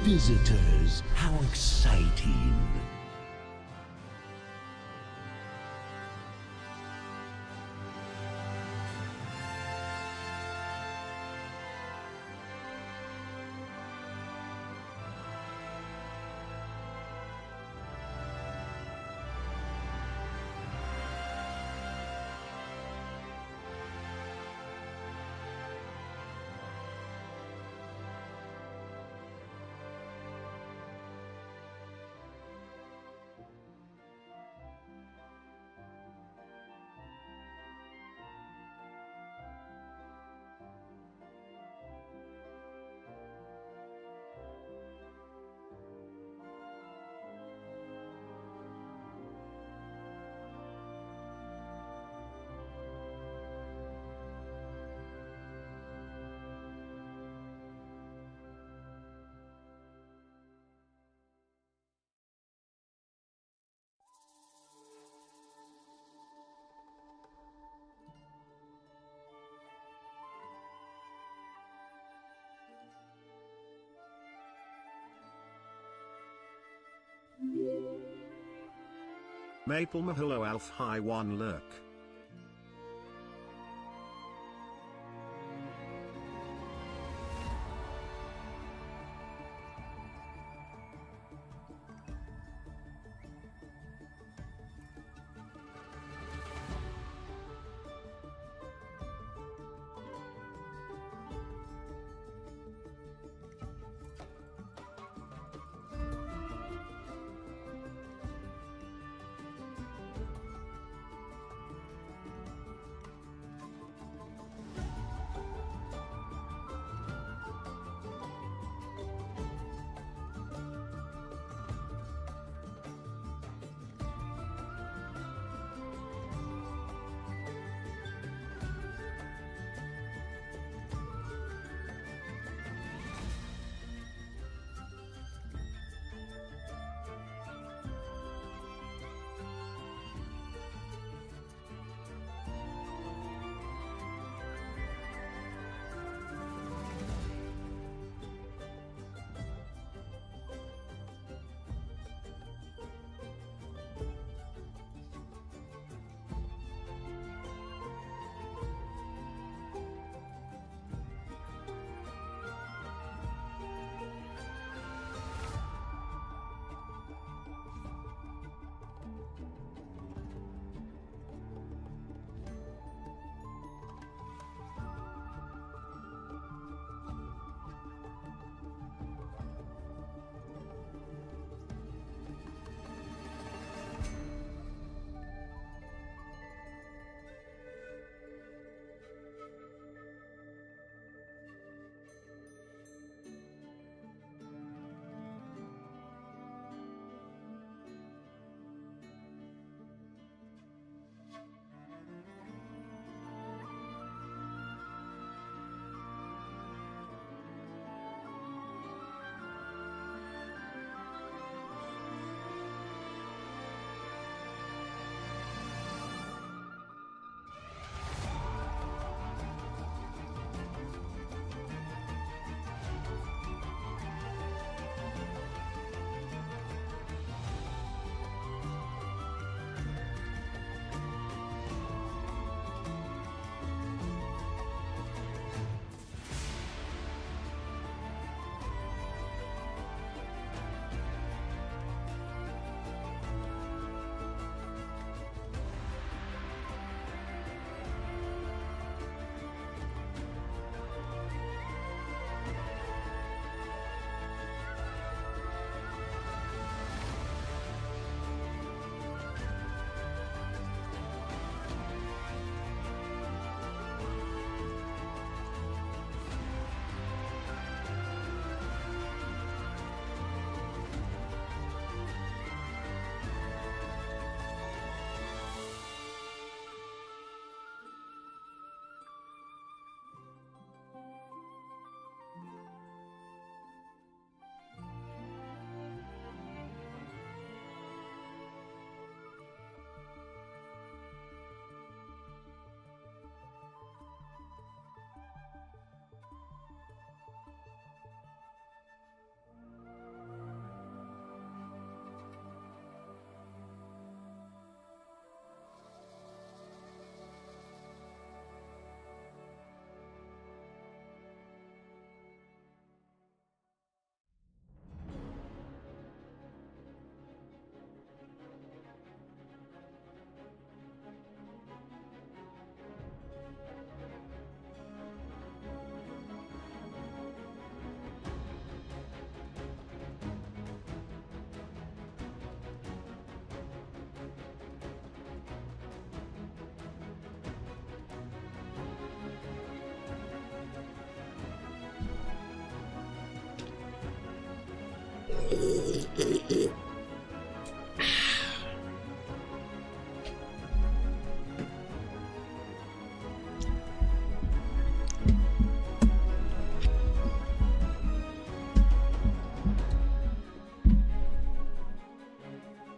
visitors. How exciting. Maple Mahalo Alf High 1 Lurk.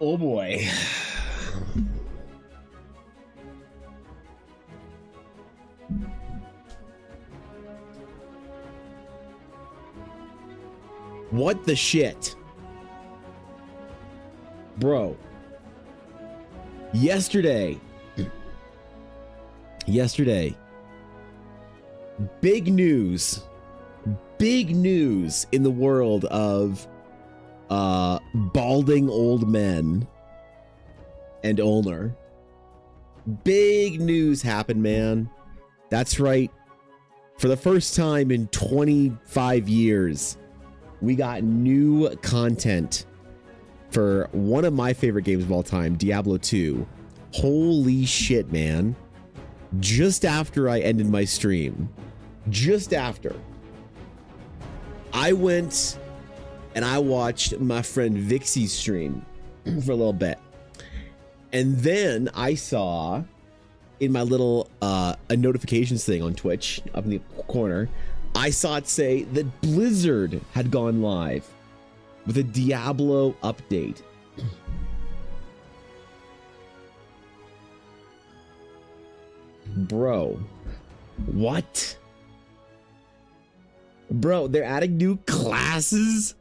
Oh boy. What the shit? Bro. Yesterday. Big news. Big news in the world of balding old men and Ulnar. Big news happened, man. That's right. For the first time in 25 years, we got new content for one of my favorite games of all time, Diablo 2. Holy shit, man. Just after I ended my stream, I went and I watched my friend Vixie's stream for a little bit. And then I saw in my little a notifications thing on Twitch up in the corner, I saw it say that Blizzard had gone live with a Diablo update. Bro, what? Bro, they're adding new classes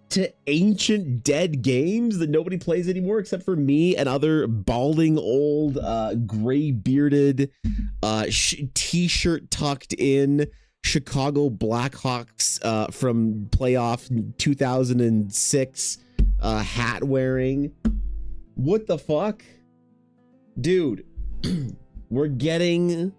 to ancient dead games that nobody plays anymore except for me and other balding old gray bearded t-shirt tucked in Chicago Blackhawks from playoff 2006 hat wearing. What the fuck? Dude, we're getting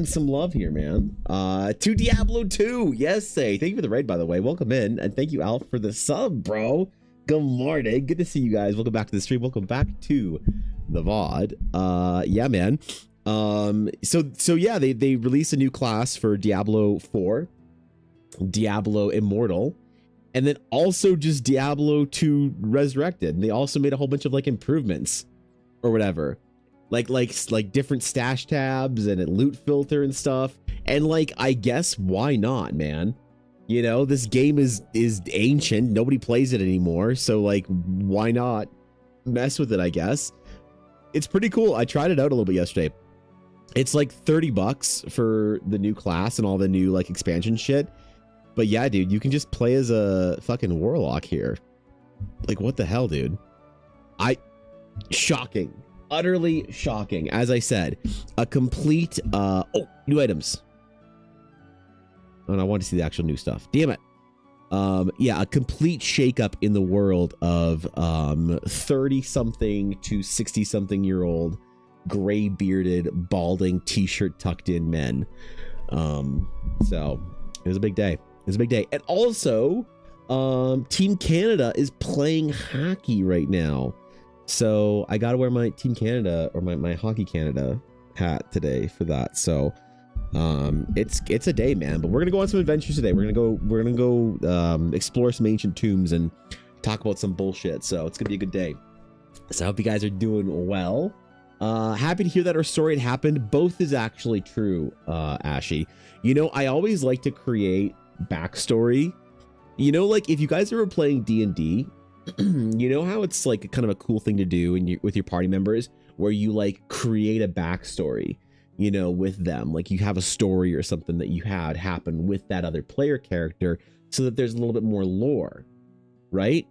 some love here, man. To Diablo 2. Yes, say. Thank you for the raid, by the way. Welcome in. And thank you, Alf, for the sub, bro. Good morning. Good to see you guys. Welcome back to the stream. Welcome back to the VOD. Yeah, man. So yeah, they released a new class for Diablo 4. Diablo Immortal. And then also just Diablo 2 Resurrected. And they also made a whole bunch of like improvements or whatever. Like different stash tabs and a loot filter and stuff. And like, I guess why not, man? You know, this game is ancient. Nobody plays it anymore. So like, why not mess with it, I guess? It's pretty cool. I tried it out a little bit yesterday. It's like $30 for the new class and all the new like expansion shit. But yeah, dude, you can just play as a fucking warlock here. Like, what the hell, dude? Shocking. Utterly shocking. As I said, a complete new items. Oh, and I want to see the actual new stuff. Damn it. Yeah, a complete shakeup in the world of 30-something to 60-something-year-old gray bearded, balding, t-shirt tucked in men. So it was a big day. It was a big day. And also, Team Canada is playing hockey right now. So I gotta wear my Team Canada or my Hockey Canada hat today for that. So it's a day, man. But we're gonna go on some adventures today. We're gonna go explore some ancient tombs and talk about some bullshit. So it's gonna be a good day. So I hope you guys are doing well. Happy to hear that our story had happened. Both is actually true, Ashy. You know, I always like to create backstory. You know, like if you guys are playing D&D, you know how it's like kind of a cool thing to do with your party members where you like create a backstory, you know, with them. Like you have a story or something that you had happen with that other player character so that there's a little bit more lore, right?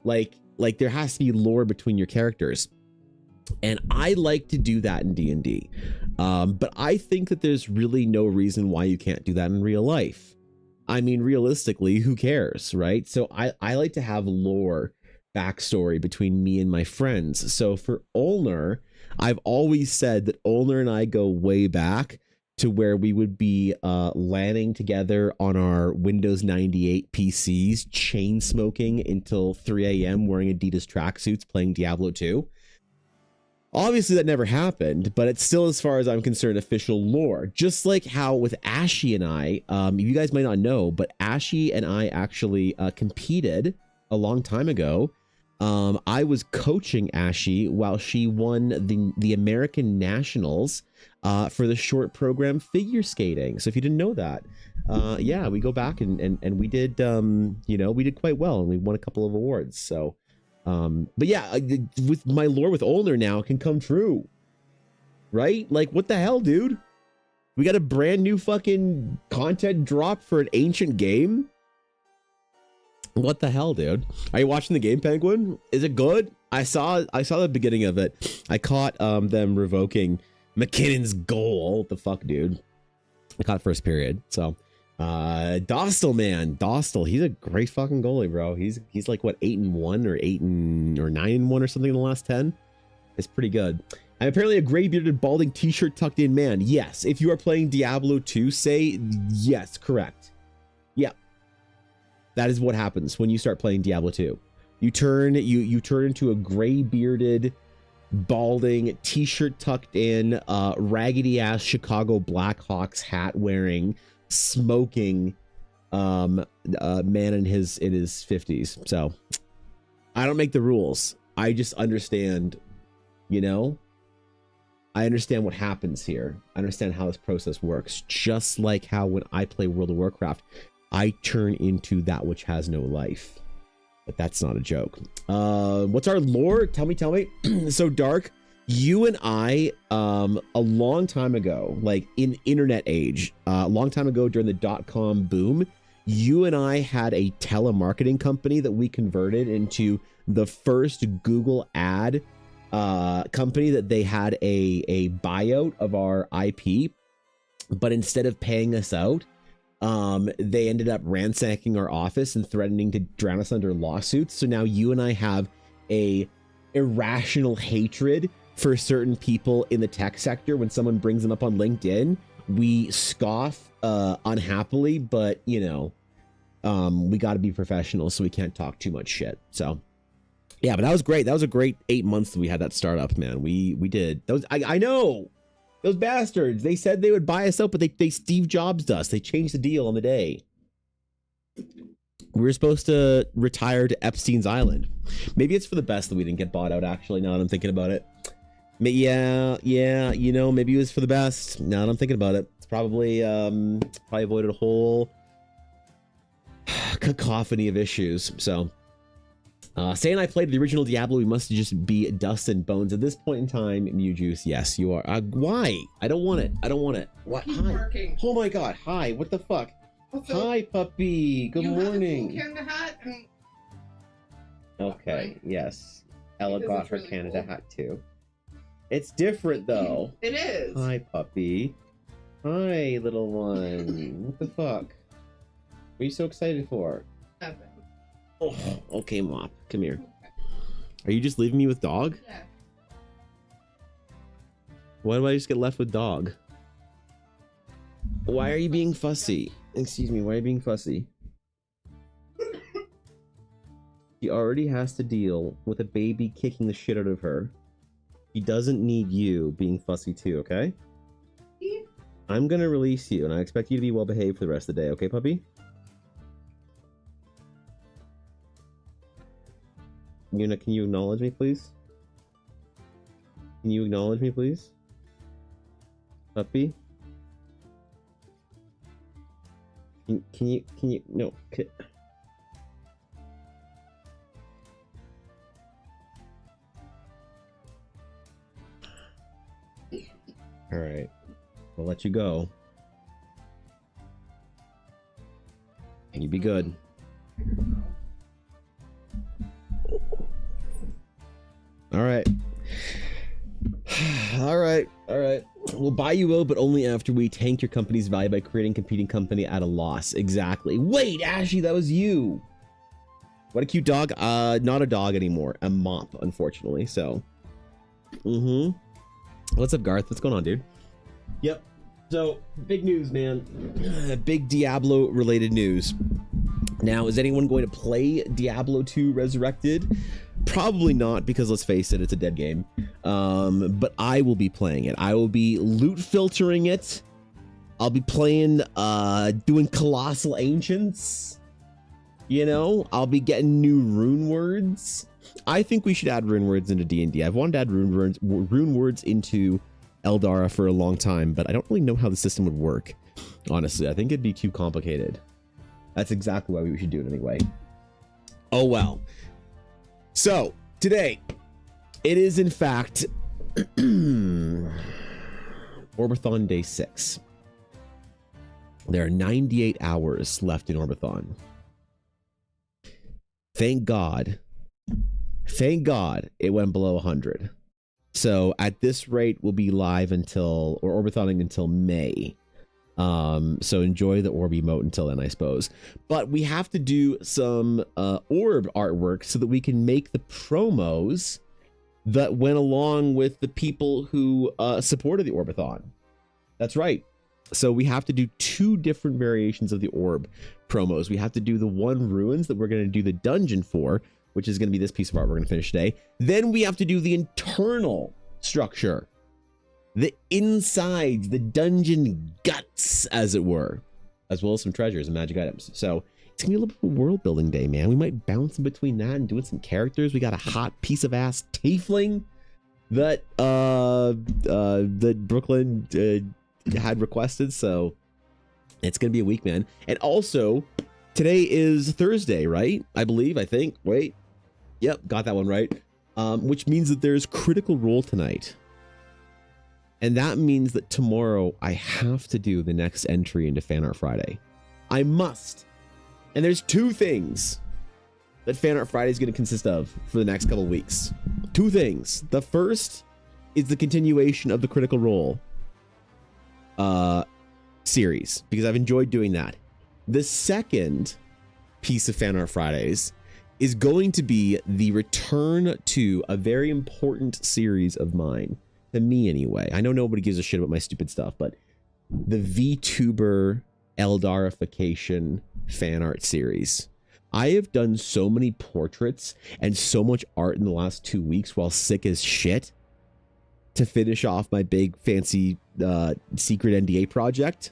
Like there has to be lore between your characters. And I like to do that in D&D. But I think that there's really no reason why you can't do that in real life. I mean, realistically, who cares, right? So I like to have lore backstory between me and my friends. So for Ulnar, I've always said that Ulnar and I go way back to where we would be landing together on our Windows 98 PCs, chain smoking until 3 a.m. wearing Adidas tracksuits playing Diablo 2. Obviously, that never happened, but it's still, as far as I'm concerned, official lore. Just like how with Ashy and I, you guys might not know, but Ashy and I actually competed a long time ago. I was coaching Ashy while she won the American Nationals for the short program figure skating. So if you didn't know that, yeah, we go back and we did, you know, we did quite well and we won a couple of awards. So. But yeah, with my lore with Olner now, it can come true, right? Like, what the hell, dude? We got a brand new fucking content drop for an ancient game. What the hell, dude? Are you watching the game, Penguin? Is it good? I saw the beginning of it. I caught them revoking McKinnon's goal. What the fuck, dude? I caught first period. So. Dostal, man, Dostal, he's a great fucking goalie, bro. He's like what, 8-1 or 9-1 or something in the last 10. It's pretty good. I'm apparently a gray bearded balding t-shirt tucked in man. Yes, if you are playing Diablo 2, say yes, correct. Yeah, that is what happens when you start playing Diablo 2. You turn into a gray bearded balding t-shirt tucked in raggedy ass Chicago Blackhawks hat wearing smoking man in his 50s. So I don't make the rules. I just understand, you know, I understand what happens here. I understand how this process works. Just like how when I play World of Warcraft, I turn into that which has no life. But that's not a joke. What's our lore? Tell me. So Dark, you and I, a long time ago, like in internet age, a long time ago during the .com boom, you and I had a telemarketing company that we converted into the first Google ad company that they had a buyout of our IP, but instead of paying us out, they ended up ransacking our office and threatening to drown us under lawsuits. So now you and I have a irrational hatred for certain people in the tech sector. When someone brings them up on LinkedIn, we scoff unhappily, but you know, we got to be professional, so we can't talk too much shit. So yeah, but that was great. That was a great 8 months that we had that startup, man. We did those. I know those bastards. They said they would buy us out, but they Steve Jobs'd us. They changed the deal on the day. We were supposed to retire to Epstein's Island. Maybe it's for the best that we didn't get bought out, actually, now that I'm thinking about it. Yeah, you know, maybe it was for the best. Now that I'm thinking about it, it's probably avoided a whole cacophony of issues. So, saying I played the original Diablo, we must just be dust and bones at this point in time. Mew Juice, yes, you are. Why? I don't want it. What? Hi. Marking. Oh my God. Hi. What the fuck? Also, hi, puppy. Good morning. You have a Canada hat and... Okay. Yes. Ella got her really Canada hat too. It's different though. It is. Hi, puppy. Hi, little one. What the fuck? What are you so excited for? Nothing. Oh, okay, Mop. Come here. Are you just leaving me with dog? Yeah. Why do I just get left with dog? Why are you being fussy? Excuse me, why are you being fussy? She already has to deal with a baby kicking the shit out of her. He doesn't need you being fussy too, okay? Yeah. I'm gonna release you, and I expect you to be well behaved for the rest of the day, okay, puppy? Can you acknowledge me, please? Can you acknowledge me, please? Puppy? Can you, no. All right, we'll let you go. Can you be good? All right. All right. We'll buy you out, but only after we tank your company's value by creating a competing company at a loss. Exactly. Wait, Ashley, that was you. What a cute dog. Not a dog anymore. A mop, unfortunately. So. What's up, Garth? What's going on, dude? Yep. So, big news, man. Big Diablo-related news. Now, is anyone going to play Diablo 2 Resurrected? Probably not, because let's face it, it's a dead game. But I will be playing it. I will be loot filtering it. I'll be playing, doing Colossal Ancients. You know, I'll be getting new rune words. I think we should add rune words into D&D. I've wanted to add rune words into Eldara for a long time, but I don't really know how the system would work. Honestly, I think it'd be too complicated. That's exactly why we should do it anyway. Oh, well. So, today, it is in fact Orbathon Day 6. There are 98 hours left in Orbathon. Thank God it went below 100. So, at this rate, we'll be live until, or Orbathoning until May. So enjoy the orb emote until then, I suppose. But we have to do some orb artwork so that we can make the promos that went along with the people who supported the Orbathon. That's right. So we have to do 2 different variations of the orb promos. We have to do the one ruins that we're going to do the dungeon for, which is going to be this piece of art we're going to finish today. Then we have to do the internal structure. The insides, the dungeon guts, as it were, as well as some treasures and magic items. So it's gonna be a little bit of a world building day, man. We might bounce in between that and doing some characters. We got a hot piece of ass tiefling that that Brooklyn had requested. So it's gonna be a week, man. And also, today is Thursday, right? I think. Wait, yep, got that one right. Which means that there's Critical Role tonight. And that means that tomorrow I have to do the next entry into Fan Art Friday. I must. And there's 2 things that Fan Art Friday is going to consist of for the next couple of weeks. 2 things. The first is the continuation of the Critical Role series, because I've enjoyed doing that. The second piece of Fan Art Fridays is going to be the return to a very important series of mine. To me, anyway. I know nobody gives a shit about my stupid stuff, but the VTuber Eldarification fan art series. I have done so many portraits and so much art in the last 2 weeks while sick as shit to finish off my big fancy secret NDA project.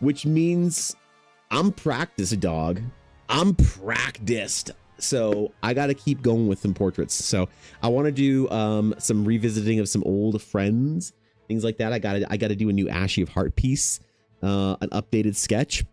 Which means I'm practiced, dog. I'm practiced. So I got to keep going with some portraits. So I want to do some revisiting of some old friends, things like that. I got to do a new Ashy of Heart piece, an updated sketch.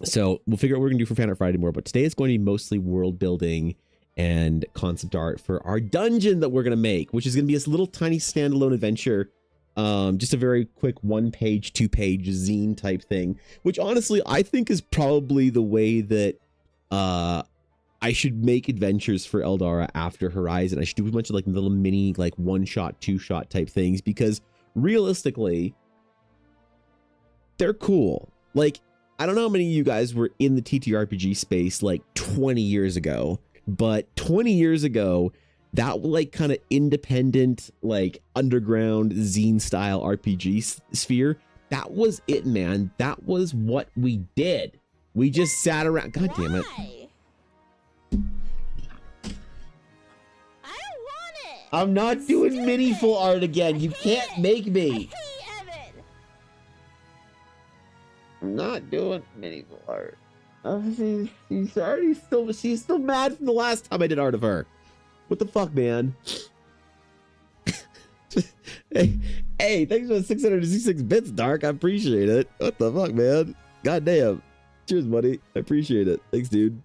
So we'll figure out what we're gonna do for Fan Art Friday more. But today is going to be mostly world building and concept art for our dungeon that we're gonna make, which is gonna be this little tiny standalone adventure. Just a very quick 1-page, 2-page zine type thing, which honestly I think is probably the way that I should make adventures for Eldara after Horizon. I should do a bunch of like little mini, like 1-shot, 2-shot type things, because realistically, they're cool. Like, I don't know how many of you guys were in the TTRPG space like 20 years ago, but 20 years ago, that like kind of independent, like underground zine style RPG sphere, that was it, man. That was what we did. We just sat around. God damn it. I'm not doing mini full art again. You can't make me. I'm not doing mini full art. She's still mad from the last time I did art of her. What the fuck, man? hey, thanks for the 666 bits, Dark. I appreciate it. What the fuck, man? God damn. Cheers, buddy. I appreciate it. Thanks, dude.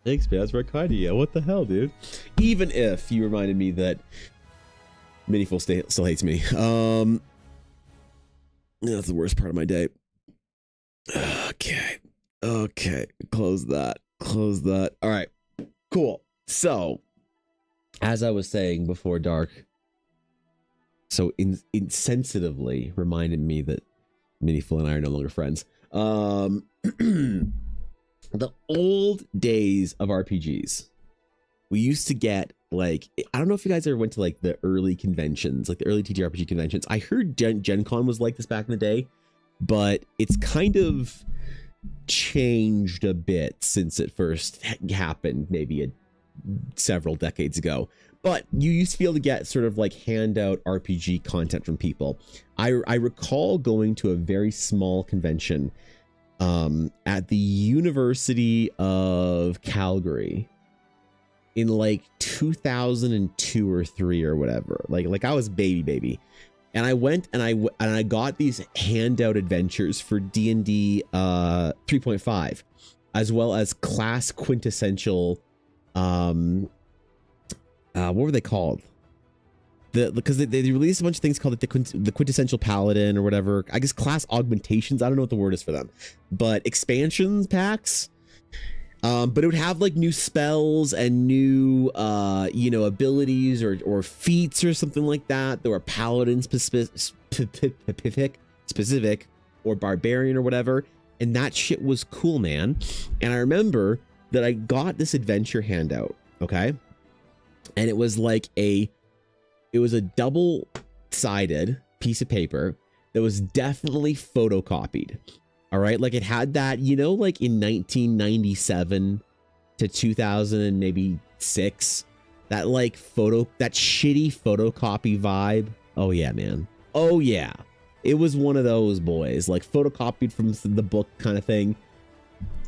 Thanks, man. That's very kind of you. What the hell, dude? Even if you reminded me that Miniful still hates me. That's the worst part of my day. Okay. Close that. All right. Cool. So, as I was saying before dark, so insensitively reminded me that Miniful and I are no longer friends. The old days of RPGs, we used to get like, I don't know if you guys ever went to like the early conventions, like the early TTRPG conventions. I heard Gen Con was like this back in the day, but it's kind of changed a bit since it first happened, maybe several decades ago. But you used to be able to get sort of like handout RPG content from people. I recall going to a very small convention at the University of Calgary in like 2002 or 3 or whatever. Like I was baby. And I went and I got these handout adventures for D&D 3.5, as well as class quintessential. What were they called? Because they released a bunch of things called the quintessential paladin or whatever. I guess class augmentations. I don't know what the word is for them, but expansions packs. But it would have like new spells and new, abilities or feats or something like that. There were paladin specific or barbarian or whatever. And that shit was cool, man. And I remember that I got this adventure handout. Okay. And it was like a double-sided piece of paper that was definitely photocopied. All right, like it had that, like in 1997 to 2000 and maybe 6, that like that shitty photocopy vibe. Oh yeah, man. Oh yeah. It was one of those boys, like photocopied from the book kind of thing.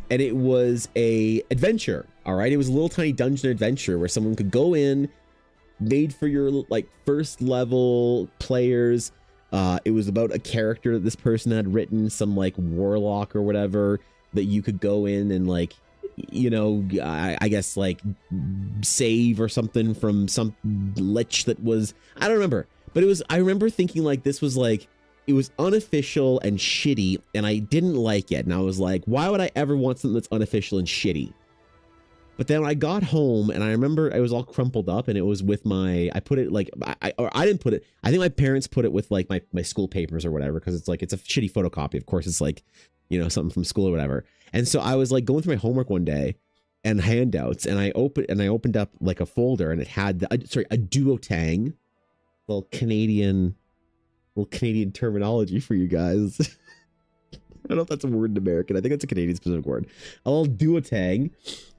And it was a adventure. All right, it was a little tiny dungeon adventure where someone could go in, made for your like first level players. It was about a character that this person had written, some like warlock or whatever, that you could go in and like, I guess like save or something from some lich that was, I don't remember, but I remember thinking like this was like, it was unofficial and shitty, and I didn't like it. And I was like, why would I ever want something that's unofficial and shitty? But then I got home and I remember it was all crumpled up, and it was with I put it like, I didn't put it. I think my parents put it with like my school papers or whatever. Cause it's like, it's a shitty photocopy. Of course it's like, something from school or whatever. And so I was like going through my homework one day and handouts, and I opened up like a folder, and it had a duotang, little Canadian terminology for you guys. I don't know if that's a word in American. I think it's a Canadian specific word. A little duotang.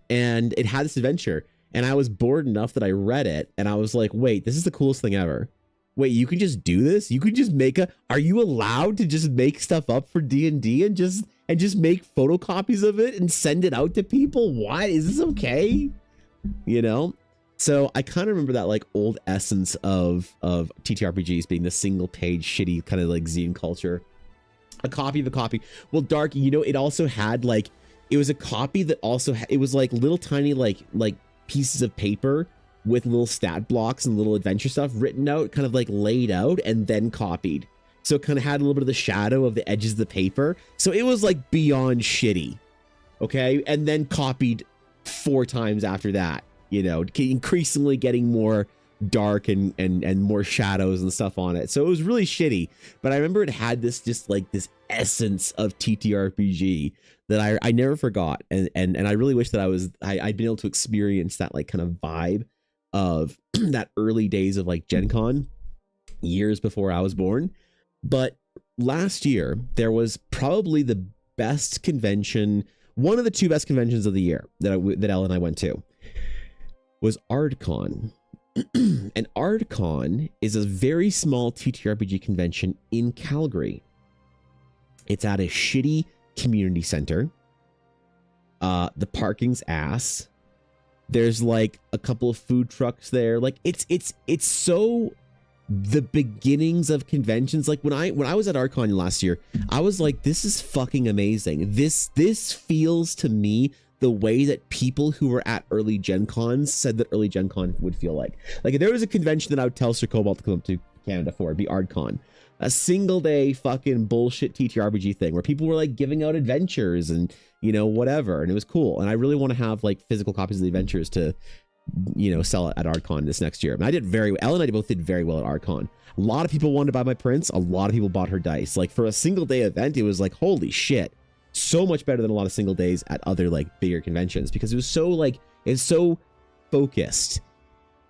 And it had this adventure, and I was bored enough that I read it, and I was like, wait, this is the coolest thing ever. Wait, you can just do this? You can just are you allowed to just make stuff up for D&D and just make photocopies of it and send it out to people? What? Is this okay? So I kind of remember that like old essence of TTRPGs being the single page shitty kind of like zine culture. A copy of a copy. Well, Dark, it also had like, it was a copy that also it was like little tiny like pieces of paper with little stat blocks and little adventure stuff written out, kind of like laid out and then copied. So it kind of had a little bit of the shadow of the edges of the paper. So it was like beyond shitty. Okay. And then copied 4 times after that, increasingly getting more dark and more shadows and stuff on it. So it was really shitty. But I remember it had this just like this essence of TTRPG that I never forgot. And I really wish that I'd been able to experience that like kind of vibe of that early days of like Gen Con years before I was born. But last year there was probably the best convention, one of the 2 best conventions of the year that Elle and I went to, was ArdCon. And ArdCon is a very small TTRPG convention in Calgary. It's at a shitty community center. The parking's ass. There's like a couple of food trucks there. Like it's so the beginnings of conventions. Like when I was at ArdCon last year, I was like, this is fucking amazing. This feels to me the way that people who were at early Gen Cons said that early Gen Con would feel like. Like if there was a convention that I would tell Sir Cobalt to come up to Canada for, it'd be ArdCon. A single day fucking bullshit TTRPG thing where people were like giving out adventures and whatever, and it was cool. And I really want to have like physical copies of the adventures to sell it at ArdCon this next year. And I did very well. Elle and I both did very well at ArdCon. A lot of people wanted to buy my prints. A lot of people bought her dice. Like for a single day event, it was like, holy shit, so much better than a lot of single days at other like bigger conventions, because it was so focused.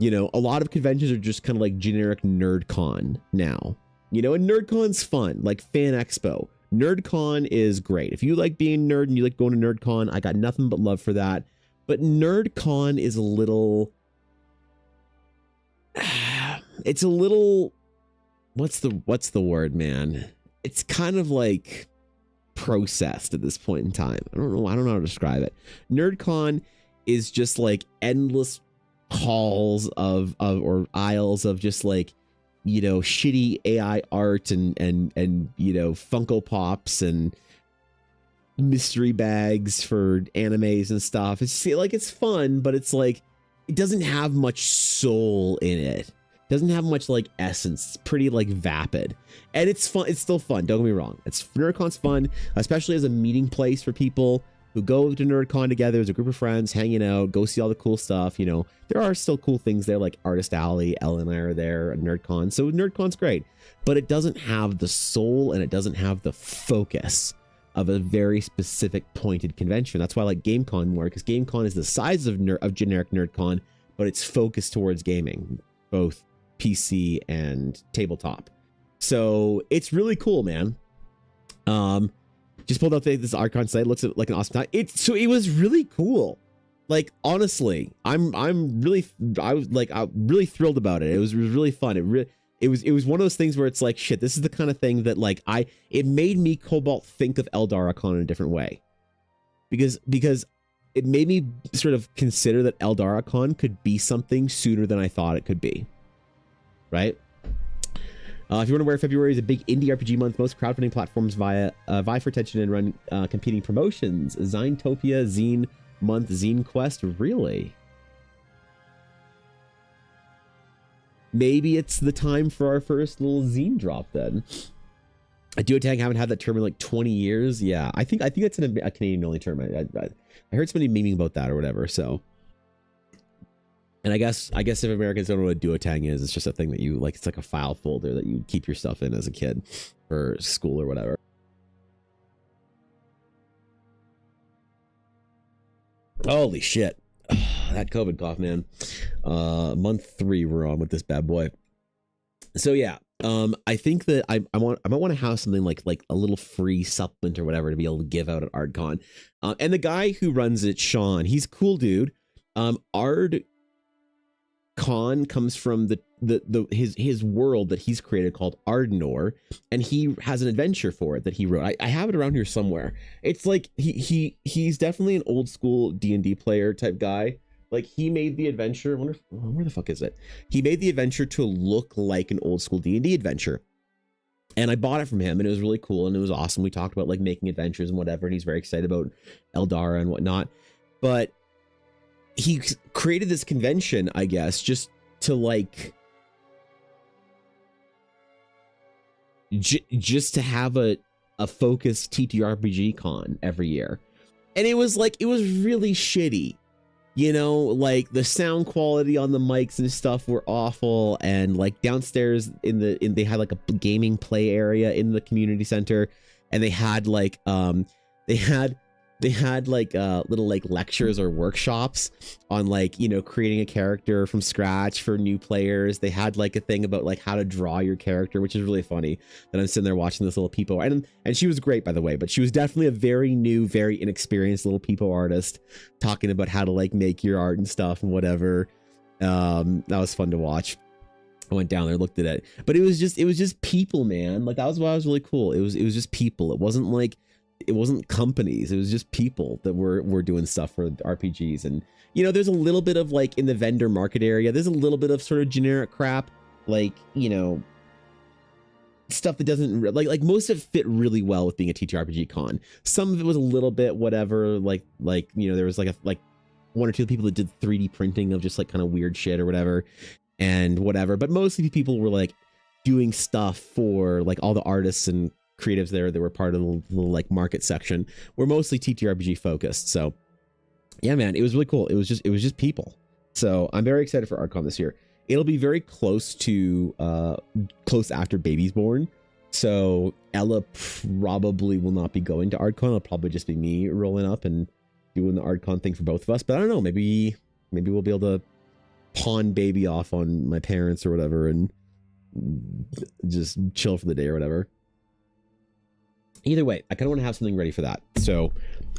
A lot of conventions are just kind of like generic nerd con now. And NerdCon's fun, like Fan Expo, NerdCon is great. If you like being nerd and you like going to NerdCon, I got nothing but love for that. But NerdCon is a little, it's a little, what's the word, man? It's kind of like processed at this point in time. I don't know how to describe it. NerdCon is just like endless halls of or aisles of just like, you know, shitty AI art and you know, Funko Pops and mystery bags for animes and stuff. It's like, it's fun, but it's like, it doesn't have much soul in it. It doesn't have much like essence. It's pretty like vapid, and it's fun. It's still fun. Don't get me wrong. NerdCon's fun, especially as a meeting place for people who go to NerdCon together as a group of friends, hanging out, go see all the cool stuff. You know, there are still cool things there, like Artist Alley. Ellen and I are there at NerdCon, so NerdCon's great, but it doesn't have the soul and it doesn't have the focus of a very specific pointed convention. That's why I like GameCon more, because GameCon is the size of generic NerdCon, but it's focused towards gaming, both PC and tabletop. So it's really cool, man. Just pulled up this Archon site. Looks like an awesome time. It was really cool. Like, honestly, I was really thrilled about it. It was really fun. It was one of those things where it's like, shit, this is the kind of thing that like it made me Cobalt think of Eldaracon in a different way, because it made me sort of consider that Eldaracon could be something sooner than I thought it could be. Right? If you want to wear, February is a big indie RPG month. Most crowdfunding platforms vie for attention and run competing promotions. Zinetopia, Zine Month, Zine Quest. Really? Maybe it's the time for our first little zine drop then. A duotang, haven't had that term in like 20 years. Yeah, I think it's a Canadian only term. I heard somebody memeing about that or whatever. So. And I guess if Americans don't know what a duotang is, it's just a thing that you like. It's like a file folder that you keep your stuff in as a kid for school or whatever. Holy shit. That COVID cough, man. Month 3 we're on with this bad boy. So yeah, I think that I might want to have something like a little free supplement or whatever to be able to give out at ArdCon. And the guy who runs it, Sean, he's a cool dude. ArdCon comes from his world that he's created called Ardenor, and he has an adventure for it that he wrote. I have it around here somewhere. It's like he's definitely an old school D&D player type guy. Like, he made the adventure. I wonder where the fuck is it? He made the adventure to look like an old school D&D adventure. And I bought it from him, and it was really cool, and it was awesome. We talked about like making adventures and whatever, and he's very excited about Eldara and whatnot. But he created this convention, I guess, just to like just to have a focused TTRPG con every year. And it was really shitty. You know, like the sound quality on the mics and stuff were awful, and like downstairs they had like a gaming play area in the community center, and they had like little like lectures or workshops on like, you know, creating a character from scratch for new players. They had like a thing about like how to draw your character, which is really funny that I'm sitting there watching this little peepo. And she was great, by the way, but she was definitely a very new, very inexperienced little peepo artist talking about how to like make your art and stuff and whatever. That was fun to watch. I went down there, looked at it, but it was just people, man. Like, that was why it was really cool. It was just people. It wasn't companies. It was just people that were doing stuff for RPGs. And, you know, there's a little bit of like in the vendor market area, there's a little bit of sort of generic crap, like, you know, stuff that doesn't like most of it fit really well with being a TTRPG con. Some of it was a little bit whatever, like, you know, there was like one or two people that did 3D printing of just like kind of weird shit or whatever and whatever. But mostly people were like doing stuff for like all the artists and creatives there that were part of the little like market section were mostly TTRPG focused. So yeah, man, it was really cool. It was just people. So I'm very excited for ArdCon this year. It'll be very close after baby's born. So Ella probably will not be going to ArdCon. It'll probably just be me rolling up and doing the ArdCon thing for both of us. But I don't know, maybe we'll be able to pawn baby off on my parents or whatever and just chill for the day or whatever. either way, I kind of want to have something ready for that. So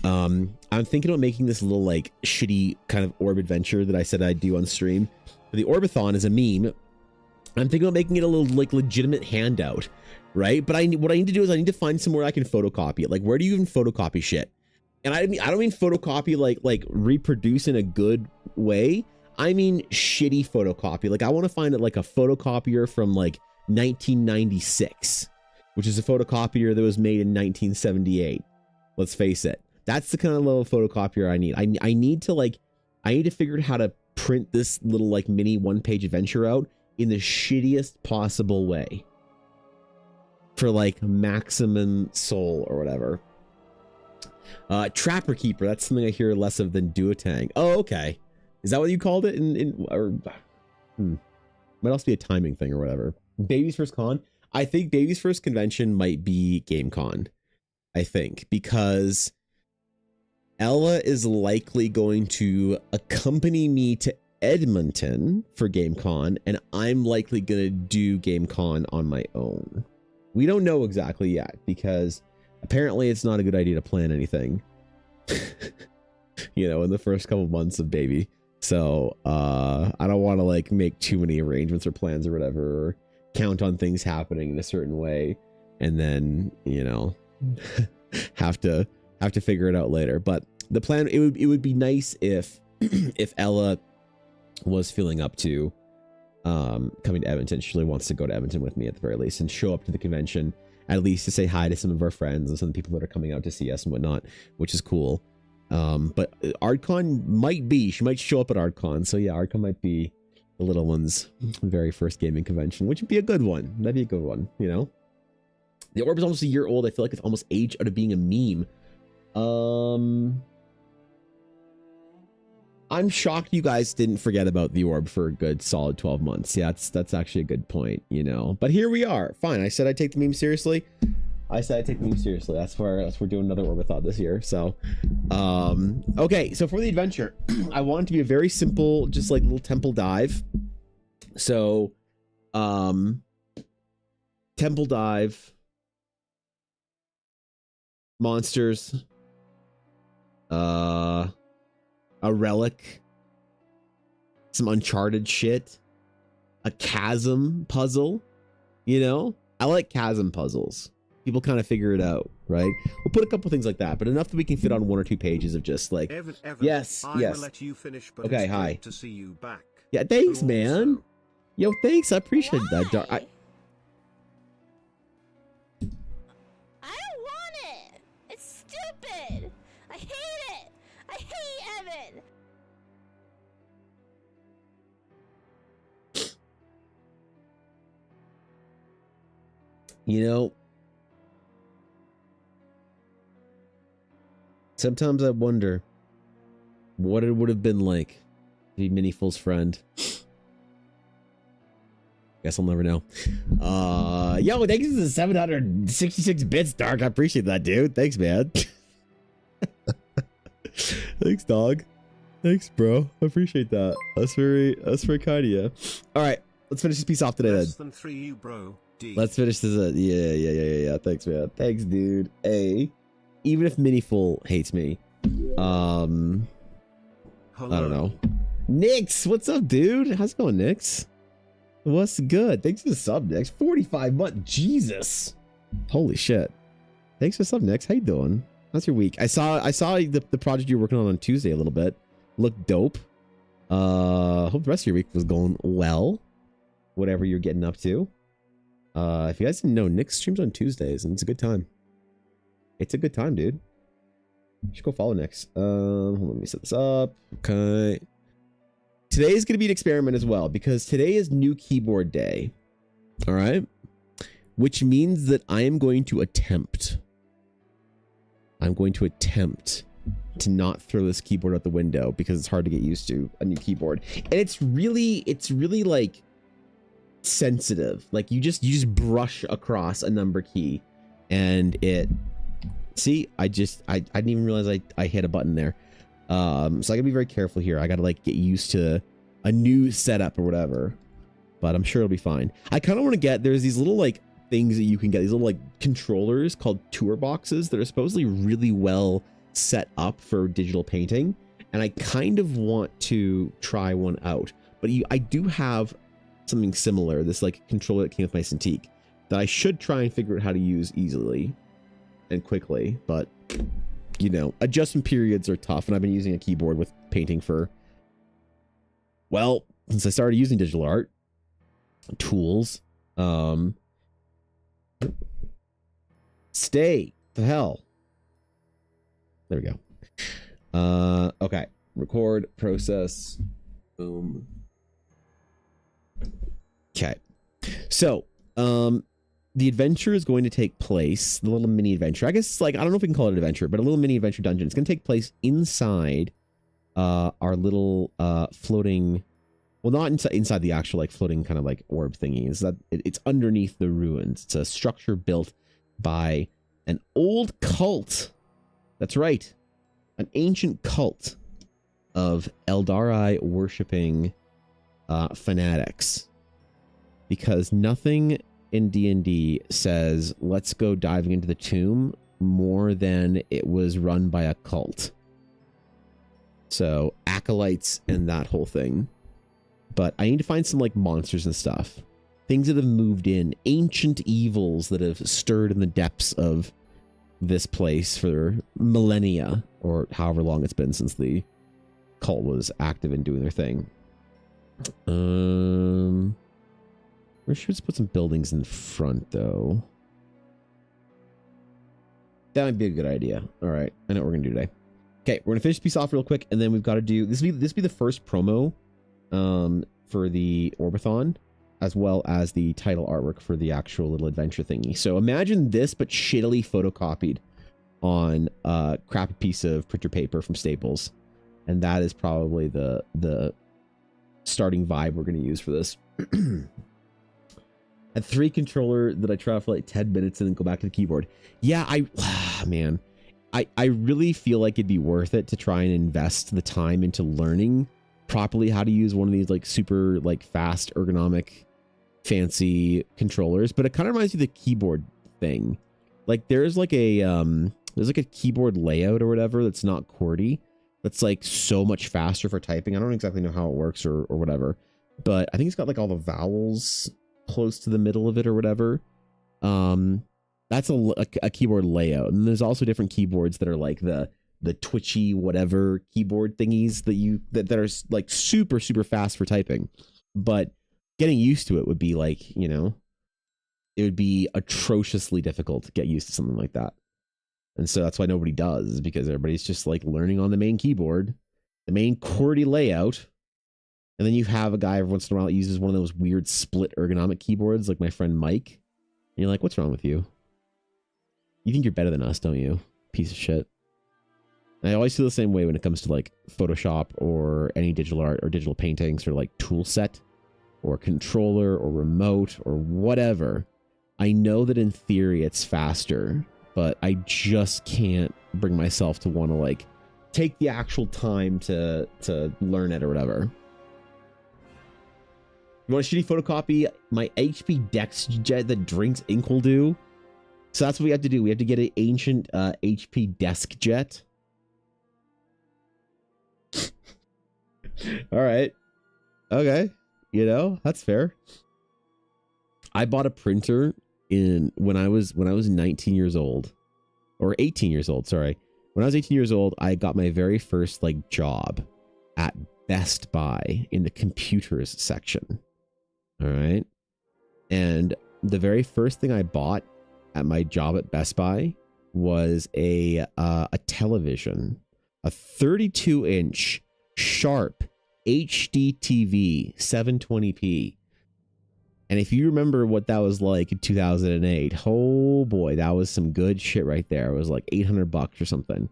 I'm thinking about making this little like shitty kind of orb adventure that I said I'd do on stream. But the Orbathon is a meme. I'm thinking about making it a little like legitimate handout, right? But what I need to do is I need to find somewhere I can photocopy it. Like, where do you even photocopy shit? And I don't mean photocopy like reproduce in a good way. I mean shitty photocopy. Like, I want to find it like a photocopier from like 1996, which is a photocopier that was made in 1978. Let's face it. That's the kind of level of photocopier I need. I need to figure out how to print this little like mini one-page adventure out in the shittiest possible way for like maximum soul or whatever. Trapper Keeper, that's something I hear less of than Duotang. Oh, okay. Is that what you called it? Might also be a timing thing or whatever. Baby's first con. I think Baby's first convention might be GameCon. I think, because Ella is likely going to accompany me to Edmonton for GameCon, and I'm likely going to do GameCon on my own. We don't know exactly yet, because apparently it's not a good idea to plan anything, you know, in the first couple months of Baby. So I don't want to like make too many arrangements or plans or whatever, or count on things happening in a certain way and then, you know, have to figure it out later. But the plan, it would be nice if if Ella was feeling up to coming to Edmonton. She really wants to go to Edmonton with me at the very least and show up to the convention, at least to say hi to some of our friends and some of the people that are coming out to see us and whatnot, which is cool. But ArdCon might be, she might show up at ArdCon. So yeah, ArdCon might be the little one's very first gaming convention, which would be a good one. That'd be a good one, you know? The Orb is almost a year old. I feel like it's almost aged out of being a meme. I'm shocked you guys didn't forget about the Orb for a good solid 12 months. Yeah, that's actually a good point, you know? But here we are. Fine. I said I'd take the meme seriously. That's where we're doing another Orbathon this year. So, okay. So for the adventure, I want it to be a very simple, just like little temple dive. So, temple dive, monsters, a relic, some Uncharted shit, a chasm puzzle. You know, I like chasm puzzles. People kind of figure it out, right? We'll put a couple things like that, but enough that we can fit on 1 or 2 pages of just like, Evan, yes. Will let you finish, but okay, it's hi. great to see you back. Yeah, thanks, man. Also, Yo, thanks. I appreciate that. I don't want it. It's stupid. I hate it. I hate Evan. You know, sometimes I wonder what it would have been like to be Miniful's friend. Guess I'll never know. Yo, thanks for the 766 bits, Dark. I appreciate that, dude. Thanks, man. Thanks, dog. Thanks, bro. I appreciate that. That's very kind of you. All right, let's finish this piece off today, less then. than 3 you, bro. D. Let's finish this. Yeah. Thanks, man. Thanks, dude. A. Even if Miniful hates me, I don't know. Nix, what's up, dude? How's it going, Nix? What's good? Thanks for the sub, Nix. 45 months. Jesus. Holy shit. Thanks for the sub, Nix. How you doing? How's your week? I saw the project you're working on Tuesday a little bit. Looked dope. Hope the rest of your week was going well. Whatever you're getting up to. If you guys didn't know, Nix streams on Tuesdays, and it's a good time. It's a good time, dude. You should go follow Nix. Let me set this up. Okay. Today is going to be an experiment as well, because today is new keyboard day. All right. Which means that I am going to attempt. I'm going to attempt to not throw this keyboard out the window, because it's hard to get used to a new keyboard. And it's really like sensitive. Like you just brush across a number key and it, see, I didn't even realize I hit a button there. So I gotta be very careful here. I gotta like get used to a new setup or whatever, but I'm sure it'll be fine. I kind of want to get, there's these little like things that you can get, these little like controllers called tour boxes that are supposedly really well set up for digital painting, and I kind of want to try one out. But I do have something similar, this like controller that came with my Cintiq, that I should try and figure out how to use easily and quickly. But you know, adjustment periods are tough, and I've been using a keyboard with painting for, well, since I started using digital art tools. Stay the hell. There we go. Okay. Record, process. Boom. Okay. So, the adventure is going to take place, the little mini adventure. I guess it's like, I don't know if we can call it an adventure, but a little mini adventure dungeon. It's going to take place inside our little floating, well, not inside the actual like floating kind of like orb thingy. Is that it's underneath the ruins. It's a structure built by an old cult. That's right. An ancient cult of Eldari worshipping fanatics. Because nothing in D&D says, let's go diving into the tomb, more than it was run by a cult. So, acolytes and that whole thing. But I need to find some like monsters and stuff. Things that have moved in. Ancient evils that have stirred in the depths of this place for millennia, or however long it's been since the cult was active and doing their thing. We should put some buildings in front, though. That might be a good idea. All right, I know what we're gonna do today. Okay, we're gonna finish this piece off real quick, and then we've got to do this. Be the first promo, for the ORBATHON, as well as the title artwork for the actual little adventure thingy. So imagine this, but shittily photocopied on a crappy piece of printer paper from Staples, and that is probably the starting vibe we're gonna use for this. A 3 controller that I try for like 10 minutes and then go back to the keyboard. Yeah, man, I really feel like it'd be worth it to try and invest the time into learning properly how to use one of these like super like fast ergonomic fancy controllers. But it kind of reminds me of the keyboard thing. Like there's like a keyboard layout or whatever that's not QWERTY, that's like so much faster for typing. I don't exactly know how it works or whatever, but I think it's got like all the vowels close to the middle of it or whatever. That's a keyboard layout. And there's also different keyboards that are like the twitchy whatever keyboard thingies that are like super fast for typing. But getting used to it would be like, you know, it would be atrociously difficult to get used to something like that. And so that's why nobody does, is because everybody's just like learning on the main keyboard, the main QWERTY layout. And then you have a guy every once in a while that uses one of those weird split ergonomic keyboards, like my friend Mike. And you're like, what's wrong with you? You think you're better than us, don't you? Piece of shit. And I always feel the same way when it comes to like Photoshop or any digital art or digital paintings or like tool set or controller or remote or whatever. I know that in theory it's faster, but I just can't bring myself to want to like take the actual time to learn it or whatever. You want a shitty photocopy? My HP DeskJet that drinks ink will do. So that's what we have to do. We have to get an ancient HP DeskJet. All right. Okay. You know, that's fair. I bought a printer when I was 19 years old, or 18 years old. Sorry. When I was 18 years old, I got my very first like job at Best Buy in the computers section. All right. And the very first thing I bought at my job at Best Buy was a television, a 32-inch Sharp HD TV 720p. And if you remember what that was like in 2008, oh boy, that was some good shit right there. It was like $800 or something.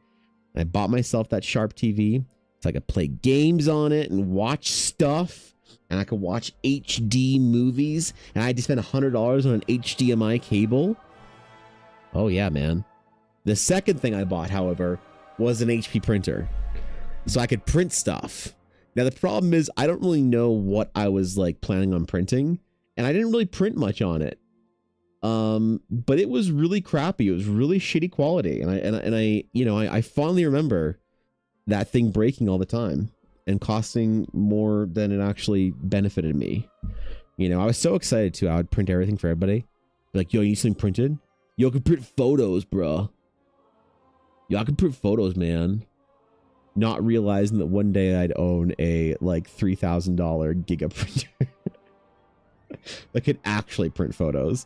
I bought myself that Sharp TV so I could play games on it and watch stuff. And I could watch HD movies. And I had to spend $100 on an HDMI cable. Oh yeah, man. The second thing I bought, however, was an HP printer. So I could print stuff. Now the problem is I don't really know what I was like planning on printing. And I didn't really print much on it. But it was really crappy. It was really shitty quality. And I, you know, I fondly remember that thing breaking all the time and costing more than it actually benefited me. You know, I was so excited too. I would print everything for everybody. Be like, yo, you need something printed? Yo, I can print photos, bro. Yo, I can print photos, man. Not realizing that one day I'd own a like $3,000 giga printer that could actually print photos.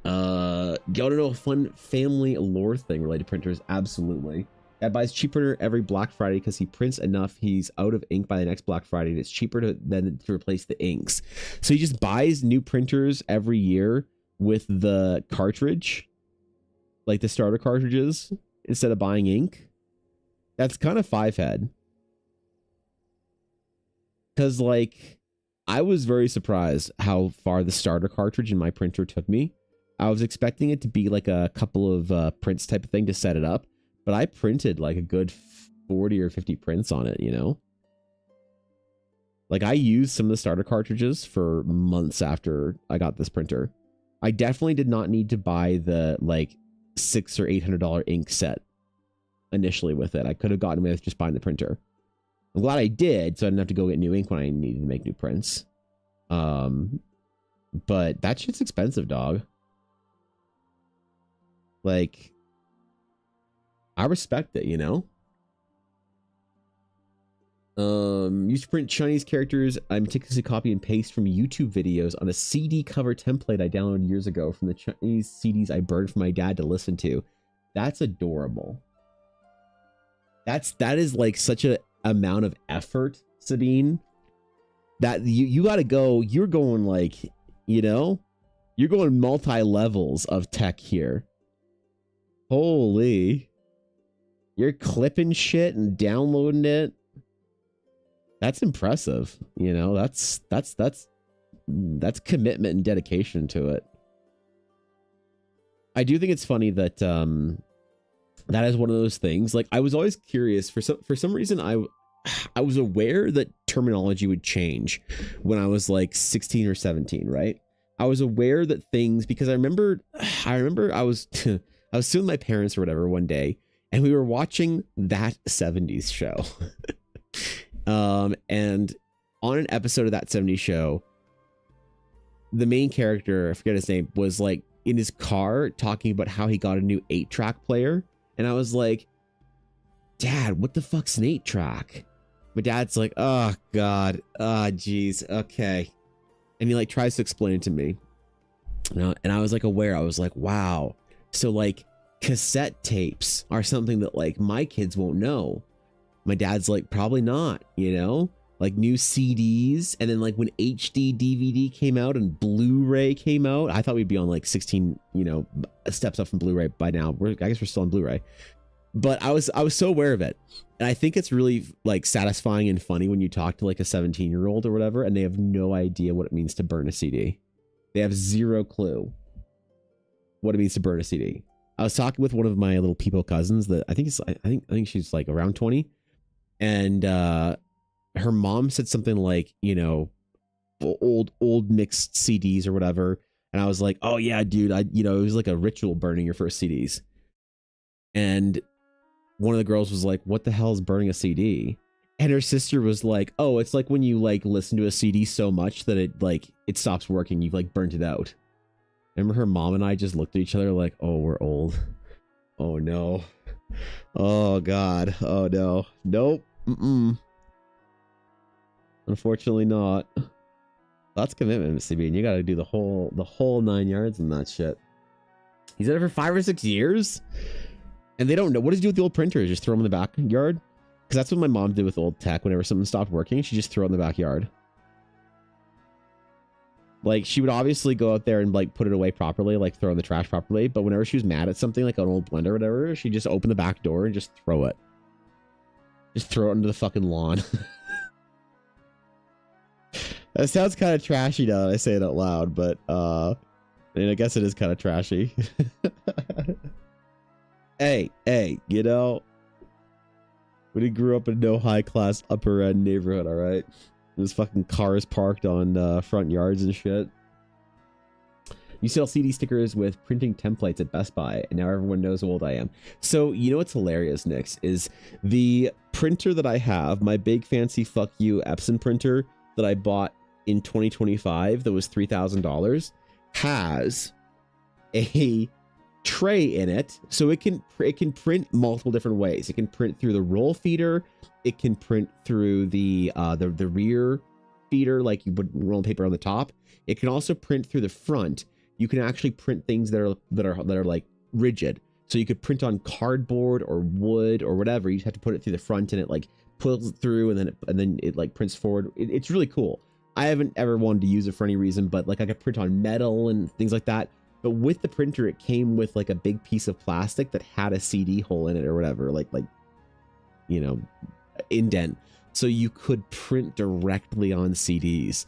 Y'all don't know a fun family lore thing related to printers? Absolutely. Dad buys cheap printer every Black Friday because he prints enough. He's out of ink by the next Black Friday, and it's cheaper than to replace the inks. So he just buys new printers every year with the cartridge, like the starter cartridges, instead of buying ink. That's kind of five-head. Because, like, I was very surprised how far the starter cartridge in my printer took me. I was expecting it to be like a couple of prints type of thing to set it up. But I printed like a good 40 or 50 prints on it, you know? Like, I used some of the starter cartridges for months after I got this printer. I definitely did not need to buy the, like, $600 or $800 ink set initially with it. I could have gotten away with just buying the printer. I'm glad I did, so I didn't have to go get new ink when I needed to make new prints. But that shit's expensive, dog. Like, I respect it, you know? Used to print Chinese characters. I meticulously copy and paste from YouTube videos on a CD cover template I downloaded years ago from the Chinese CDs I burned for my dad to listen to. That's adorable. That is like such a amount of effort, Sabine, that you gotta go. You're going like, you know, you're going multi-levels of tech here. Holy. You're clipping shit and downloading it. That's impressive. You know, that's commitment and dedication to it. I do think it's funny that that is one of those things. Like, I was always curious for some reason. I was aware that terminology would change when I was like 16 or 17, right? I was aware that things, because I remember I was I was still with my parents or whatever one day, and we were watching That 70s Show. And on an episode of That 70s Show, the main character, I forget his name, was like in his car talking about how he got a new 8-track player. And I was like, Dad, what the fuck's an 8-track? My dad's like, oh God, geez, okay. And he like tries to explain it to me. And I was like aware, I was like, wow. So like cassette tapes are something that like my kids won't know. My dad's like, probably not, you know? Like new CDs. And then like when HD DVD came out and Blu-ray came out, I thought we'd be on like 16, you know, steps up from Blu-ray by now. I guess we're still on Blu-ray. But I was so aware of it. And I think it's really like satisfying and funny when you talk to like a 17-year-old or whatever, and they have no idea what it means to burn a CD. They have zero clue what it means to burn a CD. I was talking with one of my little peepo cousins that I think she's like around 20. And her mom said something like, you know, old mixed CDs or whatever. And I was like, oh yeah, dude, it was like a ritual burning your first CDs. And one of the girls was like, what the hell is burning a CD? And her sister was like, oh, it's like when you like listen to a CD so much that it stops working. You've like burnt it out. Remember her mom and I just looked at each other like, oh, we're old. Oh no. Oh God. Oh no. Nope. Unfortunately not. That's commitment, CB, and you gotta do the whole 9 yards in that shit. He's at it for 5 or 6 years? And they don't know. What does he do with the old printers? Just throw them in the backyard? Because that's what my mom did with old tech. Whenever something stopped working, she just threw it in the backyard. Like, she would obviously go out there and like put it away properly, like throw in the trash properly. But whenever she was mad at something, like an old blender or whatever, she'd just open the back door and just throw it. Just throw it into the fucking lawn. That sounds kind of trashy now that I say it out loud, but I mean, I guess it is kind of trashy. Hey, you know, we grew up in no high class upper end neighborhood, all right? There's fucking cars parked on front yards and shit. You sell CD stickers with printing templates at Best Buy, and now everyone knows how old I am. So, you know what's hilarious, Nix, is the printer that I have, my big fancy fuck you Epson printer that I bought in 2025 that was $3,000 has a tray in it, so it can print multiple different ways. It can print through the roll feeder, it can print through the rear feeder, like you would roll paper on the top. It can also print through the front. You can actually print things that are like rigid. So you could print on cardboard or wood or whatever. You just have to put it through the front, and it like pulls it through, and then it like prints forward. It's really cool. I haven't ever wanted to use it for any reason, but like I could print on metal and things like that. But with the printer, it came with like a big piece of plastic that had a CD hole in it or whatever, like you know, indent. So you could print directly on CDs.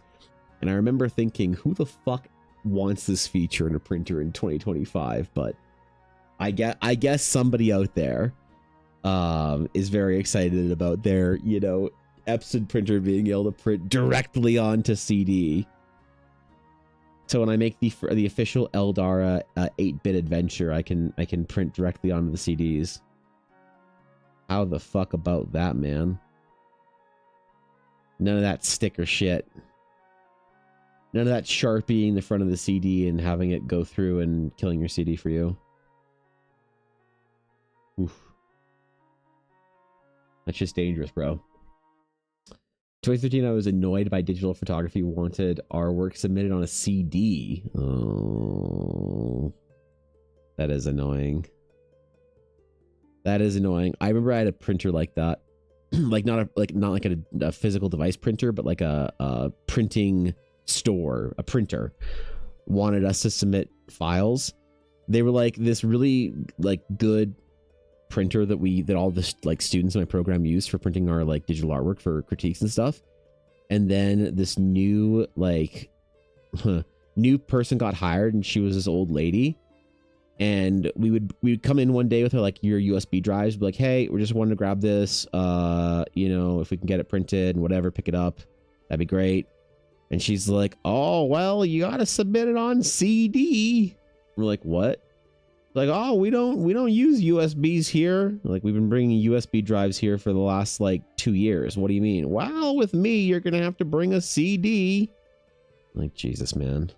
And I remember thinking, who the fuck wants this feature in a printer in 2025? But I guess somebody out there is very excited about their, you know, Epson printer being able to print directly onto CD. So when I make the official Eldara 8-bit adventure, I can print directly onto the CDs. How the fuck about that, man? None of that sticker shit. None of that Sharpieing the front of the CD and having it go through and killing your CD for you. Oof. That's just dangerous, bro. 2013, I was annoyed by digital photography wanted our work submitted on a CD. Oh, that is annoying. That is annoying. I remember I had a printer like that, not like a physical device printer, but like a printing store. A printer wanted us to submit files. They were like this really like good printer that all the like students in my program used for printing our like digital artwork for critiques and stuff. And then this new like new person got hired, and she was this old lady, and we would come in one day with her like your USB drives, be like, hey, we're just wanting to grab this, you know, if we can get it printed and whatever, pick it up, that'd be great. And she's like, oh well, you gotta submit it on CD. We're like, what? Like, oh, we don't use USBs here. Like, we've been bringing USB drives here for the last like 2 years. What do you mean? Well, with me, you're gonna have to bring a CD. Like, Jesus, man.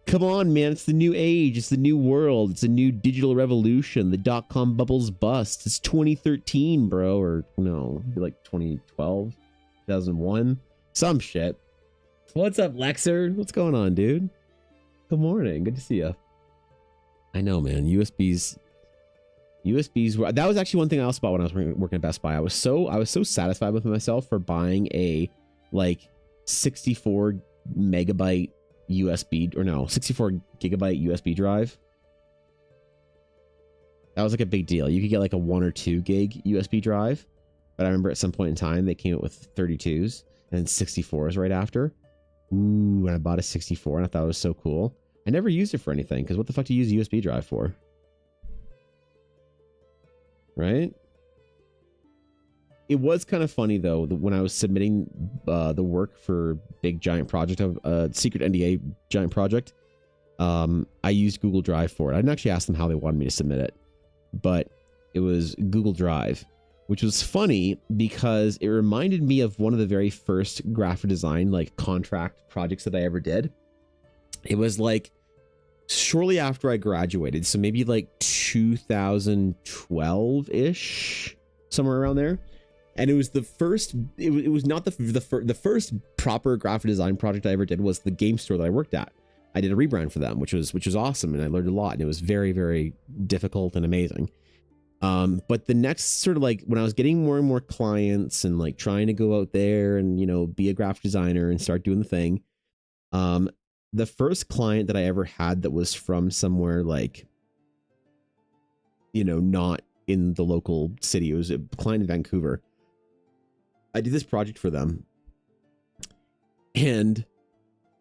Come on, man. It's the new age. It's the new world. It's a new digital revolution. The dot-com bubbles bust. It's 2013, bro. Or no, like 2012, 2001, some shit. What's up, Lexer? What's going on, dude? Good morning. Good to see you. I know, man. USBs were, that was actually one thing I also bought when I was working at Best Buy. I was so satisfied with myself for buying a like 64 megabyte USB, or no, 64 gigabyte USB drive. That was like a big deal. You could get like a 1 or 2 gig USB drive, but I remember at some point in time they came out with 32s and 64s right after. Ooh, and I bought a 64 and I thought it was so cool. I never used it for anything, because what the fuck do you use a USB drive for? Right? It was kind of funny, though, that when I was submitting the work for big giant project, of secret NDA giant project, I used Google Drive for it. I didn't actually ask them how they wanted me to submit it, but it was Google Drive, which was funny because it reminded me of one of the very first graphic design like contract projects that I ever did. It was like shortly after I graduated, so maybe like 2012-ish, somewhere around there. And it was the first, it was not the first proper graphic design project I ever did. Was the game store that I worked at. I did a rebrand for them, which was awesome, and I learned a lot, and it was very, very difficult and amazing. But the next sort of like when I was getting more and more clients and like trying to go out there and, you know, be a graphic designer and start doing the thing, the first client that I ever had that was from somewhere like, you know, not in the local city. It was a client in Vancouver. I did this project for them. And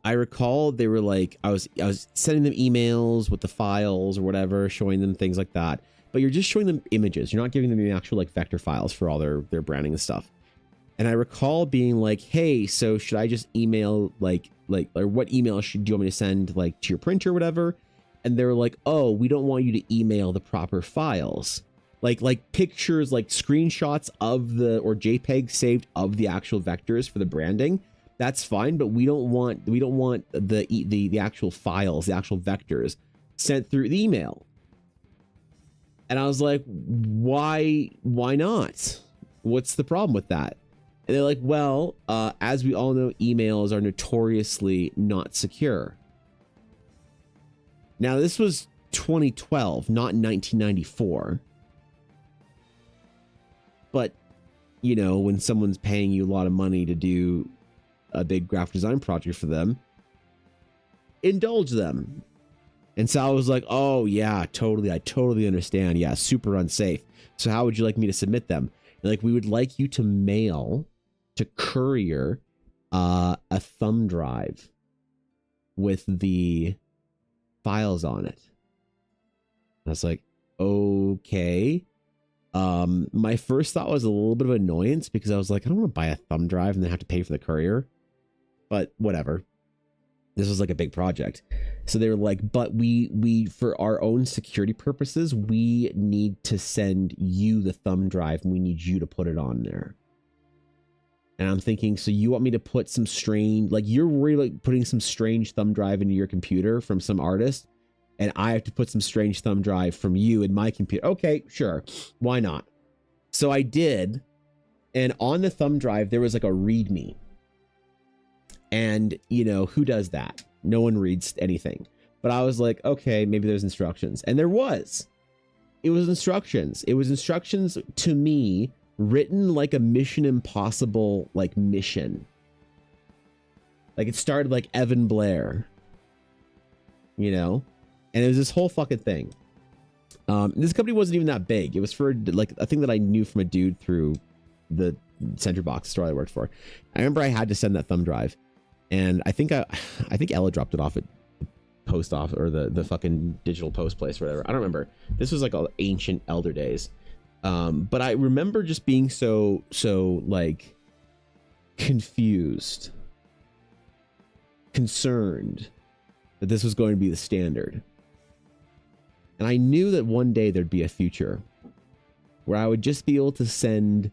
I recall they were like, I was sending them emails with the files or whatever, showing them things like that. But you're just showing them images. You're not giving them the actual like vector files for all their branding and stuff. And I recall being like, hey, so should I just email like like, or what email do you want me to send, like, to your printer or whatever? And they're like, oh, we don't want you to email the proper files. Like pictures, like screenshots of or JPEG saved of the actual vectors for the branding. That's fine, but we don't want the actual files, the actual vectors sent through the email. And I was like, why not? What's the problem with that? And they're like, well, as we all know, emails are notoriously not secure. Now, this was 2012, not 1994. But, you know, when someone's paying you a lot of money to do a big graphic design project for them, indulge them. And so I was like, oh, yeah, totally. I totally understand. Yeah, super unsafe. So how would you like me to submit them? And like, we would like you to mail, to courier, a thumb drive with the files on it. I was like, okay. My first thought was a little bit of annoyance because I was like, I don't want to buy a thumb drive and then have to pay for the courier, but whatever. This was like a big project. So they were like, but we for our own security purposes, we need to send you the thumb drive and we need you to put it on there. And I'm thinking, so you want me to put some strange, like you're worried about putting some strange thumb drive into your computer from some artist, and I have to put some strange thumb drive from you in my computer. Okay, sure. Why not? So I did. And on the thumb drive, there was like a README. And, you know, who does that? No one reads anything. But I was like, okay, maybe there's instructions. And there was. It was instructions. It was instructions to me written like a Mission Impossible, like, mission. Like, it started like Evan Blair. You know? And it was this whole fucking thing. This company wasn't even that big. It was for like a thing that I knew from a dude through the Center Box store I worked for. I remember I had to send that thumb drive, and I think Ella dropped it off at post office or the fucking digital post place or whatever. I don't remember. This was like all ancient elder days. But I remember just being so like confused, concerned that this was going to be the standard. And I knew that one day there'd be a future where I would just be able to send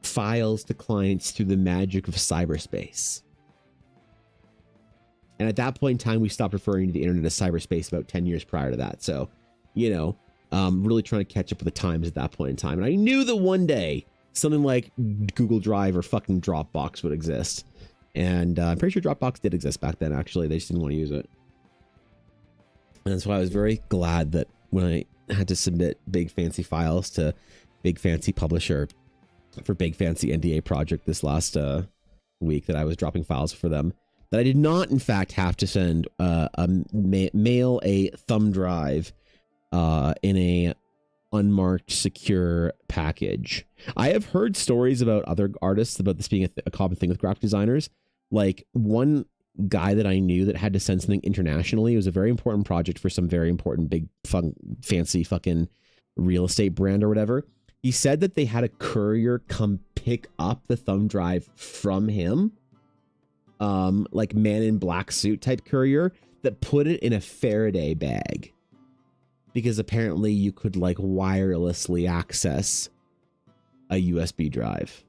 files to clients through the magic of cyberspace. And at that point in time, we stopped referring to the internet as cyberspace about 10 years prior to that. So, you know, really trying to catch up with the times at that point in time. And I knew that one day something like Google Drive or fucking Dropbox would exist. And I'm pretty sure Dropbox did exist back then, actually. They just didn't want to use it. And that's why I was very glad that when I had to submit big fancy files to big fancy publisher for big fancy NDA project this last week, that I was dropping files for them, that I did not in fact have to send mail a thumb drive in a unmarked secure package. I have heard stories about other artists about this being a common thing with graphic designers. Like one guy that I knew that had to send something internationally. It was a very important project for some very important big fun fancy fucking real estate brand or whatever. He said that they had a courier come pick up the thumb drive from him, like Man in Black suit type courier, that put it in a Faraday bag because apparently you could like wirelessly access a USB drive.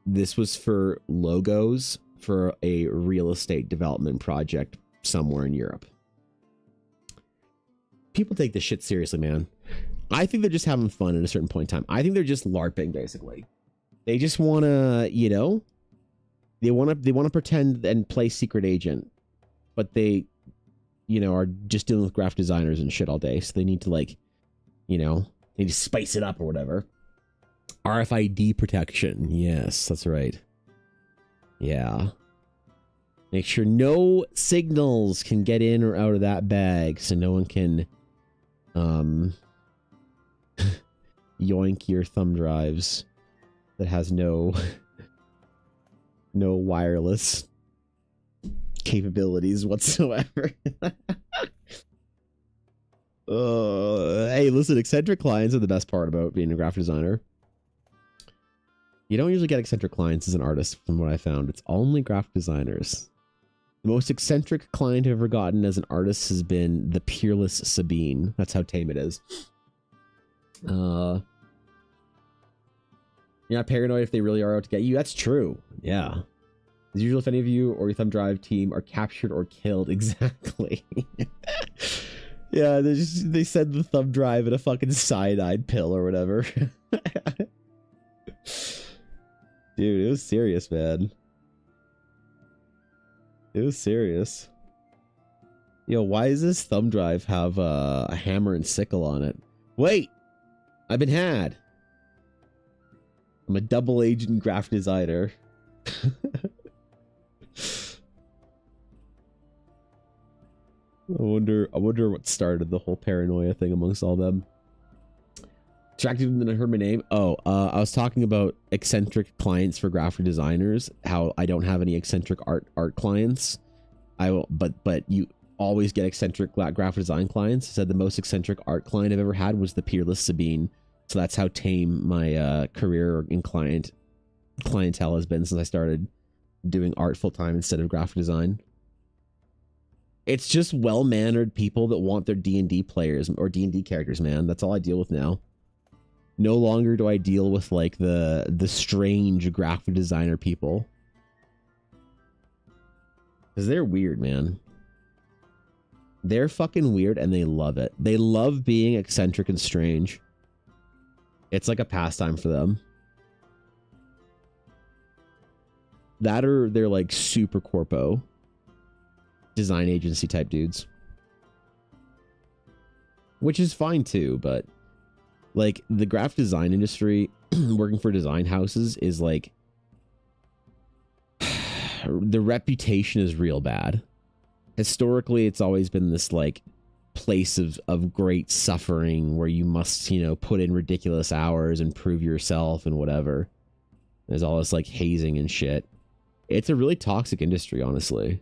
This was for logos for a real estate development project somewhere in Europe. People take this shit seriously, man. I think they're just having fun at a certain point in time. I think they're just LARPing, basically. They just want to, you know, they want to pretend and play secret agent, but they, you know, are just dealing with graphic designers and shit all day. So they need to, like, you know, they need to spice it up or whatever. RFID protection. Yes, that's right. Yeah. Make sure no signals can get in or out of that bag, so no one can yoink your thumb drives that has no wireless capabilities whatsoever. Hey, listen, eccentric clients are the best part about being a graphic designer. You don't usually get eccentric clients as an artist, from what I found. It's only graphic designers. The most eccentric client I've ever gotten as an artist has been the peerless Sabine. That's how tame it is. You're not paranoid if they really are out to get you. That's true. Yeah. As usual, if any of you or your thumb drive team are captured or killed, exactly. Yeah, they send the thumb drive in a fucking cyanide pill or whatever. Dude, it was serious, man. It was serious. Yo, why does this thumb drive have a hammer and sickle on it? Wait! I've been had. I'm a double agent graphic designer. I wonder what started the whole paranoia thing amongst all them. Attracted when I heard my name. Oh, I was talking about eccentric clients for graphic designers. How I don't have any eccentric art clients. I will, but you always get eccentric graphic design clients. I said the most eccentric art client I've ever had was the peerless Sabine. So that's how tame my career in clientele has been since I started doing art full time instead of graphic design. It's just well-mannered people that want their D&D players or D&D characters, man. That's all I deal with now. No longer do I deal with like the strange graphic designer people. Because they're weird, man. They're fucking weird and they love it. They love being eccentric and strange. It's like a pastime for them. That or they're like super corpo. Design agency type dudes. Which is fine too, but like the graphic design industry, working for design houses is like the reputation is real bad. Historically, it's always been this like place of great suffering where you must, you know, put in ridiculous hours and prove yourself and whatever. There's all this like hazing and shit. It's a really toxic industry, honestly.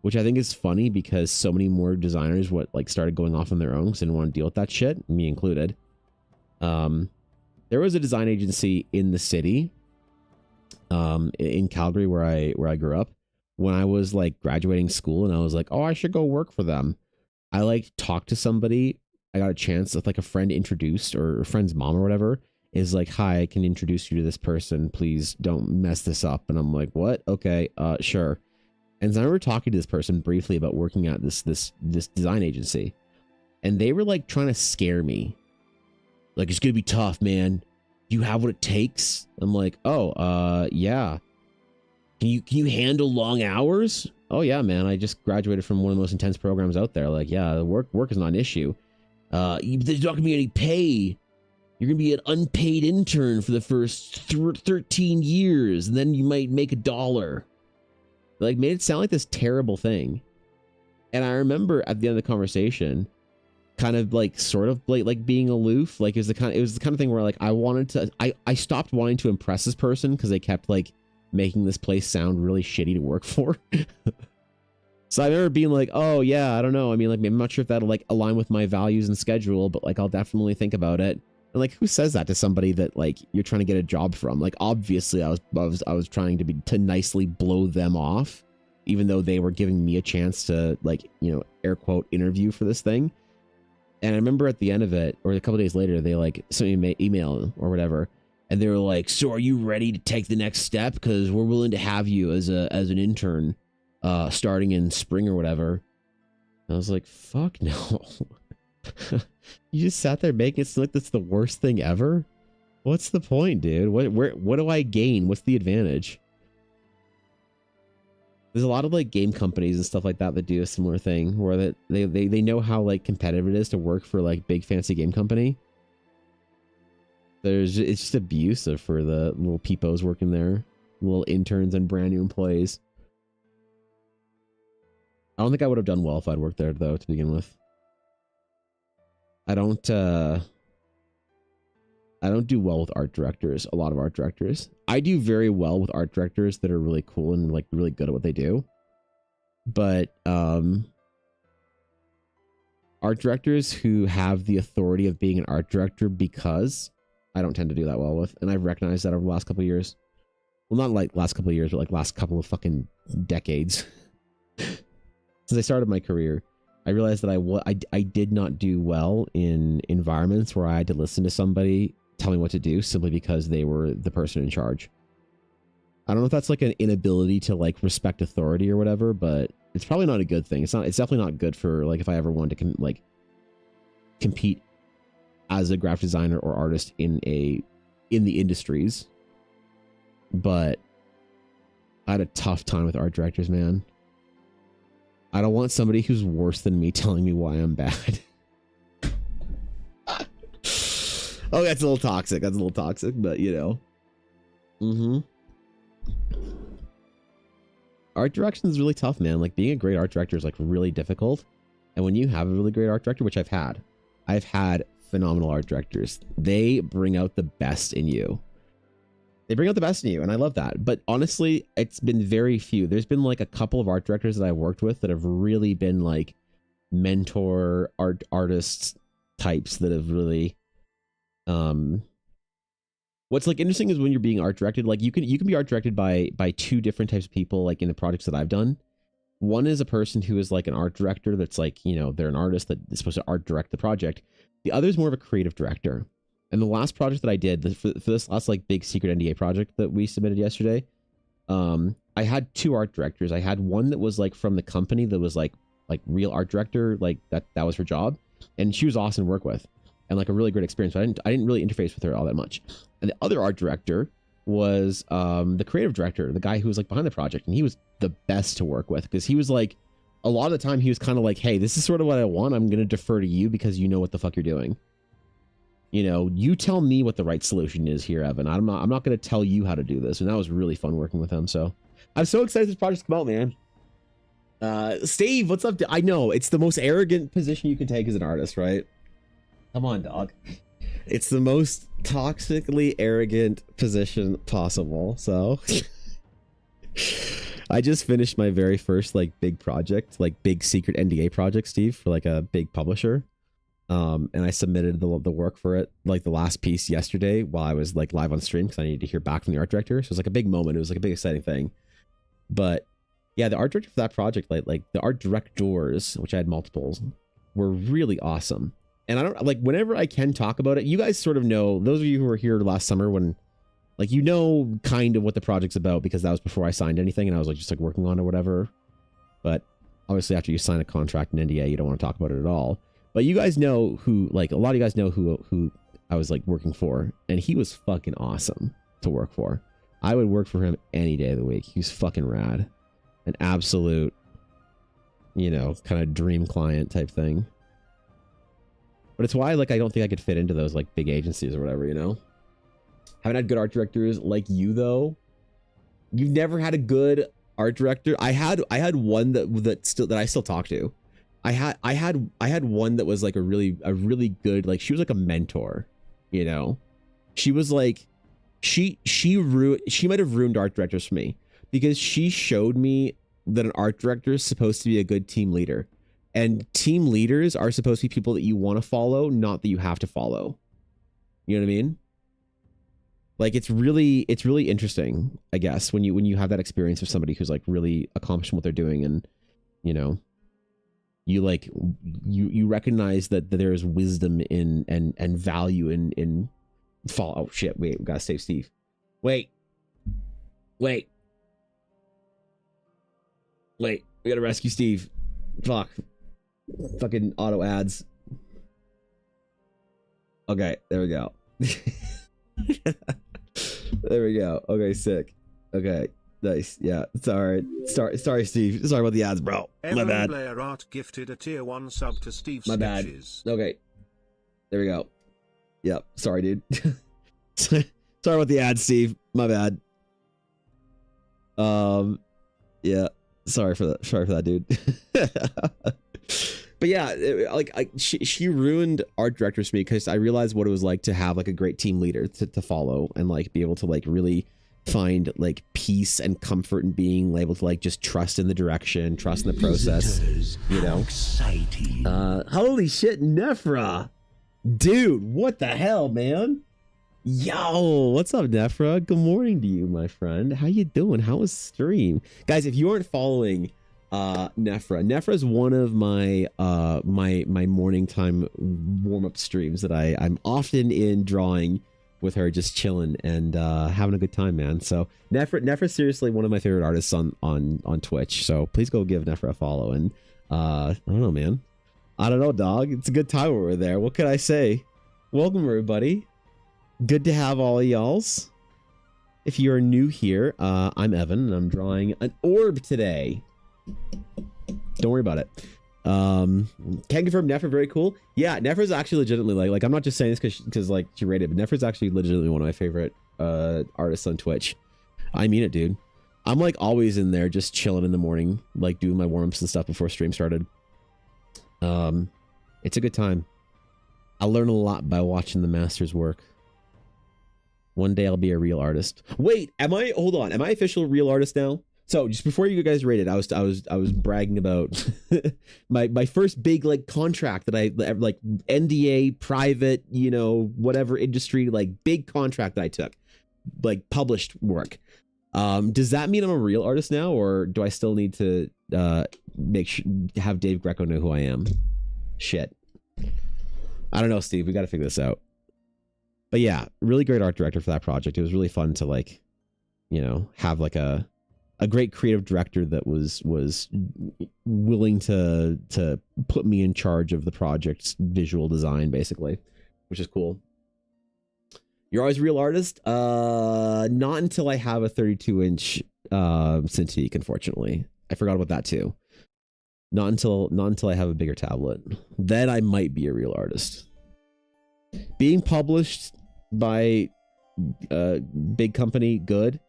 Which I think is funny because so many more designers started going off on their own because they didn't want to deal with that shit, me included. There was a design agency in the city, in Calgary where I grew up, when I was like graduating school, and I was like, oh, I should go work for them. I like talked to somebody. I got a chance with like a friend introduced, or a friend's mom or whatever is like, hi, I can introduce you to this person. Please don't mess this up. And I'm like, what? Okay, sure. And so I remember talking to this person briefly about working at this design agency, and they were like trying to scare me. Like, it's gonna be tough, man. Do you have what it takes? I'm like, oh, yeah. Can you handle long hours? Oh yeah, man. I just graduated from one of the most intense programs out there. Like, yeah, work is not an issue. There's not gonna be any pay. You're gonna be an unpaid intern for the first 13 years, and then you might make $1. Like, made it sound like this terrible thing. And I remember at the end of the conversation, kind of like sort of like being aloof. Like, it was the kind of thing where like I stopped wanting to impress this person because they kept like making this place sound really shitty to work for. So I remember being like, oh yeah, I don't know. I mean, like, I'm not sure if that'll like align with my values and schedule, but like I'll definitely think about it. And like, who says that to somebody that like you're trying to get a job from? Like, obviously I was trying to nicely blow them off, even though they were giving me a chance to, like, you know, air quote, interview for this thing. And I remember at the end of it, or a couple days later, they like sent me an email or whatever, and they were like, so are you ready to take the next step? Because we're willing to have you as an intern starting in spring or whatever. And I was like, fuck no. You just sat there making it seem like that's the worst thing ever. What's the point, dude? What do I gain? What's the advantage? There's a lot of like game companies and stuff like that that do a similar thing, where that they know how like competitive it is to work for like big fancy game company. It's just abusive for the little peepos working there, little interns and brand new employees. I don't think I would have done well if I'd worked there though, to begin with. I don't do well with art directors, a lot of art directors. I do very well with art directors that are really cool and like really good at what they do. But art directors who have the authority of being an art director, because I don't tend to do that well with, and I've recognized that over the last couple of years. Well, not like last couple of years, but like last couple of fucking decades. Since I started my career, I realized that I did not do well in environments where I had to listen to somebody tell me what to do simply because they were the person in charge. I don't know if that's like an inability to like respect authority or whatever, but it's probably not a good thing. It's definitely not good for like if I ever wanted to compete as a graphic designer or artist in the industries. But I had a tough time with art directors, man. I don't want somebody who's worse than me telling me why I'm bad. Oh, that's a little toxic. That's a little toxic, but you know. Art direction is really tough, man. Like being a great art director is like really difficult. And when you have a really great art director, which I've had phenomenal art directors. They bring out the best in you. They bring out the best in you, and I love that. But honestly, it's been very few. There's been like a couple of art directors that I've worked with that have really been like mentor artists types that have really what's like interesting is when you're being art directed, like you can be art directed by two different types of people, like in the projects that I've done. One is a person who is like an art director that's like, you know, they're an artist that is supposed to art direct the project. The other is more of a creative director. And the last project that I did for this last like big secret NDA project that we submitted yesterday, I had two art directors. I had one that was like from the company that was like real art director, like that was her job, and she was awesome to work with and like a really great experience. But I didn't really interface with her all that much. And the other art director was the creative director, the guy who was like behind the project, and he was the best to work with because he was like, a lot of the time he was kind of like, hey, this is sort of what I want. I'm going to defer to you because you know what the fuck you're doing. You know, you tell me what the right solution is here, Evan. I'm not going to tell you how to do this. And that was really fun working with him. So I'm so excited this project's come out, man. Steve, what's up? I know it's the most arrogant position you can take as an artist, right? Come on, dog. It's the most toxically arrogant position possible. So I just finished my very first like big project, like big secret NDA project, Steve, for like a big publisher. And I submitted the work for it, like the last piece yesterday while I was like live on stream because I needed to hear back from the art director. So it was like a big moment. It was like a big exciting thing. But yeah, the art director for that project, like the art directors, which I had multiples, were really awesome. And I don't like whenever I can talk about it, you guys sort of know, those of you who were here last summer when like, you know, kind of what the project's about because that was before I signed anything and I was like just like working on it or whatever. But obviously after you sign a contract and NDA, you don't want to talk about it at all. But you guys know who, like a lot of you guys know who I was like working for, and he was fucking awesome to work for. I would work for him any day of the week. He was fucking rad. An absolute, you know, kind of dream client type thing. But it's why like I don't think I could fit into those like big agencies or whatever, you know? Haven't had good art directors like you though. You've never had a good art director. I had one that I still talk to. I had one that was like a really good, like she was like a mentor, you know. She was like she might have ruined art directors for me because she showed me that an art director is supposed to be a good team leader, and team leaders are supposed to be people that you want to follow, not that you have to follow. You know what I mean? Like it's really interesting, I guess, when you have that experience of somebody who's like really accomplishing what they're doing, and you know, you like you recognize that there is wisdom in and value in fall. Oh shit! Wait, we gotta save Steve. Wait, we gotta rescue Steve. Fuck, fucking auto ads. Okay, there we go. There we go. Okay, sick. Okay. Nice. Yeah, it's all right. Sorry, Steve. Sorry about the ads, bro. My bad. Blair Art gifted a tier 1 sub to Steve My bad. Sketches. Okay. There we go. Yep. Sorry, dude. Sorry about the ads, Steve. My bad. Yeah. Sorry for that, dude. But yeah, she ruined art directors for me because I realized what it was like to have like a great team leader to follow and like be able to like really find like peace and comfort in being able to like just trust in the direction, trust in the process. You know, exciting. Holy shit, Nephra, dude, what the hell, man? Yo, what's up, Nephra? Good morning to you, my friend. How you doing? How was stream, guys? If you aren't following Nefra is one of my my morning time warm-up streams that I'm often in drawing with her, just chilling and having a good time, man. So Nefra's seriously one of my favorite artists on Twitch, so please go give Nefra a follow. And I don't know, man, I don't know, dog, it's a good time over there. What can I say? Welcome everybody, good to have all of y'alls. If you are new here, I'm Evan and I'm drawing an orb today. Don't worry about it. Can confirm Nefra, very cool. Yeah, Nefra's actually legitimately like I'm not just saying this because like she rated, but Nefra's actually legitimately one of my favorite artists on Twitch. I mean it, dude. I'm like always in there just chilling in the morning, like doing my warm-ups and stuff before stream started. It's a good time. I learn a lot by watching the masters work. One day I'll be a real artist. Wait, hold on, am I official real artist now? So just before you guys rated, I was bragging about my first big like contract that I like, NDA, private, you know, whatever industry, like big contract that I took, like published work. Does that mean I'm a real artist now, or do I still need to have Dave Greco know who I am? Shit, I don't know, Steve. We got to figure this out. But yeah, really great art director for that project. It was really fun to like, you know, have like a great creative director that was willing to put me in charge of the project's visual design, basically, which is cool. You're always a real artist? Not until I have a 32-inch Cintiq, unfortunately. I forgot about that too. Not until I have a bigger tablet. Then I might be a real artist. Being published by a big company, good.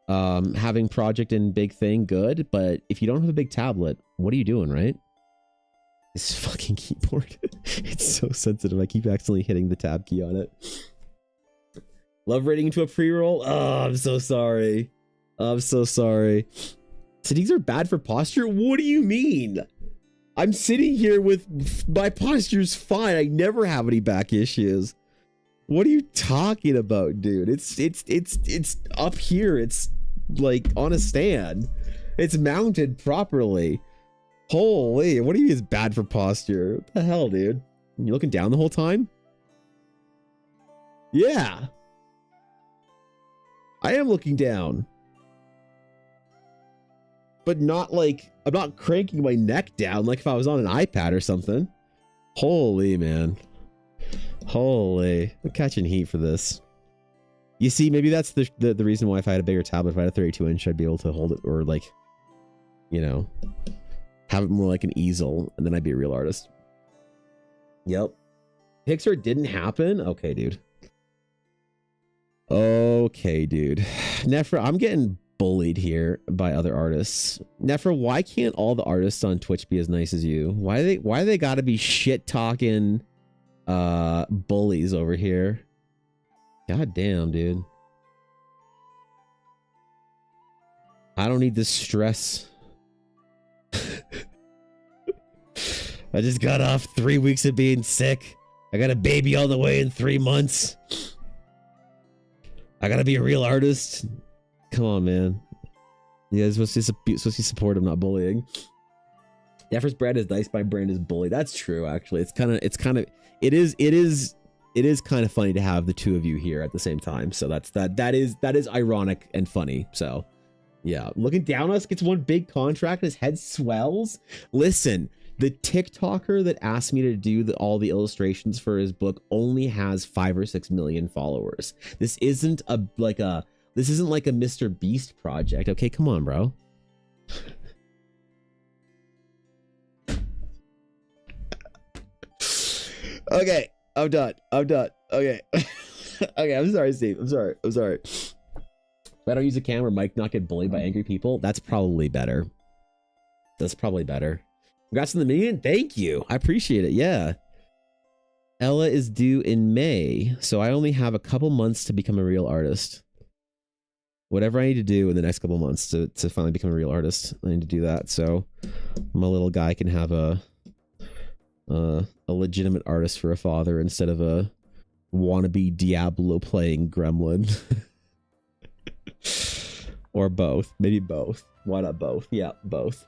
Having project and big thing, good. But if you don't have a big tablet, what are you doing, right? This fucking keyboard. It's so sensitive. I keep accidentally hitting the tab key on it. Love rating into a pre-roll. Oh, I'm so sorry. I'm so sorry. Cities are bad for posture? What do you mean? I'm sitting here with my posture's fine. I never have any back issues. What are you talking about, dude? It's up here. It's like on a stand. It's mounted properly. Holy, what do you mean it's bad for posture? What the hell, dude? You looking down the whole time? Yeah. I am looking down. But not like, I'm not cranking my neck down like if I was on an iPad or something. Holy, man. Holy. I'm catching heat for this. You see, maybe that's the reason why if I had a bigger tablet, if I had a 32-inch, I'd be able to hold it, or like, you know, have it more like an easel, and then I'd be a real artist. Yep. Pixar didn't happen? Okay, dude. Okay, dude. Nefra, I'm getting bullied here by other artists. Nefra, why can't all the artists on Twitch be as nice as you? Why they gotta be shit talking bullies over here? God damn, dude. I don't need this stress. I just got off 3 weeks of being sick. I got a baby all the way in 3 months. I gotta be a real artist. Come on, man. Yeah, it's supposed to be supportive, not bullying. Nefra's brand is nice, my brand is bully. That's true, actually. It is kind of funny to have the two of you here at the same time. So that is ironic and funny. So yeah, looking down on us, gets one big contract, his head swells. Listen, the TikToker that asked me to do all the illustrations for his book only has 5 or 6 million followers. This isn't like a Mr. Beast project. Okay, come on, bro. Okay, I'm done. Okay. Okay, I'm sorry, Steve. I'm sorry. If I don't use a camera mic, not get bullied by angry people, that's probably better. Congrats on the million. Thank you. I appreciate it. Yeah. Ella is due in May, so I only have a couple months to become a real artist. Whatever I need to do in the next couple months to finally become a real artist, I need to do that. So my little guy can have a legitimate artist for a father instead of a wannabe Diablo playing gremlin. Or both. Maybe both. Why not both? Yeah, both.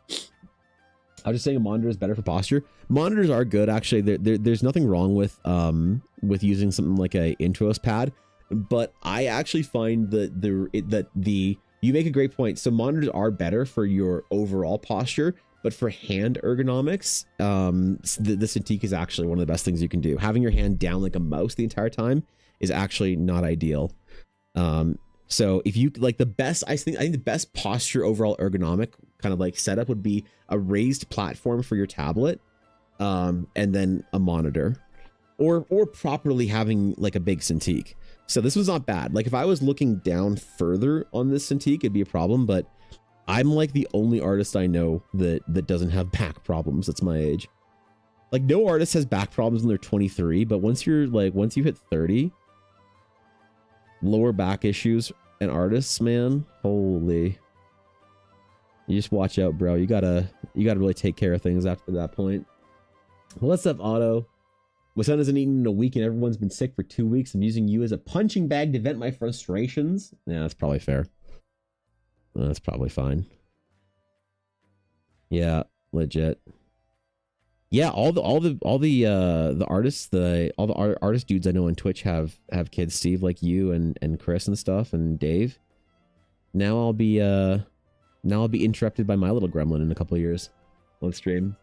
I was just saying a monitor is better for posture. Monitors are good, actually. There's nothing wrong with using something like a Intros pad, but I actually find that you make a great point. So monitors are better for your overall posture, but for hand ergonomics, the Cintiq is actually one of the best things you can do. Having your hand down like a mouse the entire time is actually not ideal. So if you like the best, I think the best posture overall ergonomic kind of like setup would be a raised platform for your tablet, and then a monitor, or properly having like a big Cintiq. So this was not bad. Like if I was looking down further on this Cintiq, it'd be a problem, but I'm like the only artist I know that doesn't have back problems. That's my age. Like no artist has back problems when they're 23, but once you hit 30, lower back issues and artists, man, holy. You just watch out, bro. You gotta really take care of things after that point. What's up, Otto? My son hasn't eaten in a week and everyone's been sick for 2 weeks. I'm using you as a punching bag to vent my frustrations. Yeah, that's probably fair. That's probably fine. Yeah, legit. Yeah, all the artists, all the artist dudes I know on Twitch have kids, Steve, like you and Chris and stuff, and Dave. Now I'll be interrupted by my little gremlin in a couple of years on stream.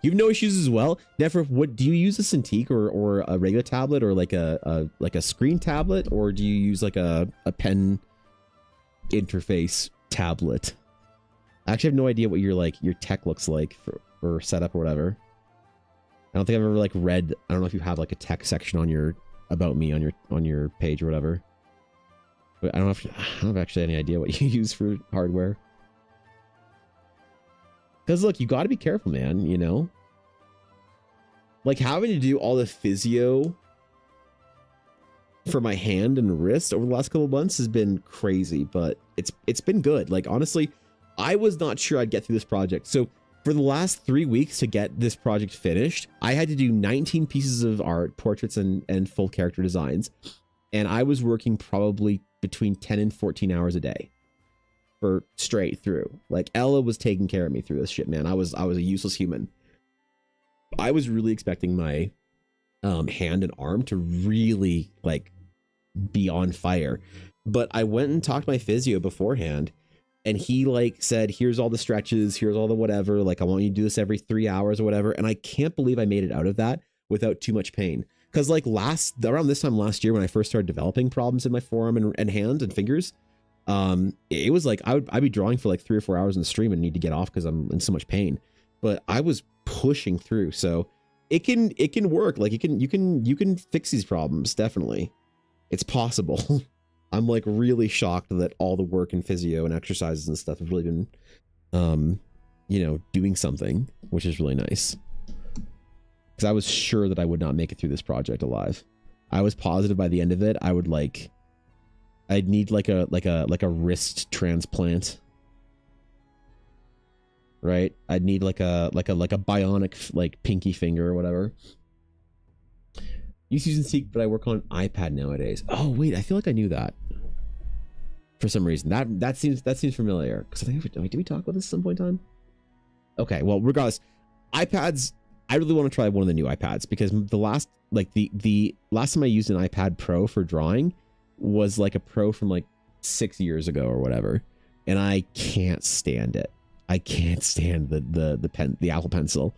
You have no issues as well. Never. What do you use, a Cintiq or a regular tablet, or like a screen tablet, or do you use like a pen interface tablet? I actually have no idea what your tech looks like for setup or whatever. I don't think I've ever like read. I don't know if you have like a tech section on your about me on your page or whatever. But I don't have actually any idea what you use for hardware. Because look, you got to be careful, man. You know, like having to do all the physio for my hand and wrist over the last couple of months has been crazy, but it's been good. Like honestly, I was not sure I'd get through this project. So for the last 3 weeks to get this project finished, I had to do 19 pieces of art, portraits and full character designs. And I was working probably between 10 and 14 hours a day for straight through. Like Ella was taking care of me through this shit, man. I was a useless human. I was really expecting my hand and arm to really like be on fire. But I went and talked to my physio beforehand, and he like said, here's all the stretches, here's all the whatever, like I want you to do this every 3 hours or whatever. And I can't believe I made it out of that without too much pain. Because like around this time last year, when I first started developing problems in my forearm and hand and fingers, it was like I'd be drawing for like 3 or 4 hours in the stream and need to get off because I'm in so much pain. But I was pushing through, so it can work. Like you can fix these problems. Definitely, it's possible. I'm like really shocked that all the work and physio and exercises and stuff have really been, doing something, which is really nice. Because I was sure that I would not make it through this project alive. I was positive by the end of it, I'd need like a wrist transplant. Right? I'd need like a bionic like pinky finger or whatever. Used to use Seek, but I work on iPad nowadays. Oh wait, I feel like I knew that. For some reason, that seems familiar. Because I think did we talk about this at some point in time? Okay, well, regardless, iPads. I really want to try one of the new iPads because the last time I used an iPad Pro for drawing was like a Pro from like 6 years ago or whatever, and I can't stand it. I can't stand the Apple Pencil,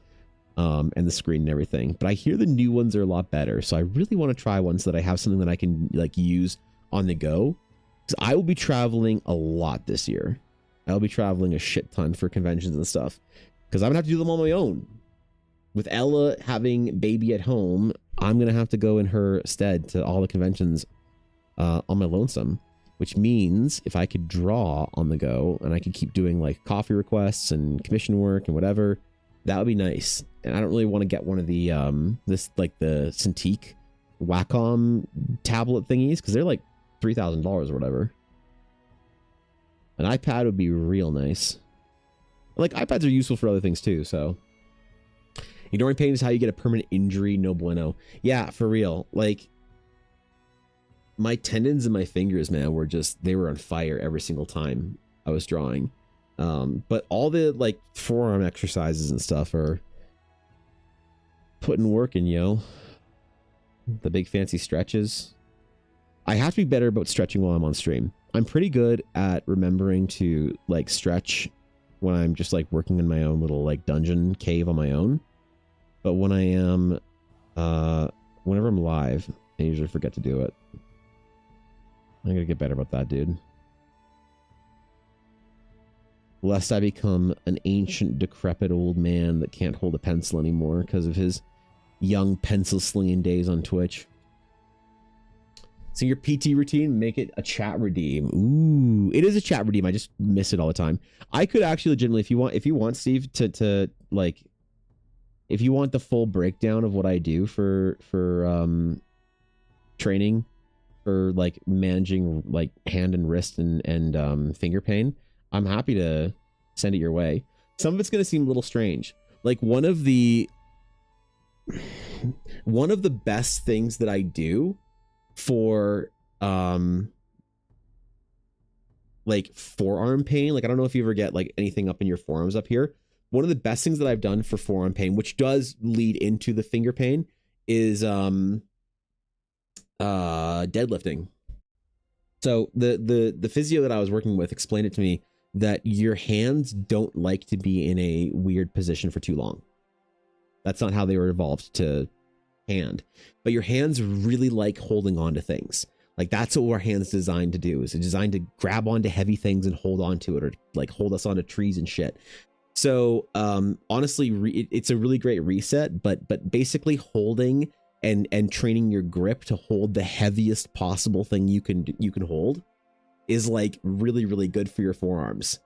and the screen and everything. But I hear the new ones are a lot better, so I really want to try one so that I have something that I can like use on the go. Because I will be traveling a lot this year. I'll be traveling a shit ton for conventions and stuff. Because I'm gonna have to do them on my own. With Ella having baby at home, I'm gonna have to go in her stead to all the conventions on my lonesome. Which means if I could draw on the go and I could keep doing like coffee requests and commission work and whatever, that would be nice. And I don't really want to get one of the the Cintiq Wacom tablet thingies because they're like $3,000 or whatever. An iPad would be real nice. Like iPads are useful for other things too, so. Ignoring pain is how you get a permanent injury, no bueno. Yeah, for real. Like my tendons and my fingers, man, they were on fire every single time I was drawing. But all the like forearm exercises and stuff are putting work in, yo. The big fancy stretches. I have to be better about stretching while I'm on stream. I'm pretty good at remembering to like stretch when I'm just like working in my own little like dungeon cave on my own. But when I am, whenever I'm live, I usually forget to do it. I gotta get better about that, dude. Lest I become an ancient, decrepit old man that can't hold a pencil anymore because of his young pencil slinging days on Twitch. So your PT routine, make it a chat redeem. Ooh, it is a chat redeem. I just miss it all the time. I could actually legitimately, if you want, Steve, to like, if you want the full breakdown of what I do for training for like managing like hand and wrist and finger pain, I'm happy to send it your way. Some of it's going to seem a little strange. Like one of the best things that I do for like forearm pain, like I don't know if you ever get like anything up in your forearms up here. One of the best things that I've done for forearm pain, which does lead into the finger pain, is deadlifting. So the physio that I was working with explained it to me that your hands don't like to be in a weird position for too long. That's not how they were evolved to hand. But your hands really like holding on to things. Like that's what our hands designed to do. Is it's designed to grab onto heavy things and hold on to it, or like hold us onto trees and shit. So honestly, it's a really great reset, but basically holding and training your grip to hold the heaviest possible thing you can hold is like really, really good for your forearms,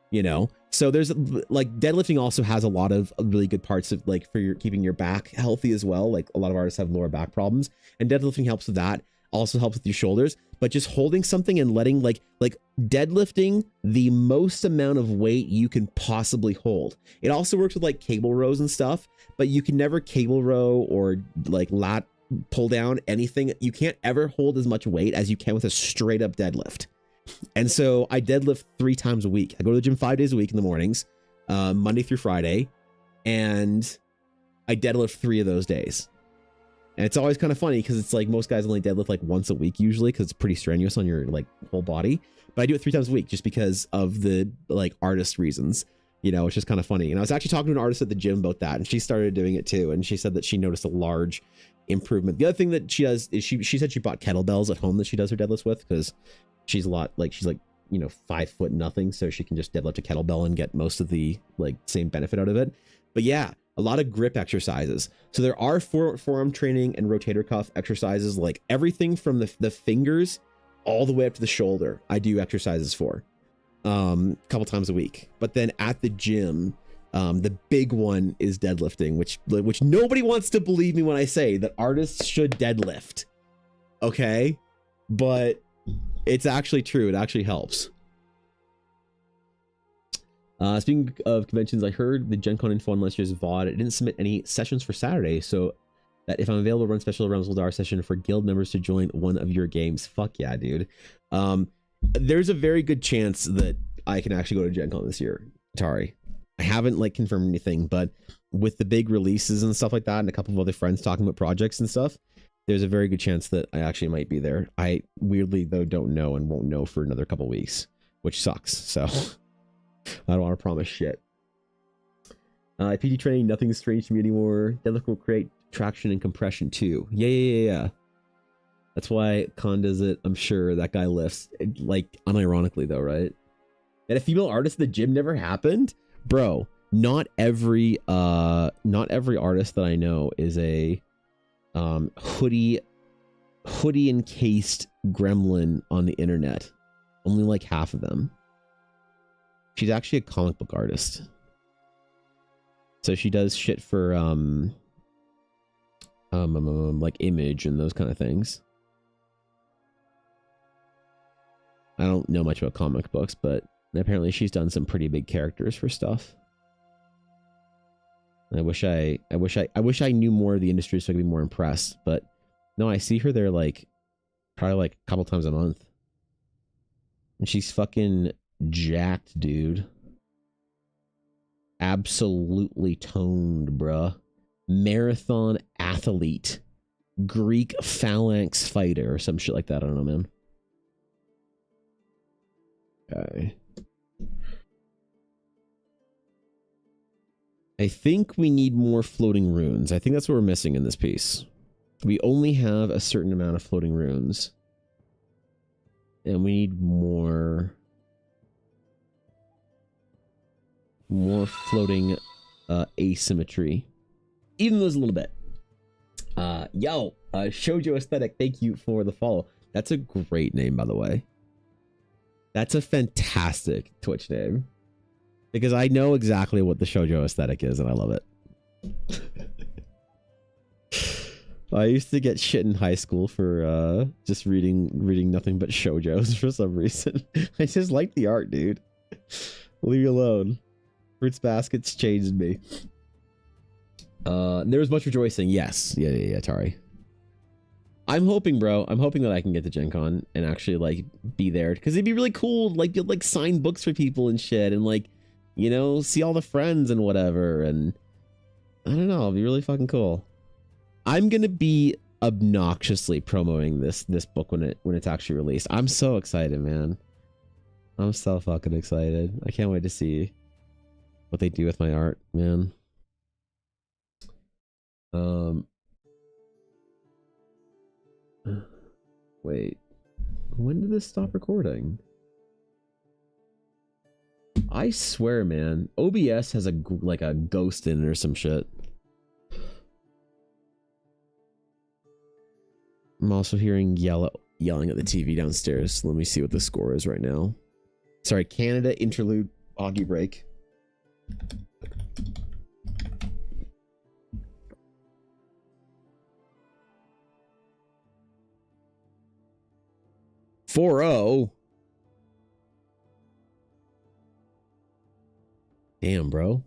you know? So there's like deadlifting also has a lot of really good parts of like for your keeping your back healthy as well. Like a lot of artists have lower back problems, and deadlifting helps with that. Also helps with your shoulders, but just holding something and letting like deadlifting the most amount of weight you can possibly hold. It also works with like cable rows and stuff, but you can never cable row or like lat pull down anything. You can't ever hold as much weight as you can with a straight up deadlift. And so I deadlift 3 times a week. I go to the gym 5 days a week in the mornings, Monday through Friday, and I deadlift 3 of those days. And it's always kind of funny because it's like most guys only deadlift like once a week usually because it's pretty strenuous on your like whole body. But I do it 3 times a week just because of the like artist reasons. You know, it's just kind of funny. And I was actually talking to an artist at the gym about that, and she started doing it too. And she said that she noticed a large improvement. The other thing that she does is she said she bought kettlebells at home that she does her deadlifts with because she's like, you know, 5 foot nothing. So she can just deadlift a kettlebell and get most of the like same benefit out of it. But yeah, a lot of grip exercises. So there are forearm training and rotator cuff exercises, like everything from the fingers all the way up to the shoulder. I do exercises for a couple times a week. But then at the gym, the big one is deadlifting, which nobody wants to believe me when I say that artists should deadlift. Okay, but it's actually true. It actually helps. Speaking of conventions, I heard the Gen Con info on last year's VOD. It didn't submit any sessions for Saturday, so that if I'm available to run special Realms Ladar session for guild members to join one of your games. Fuck yeah, dude. There's a very good chance that I can actually go to Gen Con this year, Atari. I haven't like confirmed anything, but with the big releases and stuff like that, and a couple of other friends talking about projects and stuff, there's a very good chance that I actually might be there. I weirdly though don't know and won't know for another couple weeks, which sucks. So I don't want to promise shit. PT training, nothing's strange to me anymore. Deadlift will create traction and compression too. Yeah. That's why Khan does it. I'm sure that guy lifts, like unironically though, right? And a female artist at the gym never happened, bro. Not every artist that I know is a hoodie encased gremlin on the internet. Only like half of them. She's actually a comic book artist. So she does shit for like Image and those kind of things. I don't know much about comic books, but apparently she's done some pretty big characters for stuff. I wish I knew more of the industry so I could be more impressed, but no, I see her there like probably like a couple times a month. And she's fucking jacked, dude. Absolutely toned, bruh. Marathon athlete. Greek phalanx fighter or some shit like that. I don't know, man. Okay. I think we need more floating runes. I think that's what we're missing in this piece. We only have a certain amount of floating runes. And we need more floating asymmetry. Even those a little bit. Shoujo Aesthetic, thank you for the follow. That's a great name, by the way. That's a fantastic Twitch name. Because I know exactly what the shoujo aesthetic is, and I love it. I used to get shit in high school for just reading nothing but shoujos for some reason. I just like the art, dude. Leave me alone. Fruits Baskets changed me. There was much rejoicing. Yes. Yeah, Tari. I'm hoping, bro. I'm hoping that I can get to Gen Con and actually, like, be there. Because it'd be really cool. Like, you'd, like, sign books for people and shit. And, like, you know, see all the friends and whatever. And I don't know. It'd be really fucking cool. I'm going to be obnoxiously promoting this book when it's actually released. I'm so excited, man. I'm so fucking excited. I can't wait to see what they do with my art, man. Wait, when did this stop recording? I swear, man, OBS has a ghost in it or some shit. I'm also hearing yelling at the TV downstairs. Let me see what the score is right now. Sorry, Canada interlude hockey break. .40. Damn, bro.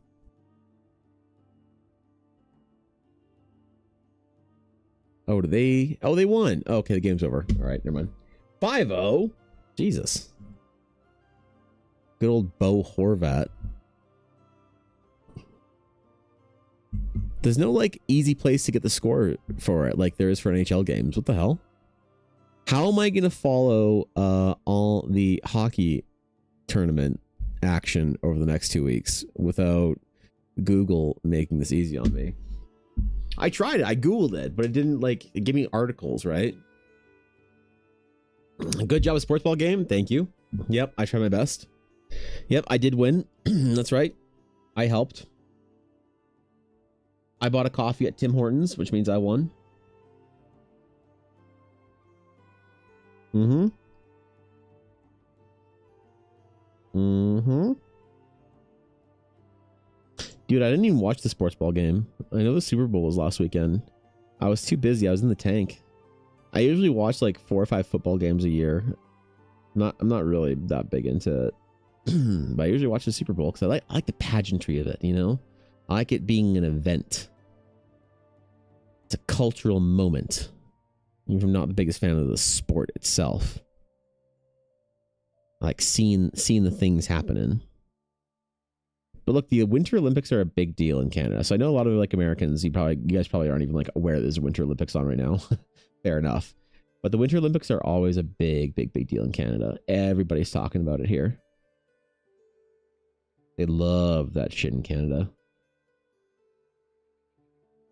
Oh, did they? Oh, they won. Oh, okay, the game's over. All right, never mind. 5-0. Jesus. Good old Bo Horvat. There's no, like, easy place to get the score for it like there is for NHL games. What the hell? How am I going to follow all the hockey tournament action over the next 2 weeks without Google making this easy on me? I tried it. I Googled it, but it didn't, like, give me articles, right? Good job with sports ball game. Thank you. Yep, I tried my best. Yep, I did win. That's right. I helped. I bought a coffee at Tim Hortons, which means I won. Mm-hmm. Mm-hmm. Dude, I didn't even watch the sports ball game. I know the Super Bowl was last weekend. I was too busy. I was in the tank. I usually watch like 4 or 5 football games a year. I'm not really that big into it. But I usually watch the Super Bowl because I like the pageantry of it, you know? I like it being an event. It's a cultural moment. Even if I'm not the biggest fan of the sport itself. I like seeing the things happening. But look, the Winter Olympics are a big deal in Canada. So I know a lot of like Americans, you guys probably aren't even like aware there's Winter Olympics on right now. Fair enough. But the Winter Olympics are always a big deal in Canada. Everybody's talking about it here. They love that shit in Canada.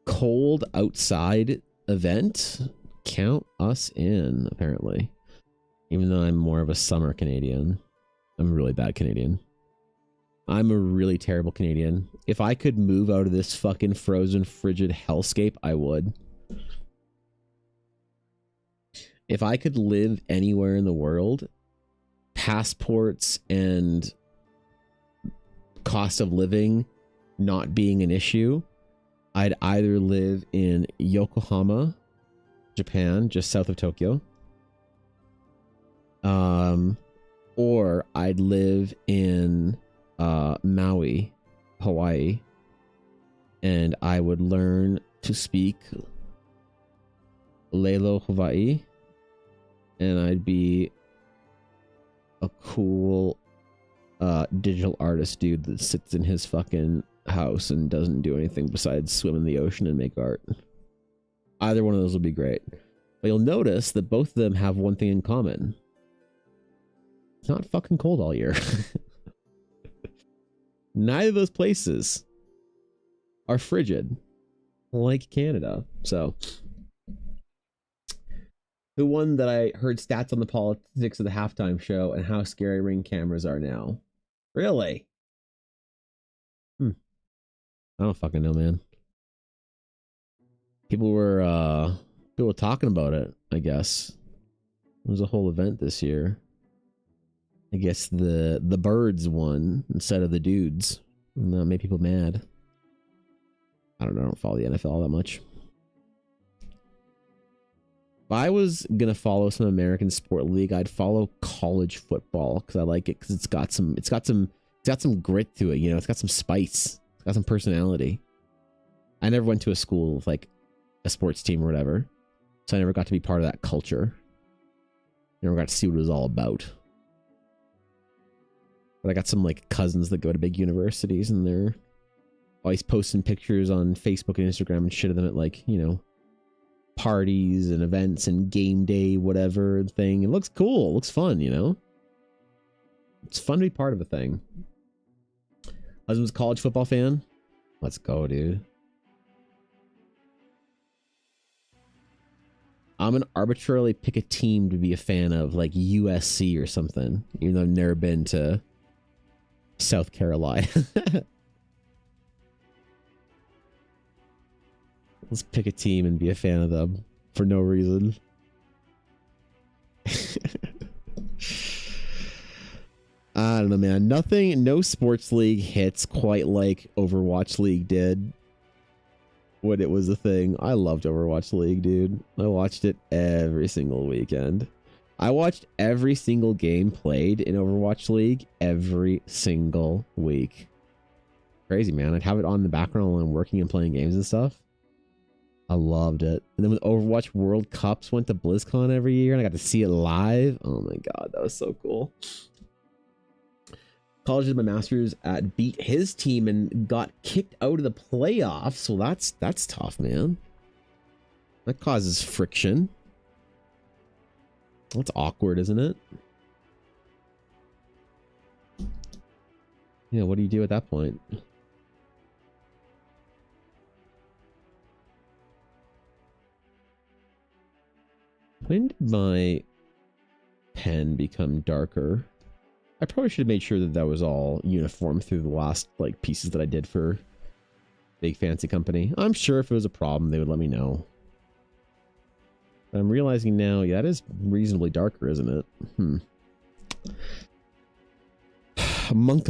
Cold outside event? Count us in, apparently. Even though I'm more of a summer Canadian. I'm a really bad Canadian. I'm a really terrible Canadian. If I could move out of this fucking frozen, frigid hellscape, I would. If I could live anywhere in the world, passports and cost of living not being an issue, I'd either live in Yokohama, Japan, just south of Tokyo, or I'd live in Maui, Hawaii, and I would learn to speak Lelo Hawaii, and I'd be a cool digital artist dude that sits in his fucking house and doesn't do anything besides swim in the ocean and make art. Either one of those will be great. But you'll notice that both of them have one thing in common. It's not fucking cold all year. Neither of those places are frigid like Canada. So, the one that I heard stats on the politics of the halftime show and how scary Ring cameras are now. Really? I don't fucking know, man. People were talking about it, I guess. It was a whole event this year. I guess the birds won instead of the dudes. And that made people mad. I don't know, I don't follow the NFL all that much. If I was gonna follow some American sport league, I'd follow college football because I like it because it's got some grit to it, you know, it's got some spice, it's got some personality. I never went to a school with like a sports team or whatever, so I never got to be part of that culture. Never got to see what it was all about. But I got some like cousins that go to big universities and they're always posting pictures on Facebook and Instagram and shit of them at like, you know, parties and events and game day, whatever thing. It looks cool. It looks fun, you know? It's fun to be part of a thing. Husband's a college football fan. Let's go, dude. I'm gonna arbitrarily pick a team to be a fan of, like USC or something, even though I've never been to South Carolina. Let's pick a team and be a fan of them for no reason. I don't know, man. No sports league hits quite like Overwatch League did when it was a thing. I loved Overwatch League, dude. I watched it every single weekend. I watched every single game played in Overwatch League every single week. Crazy, man. I'd have it on in the background while I'm working and playing games and stuff. I loved it. And then when Overwatch World Cups went to BlizzCon every year and I got to see it live. Oh my god, that was so cool. College did my master's at beat his team and got kicked out of the playoffs. Well, that's tough, man. That causes friction. That's awkward, isn't it? Yeah, what do you do at that point? When did my pen become darker? I probably should have made sure that that was all uniform through the last like pieces that I did for Big Fancy Company. I'm sure if it was a problem, they would let me know. But I'm realizing now, yeah, that is reasonably darker, isn't it? Monk.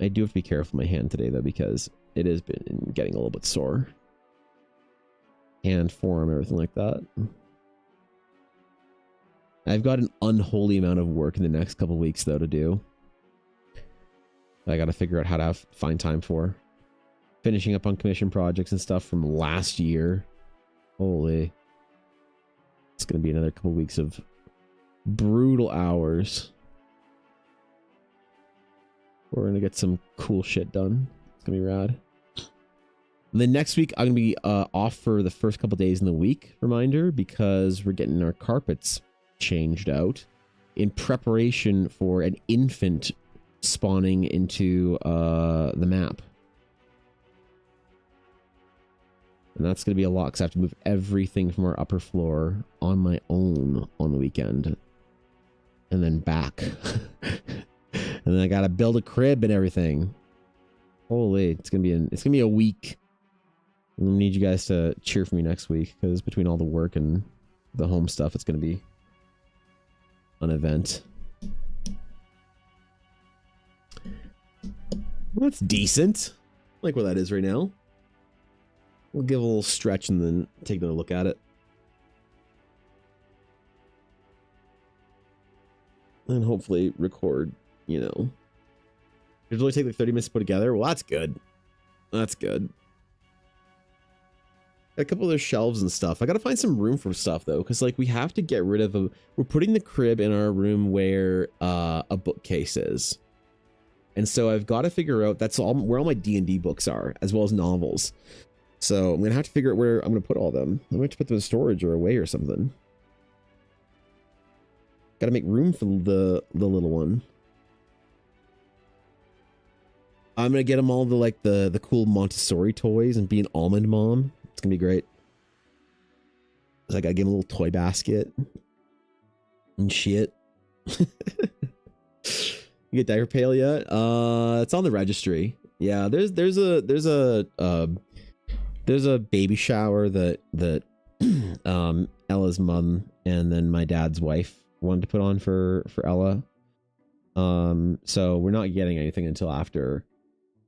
I do have to be careful with my hand today, though, because it has been getting a little bit sore. Hand, forearm, everything like that. I've got an unholy amount of work in the next couple weeks, though, to do. I got to figure out how to find time for. Finishing up on commission projects and stuff from last year. Holy. It's going to be another couple weeks of brutal hours. We're going to get some cool shit done. It's going to be rad. And then next week, I'm going to be off for the first couple days in the week, reminder, because we're getting our carpets changed out in preparation for an infant spawning into the map. And that's going to be a lot because I have to move everything from our upper floor on my own on the weekend. And then back. And then I got to build a crib and everything. Holy, it's going to be a week. I need you guys to cheer for me next week because between all the work and the home stuff, it's going to be an event. Well, that's decent. I like where that is right now. We'll give a little stretch and then take another look at it. And hopefully record, you know. It'll only take like 30 minutes to put together. Well, that's good. That's good. a couple of their shelves and stuff. I gotta find some room for stuff though, because like we have to get rid of we're putting the crib in our room where a bookcase is. And so I've got to figure out where all my D&D books are, as well as novels. So I'm gonna have to figure out where I'm gonna put all them. I'm gonna have to put them in storage or away or something. Gotta make room for the little one. I'm gonna get him all the cool Montessori toys and be an almond mom. It's gonna be great. So I gotta give him a little toy basket and shit. You get diaper pail yet? It's on the registry. Yeah, there's a baby shower that Ella's mom and then my dad's wife wanted to put on for Ella. So we're not getting anything until after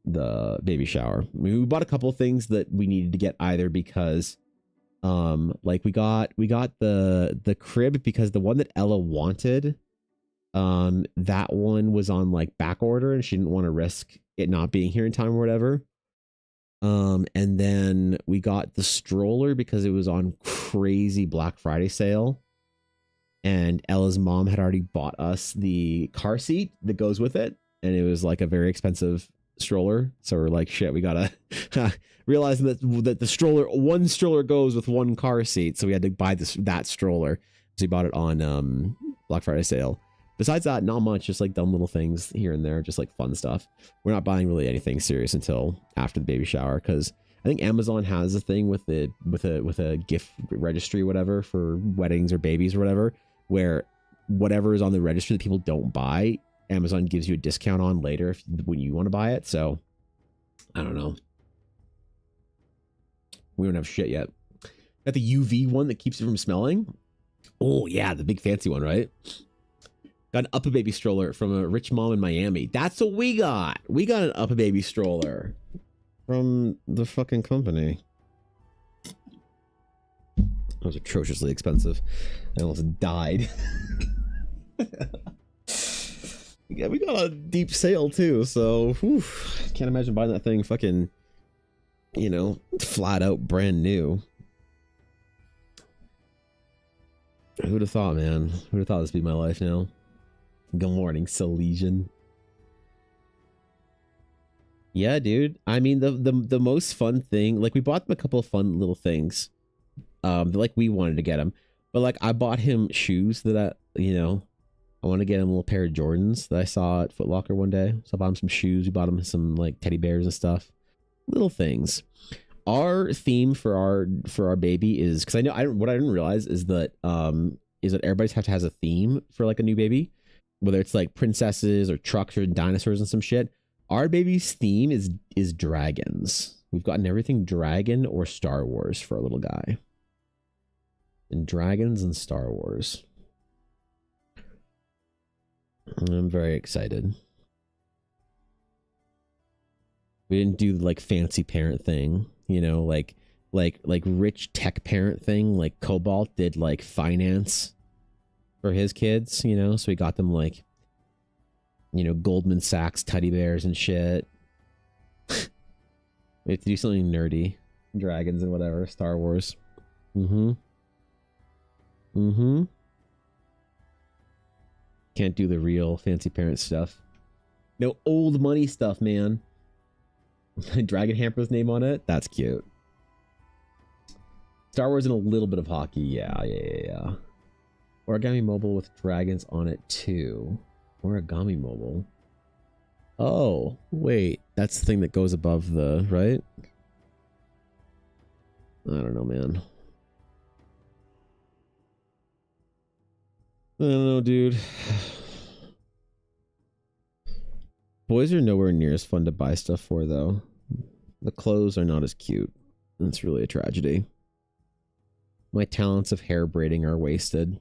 the baby shower. I mean, we bought a couple of things that we needed to get either because like we got the crib because the one that Ella wanted, that one was on like back order and she didn't want to risk it not being here in time or whatever. And then we got the stroller because it was on crazy Black Friday sale. And Ella's mom had already bought us the car seat that goes with it. And it was like a very expensive stroller. So we're like, shit, we gotta realizing that the stroller, one stroller goes with one car seat. So we had to buy that stroller. So we bought it on Black Friday sale. Besides that, not much, just like dumb little things here and there, just like fun stuff. We're not buying really anything serious until after the baby shower because I think Amazon has a thing with a gift registry, whatever, for weddings or babies or whatever, where whatever is on the registry that people don't buy, Amazon gives you a discount on later when you want to buy it. So I don't know. We don't have shit yet. Got the UV one that keeps it from smelling. Oh yeah, the big fancy one, right? Got an Up a Baby stroller from a rich mom in Miami. That's what we got. We got an Up a Baby stroller from the fucking company. That was atrociously expensive. I almost died. Yeah, we got a deep sale too, so whew, can't imagine buying that thing fucking, you know, flat out brand new. Who'd have thought, man? Who'd have thought this would be my life now? Good morning, Silesian. Yeah, dude. I mean, the most fun thing, like we bought them a couple of fun little things. Like we wanted to get him, but like I bought him shoes that I want to get him a little pair of Jordans that I saw at Foot Locker one day. So I bought him some shoes. We bought him some like teddy bears and stuff. Little things. Our theme for our baby is, because what I didn't realize is that everybody's has a theme for like a new baby, whether it's like princesses or trucks or dinosaurs and some shit. Our baby's theme is dragons. We've gotten everything dragon or Star Wars for our little guy. And dragons and Star Wars. I'm very excited. We didn't do like fancy parent thing, like rich tech parent thing. Like Cobalt did like finance for his kids, so we got them like, Goldman Sachs teddy bears and shit. We have to do something nerdy. Dragons and whatever. Star Wars. Can't do the real fancy parent stuff. No old money stuff, man. Dragon Hamper's name on it. That's cute. Star Wars and a little bit of hockey. Yeah. Origami Mobile with dragons on it too. Origami Mobile. Oh, wait. That's the thing that goes above the, right? I don't know, man. I don't know, dude. Boys are nowhere near as fun to buy stuff for, though. The clothes are not as cute. It's really a tragedy. My talents of hair braiding are wasted.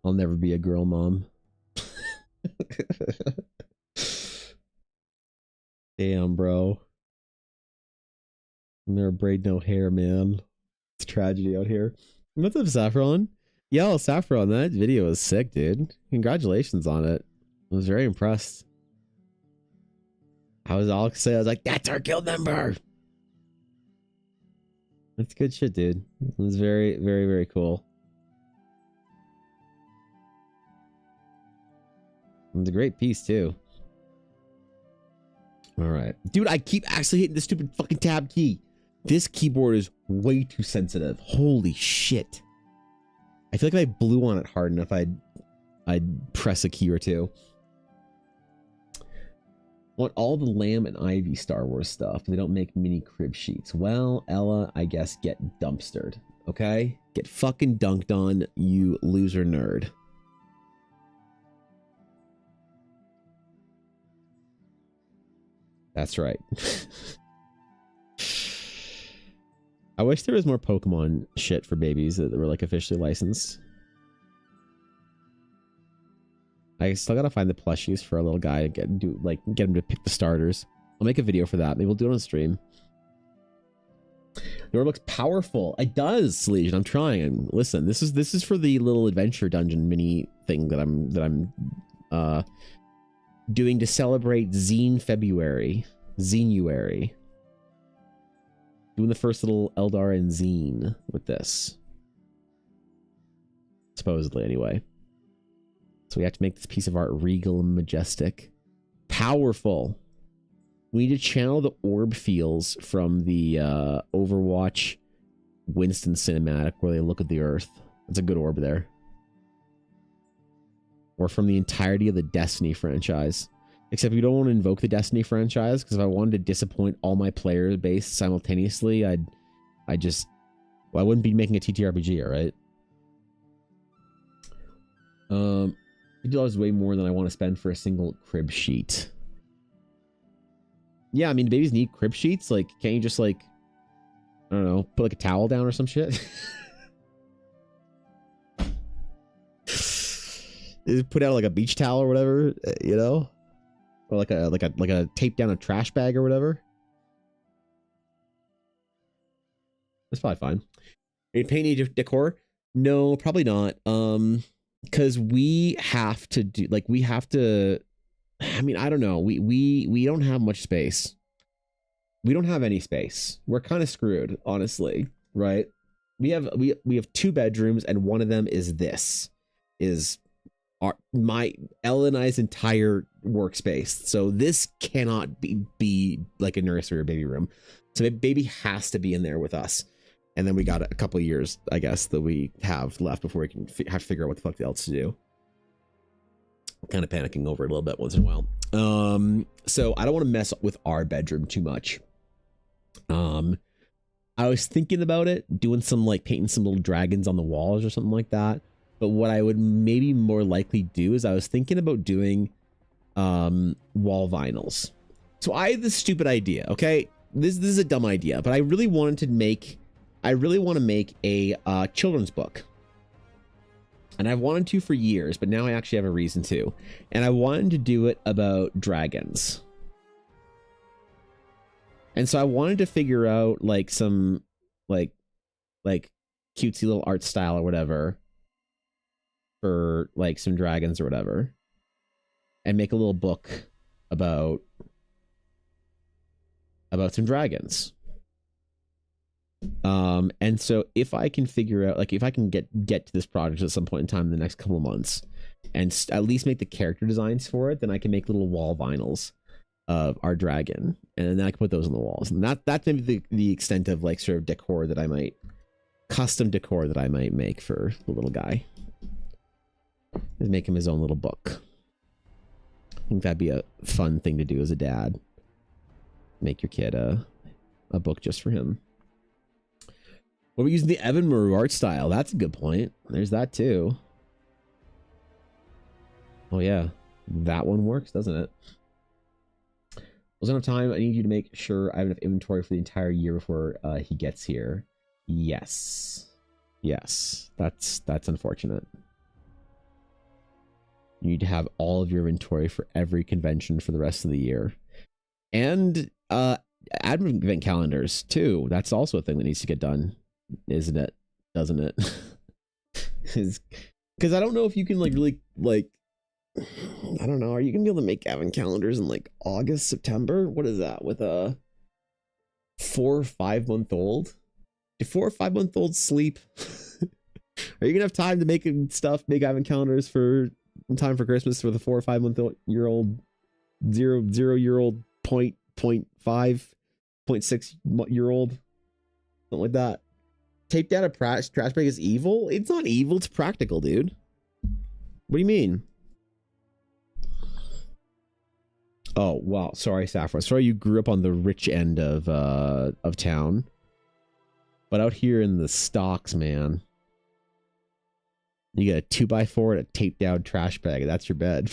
I'll never be a girl mom. Damn, bro. I'll never braid no hair, man. It's tragedy out here. What's up, Saffron? Yo, Saffron, that video was sick, dude. Congratulations on it. I was very impressed. I was all excited. I was like, that's our guild member. It's good shit, dude. It's very, very, very cool. It's a great piece too. All right, dude. I keep actually hitting the stupid fucking tab key. This keyboard is way too sensitive. Holy shit! I feel like if I blew on it hard enough, I'd press a key or two. Want all the Lamb and Ivy Star Wars stuff. They don't make mini crib sheets. Well, Ella, I guess get dumpstered. Okay, get fucking dunked on, you loser nerd. That's right. I wish there was more Pokemon shit for babies that were like officially licensed. I still gotta find the plushies for a little guy and get him to pick the starters. I'll make a video for that. Maybe we'll do it on stream. Your looks powerful. It does, Legion. I'm trying. Listen, this is for the little adventure dungeon mini thing that I'm doing to celebrate Zine February. Zinuary. Doing the first little Eldarin zine with this. Supposedly, anyway. So we have to make this piece of art regal and majestic. Powerful. We need to channel the orb feels from the Overwatch Winston cinematic where they look at the earth. That's a good orb there. Or from the entirety of the Destiny franchise. Except we don't want to invoke the Destiny franchise, because if I wanted to disappoint all my player base simultaneously, I wouldn't be making a TTRPG, alright? $50 is way more than I want to spend for a single crib sheet. Yeah, I mean, babies need crib sheets. Like, can't you just, like, I don't know, put like a towel down or some shit? Put out like a beach towel or whatever, you know? Or like a tape down a trash bag or whatever. That's probably fine. Paint any decor? No, probably not. Because we have to do, like, we have to, I mean, I don't know. We don't have much space. We don't have any space. We're kind of screwed, honestly, right? We have 2 bedrooms, and one of them is my Ella and I's entire workspace. So this cannot be like a nursery or baby room. So baby has to be in there with us. And then we got a couple of years, I guess, that we have left before we can have to figure out what the fuck else to do. I'm kind of panicking over it a little bit once in a while. So I don't want to mess with our bedroom too much. I was thinking about it, doing some like painting some little dragons on the walls or something like that. But what I would maybe more likely do is I was thinking about doing wall vinyls. So I had this stupid idea, okay? This is a dumb idea, but I really want to make a children's book. And I've wanted to for years, but now I actually have a reason to. And I wanted to do it about dragons. And so I wanted to figure out like some like cutesy little art style or whatever for like some dragons or whatever, and make a little book about some dragons. And so if I can figure out, like, if I can get to this project at some point in time in the next couple of months and at least make the character designs for it, then I can make little wall vinyls of our dragon, and then I can put those on the walls. And that's maybe the extent of like sort of decor that I might custom make for the little guy. Is make him his own little book. I think that'd be a fun thing to do as a dad. Make your kid a book just for him. What are we using the Evan Maru art style? That's a good point. There's that too. Oh yeah, that one works, doesn't it? Was enough time. I need you to make sure I have enough inventory for the entire year before he gets here. Yes. That's unfortunate. You need to have all of your inventory for every convention for the rest of the year. And admin event calendars too. That's also a thing that needs to get done, isn't it? Doesn't it? Because I don't know if you can like really like, I don't know. Are you gonna be able to make admin calendars in like August, September? What is that with a 4 or 5 month old? Do 4 or 5 month olds sleep? Are you gonna have time to make stuff, make advent calendars for in time for Christmas for the 4 or 5 year old, 0 year old, 0.5, 0.6 year old, something like that? Taped out a trash bag is evil? It's not evil. It's practical, dude. What do you mean? Oh wow, sorry, Saffron. Sorry, you grew up on the rich end of town, but out here in the stocks, man. You get a 2x4 and a taped down trash bag. That's your bed.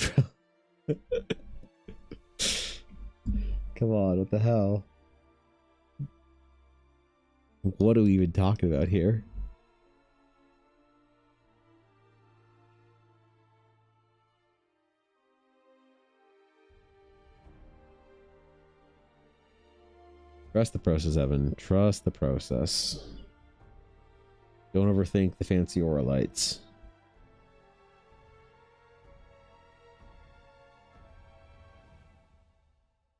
Come on, what the hell? What are we even talking about here? Trust the process, Evan. Trust the process. Don't overthink the fancy aura lights.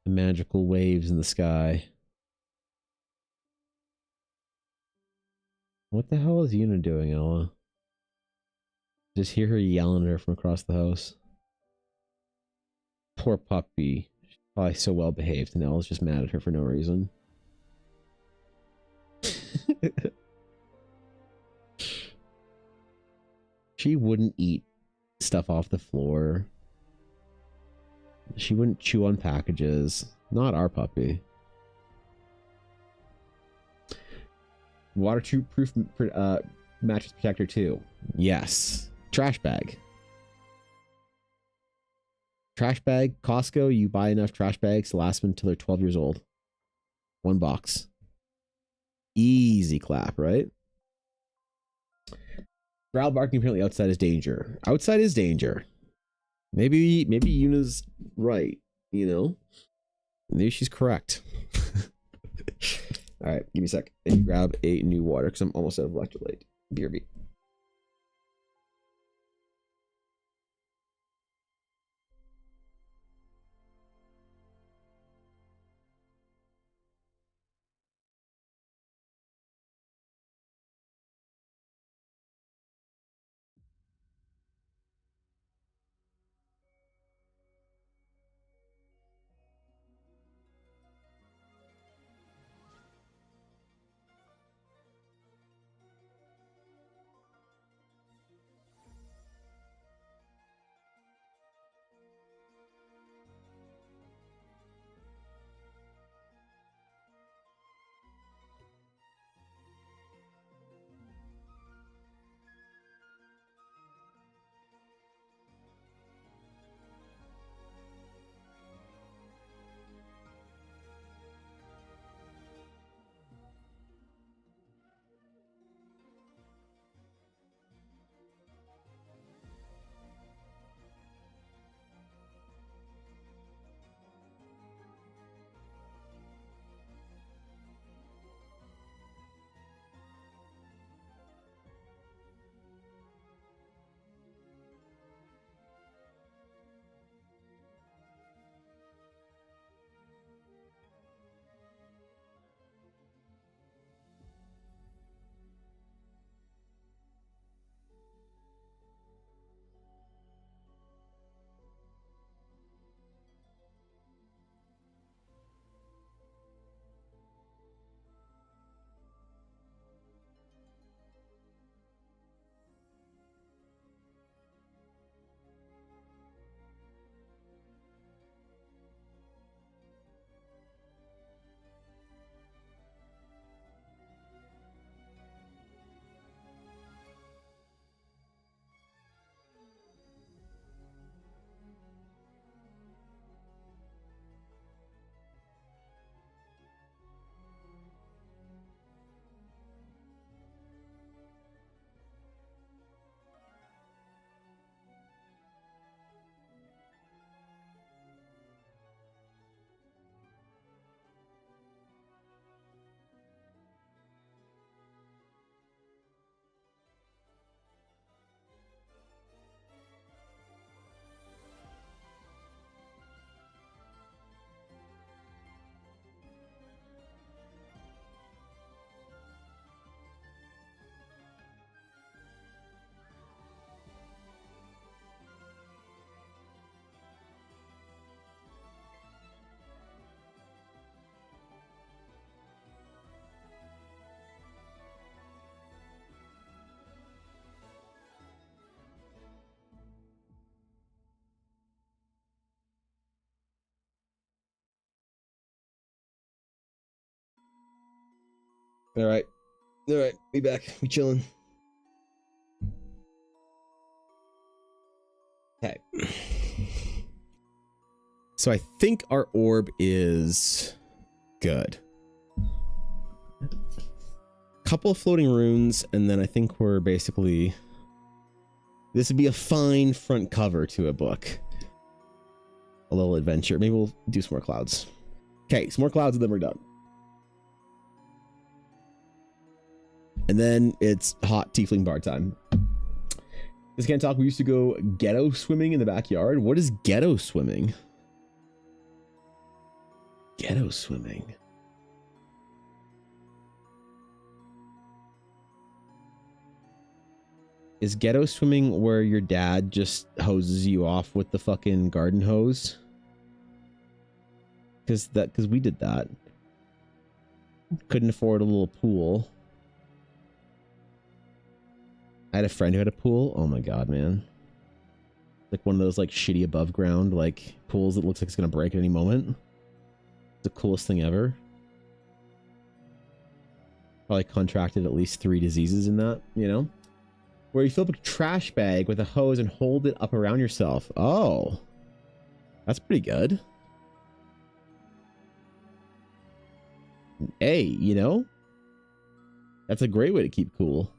The magical waves in the sky. What the hell is Yuna doing, Ella? Just hear her yelling at her from across the house. Poor puppy. She's probably so well behaved, and Ella's just mad at her for no reason. She wouldn't eat stuff off the floor. She wouldn't chew on packages. Not our puppy. Waterproof mattress protector too. Yes. Trash bag. Trash bag. Costco, you buy enough trash bags to last them until they're 12 years old. 1 box. Easy clap, right? Growl barking apparently outside is danger. Outside is danger. Maybe Yuna's right, you know? Maybe she's correct. All right, give me a sec. And grab a new water because I'm almost out of electrolyte. BRB. All right. All right. Be back. We chilling. Okay. So I think our orb is good. Couple of floating runes, and then I think we're basically... This would be a fine front cover to a book. A little adventure. Maybe we'll do some more clouds. Okay, some more clouds and then we're done. And then it's hot tiefling bar time. This can't talk. We used to go ghetto swimming in the backyard. What is ghetto swimming? Ghetto swimming. Is ghetto swimming where your dad just hoses you off with the fucking garden hose? Because we did that. Couldn't afford a little pool. I had a friend who had a pool. Oh my god, man. Like one of those like shitty above ground like pools that looks like it's gonna break at any moment. It's the coolest thing ever. Probably contracted at least 3 diseases in that, you know? Where you fill up a trash bag with a hose and hold it up around yourself. Oh. That's pretty good. Hey, you know? That's a great way to keep cool.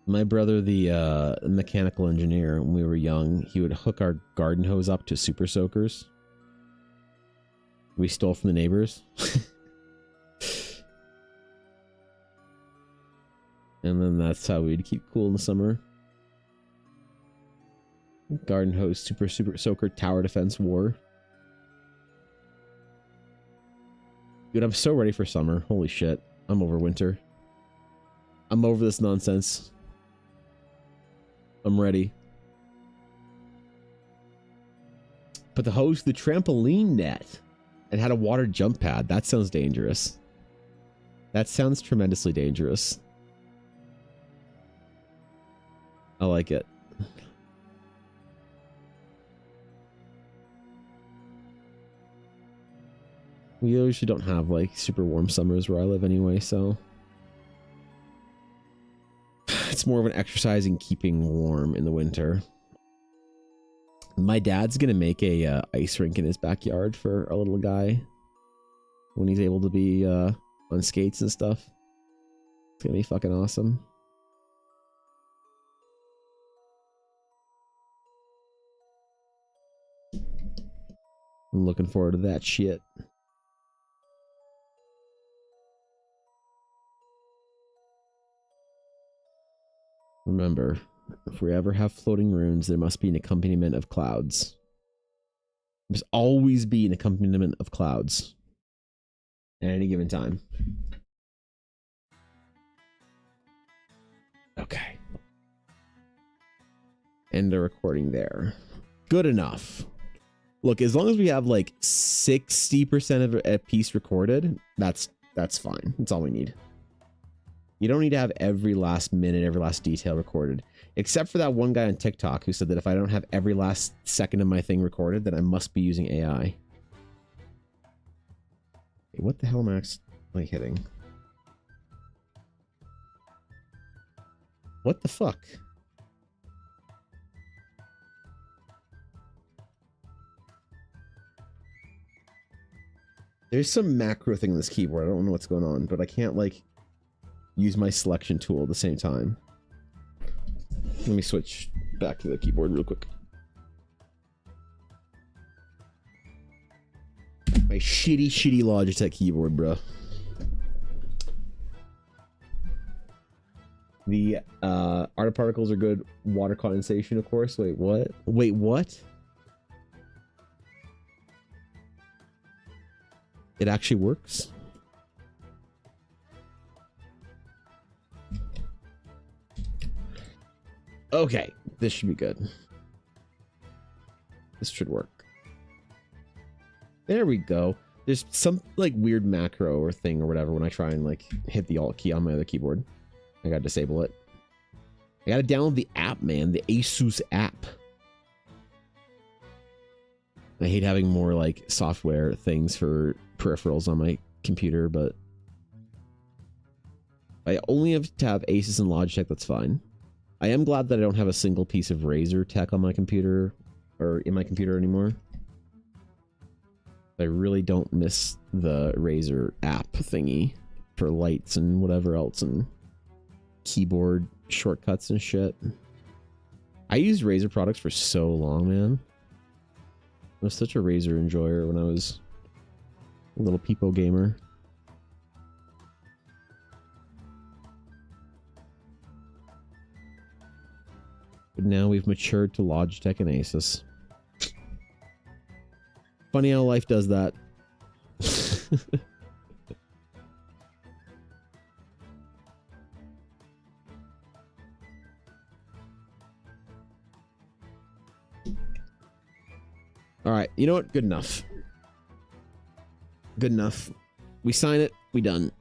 My brother, the mechanical engineer, when we were young, he would hook our garden hose up to super soakers. We stole from the neighbors. And then that's how we'd keep cool in the summer. Garden hose, super soaker, tower defense war. Dude, I'm so ready for summer. Holy shit. I'm over winter. I'm over this nonsense. I'm ready. Put the hose to the trampoline net and had a water jump pad. That sounds dangerous. That sounds tremendously dangerous. I like it. We usually don't have like super warm summers where I live anyway, so it's more of an exercise in keeping warm in the winter. My dad's gonna make a ice rink in his backyard for our little guy when he's able to be on skates and stuff. It's gonna be fucking awesome. I'm looking forward to that shit. Remember, if we ever have floating runes, there must be an accompaniment of clouds. There must always be an accompaniment of clouds at any given time. Okay. End the recording there. Good enough. Look, as long as we have like 60% of a piece recorded, that's fine. That's all we need. You don't need to have every last minute, every last detail recorded. Except for that one guy on TikTok who said that if I don't have every last second of my thing recorded, then I must be using AI. Hey, what the hell am I actually hitting? What the fuck? There's some macro thing on this keyboard. I don't know what's going on, but I can't like use my selection tool at the same time. Let me switch back to the keyboard real quick. My shitty Logitech keyboard, bro. The art particles are good. Water condensation, of course. Wait, what? Wait, what? It actually works? Okay, this should be good. This should work. There we go. There's some like weird macro or thing or whatever when I try and like hit the Alt key on my other keyboard. I gotta disable it. I gotta download the app, man. The Asus app. I hate having more like software things for peripherals on my computer, but I only have to have Asus and Logitech. That's fine. I am glad that I don't have a single piece of Razer tech on my computer or in my computer anymore. I really don't miss the Razer app thingy for lights and whatever else and keyboard shortcuts and shit. I used Razer products for so long, man. I was such a Razer enjoyer when I was a little peepo gamer. But now we've matured to Logitech and Asus. Funny how life does that. All right, you know what? Good enough. Good enough. We sign it. We done.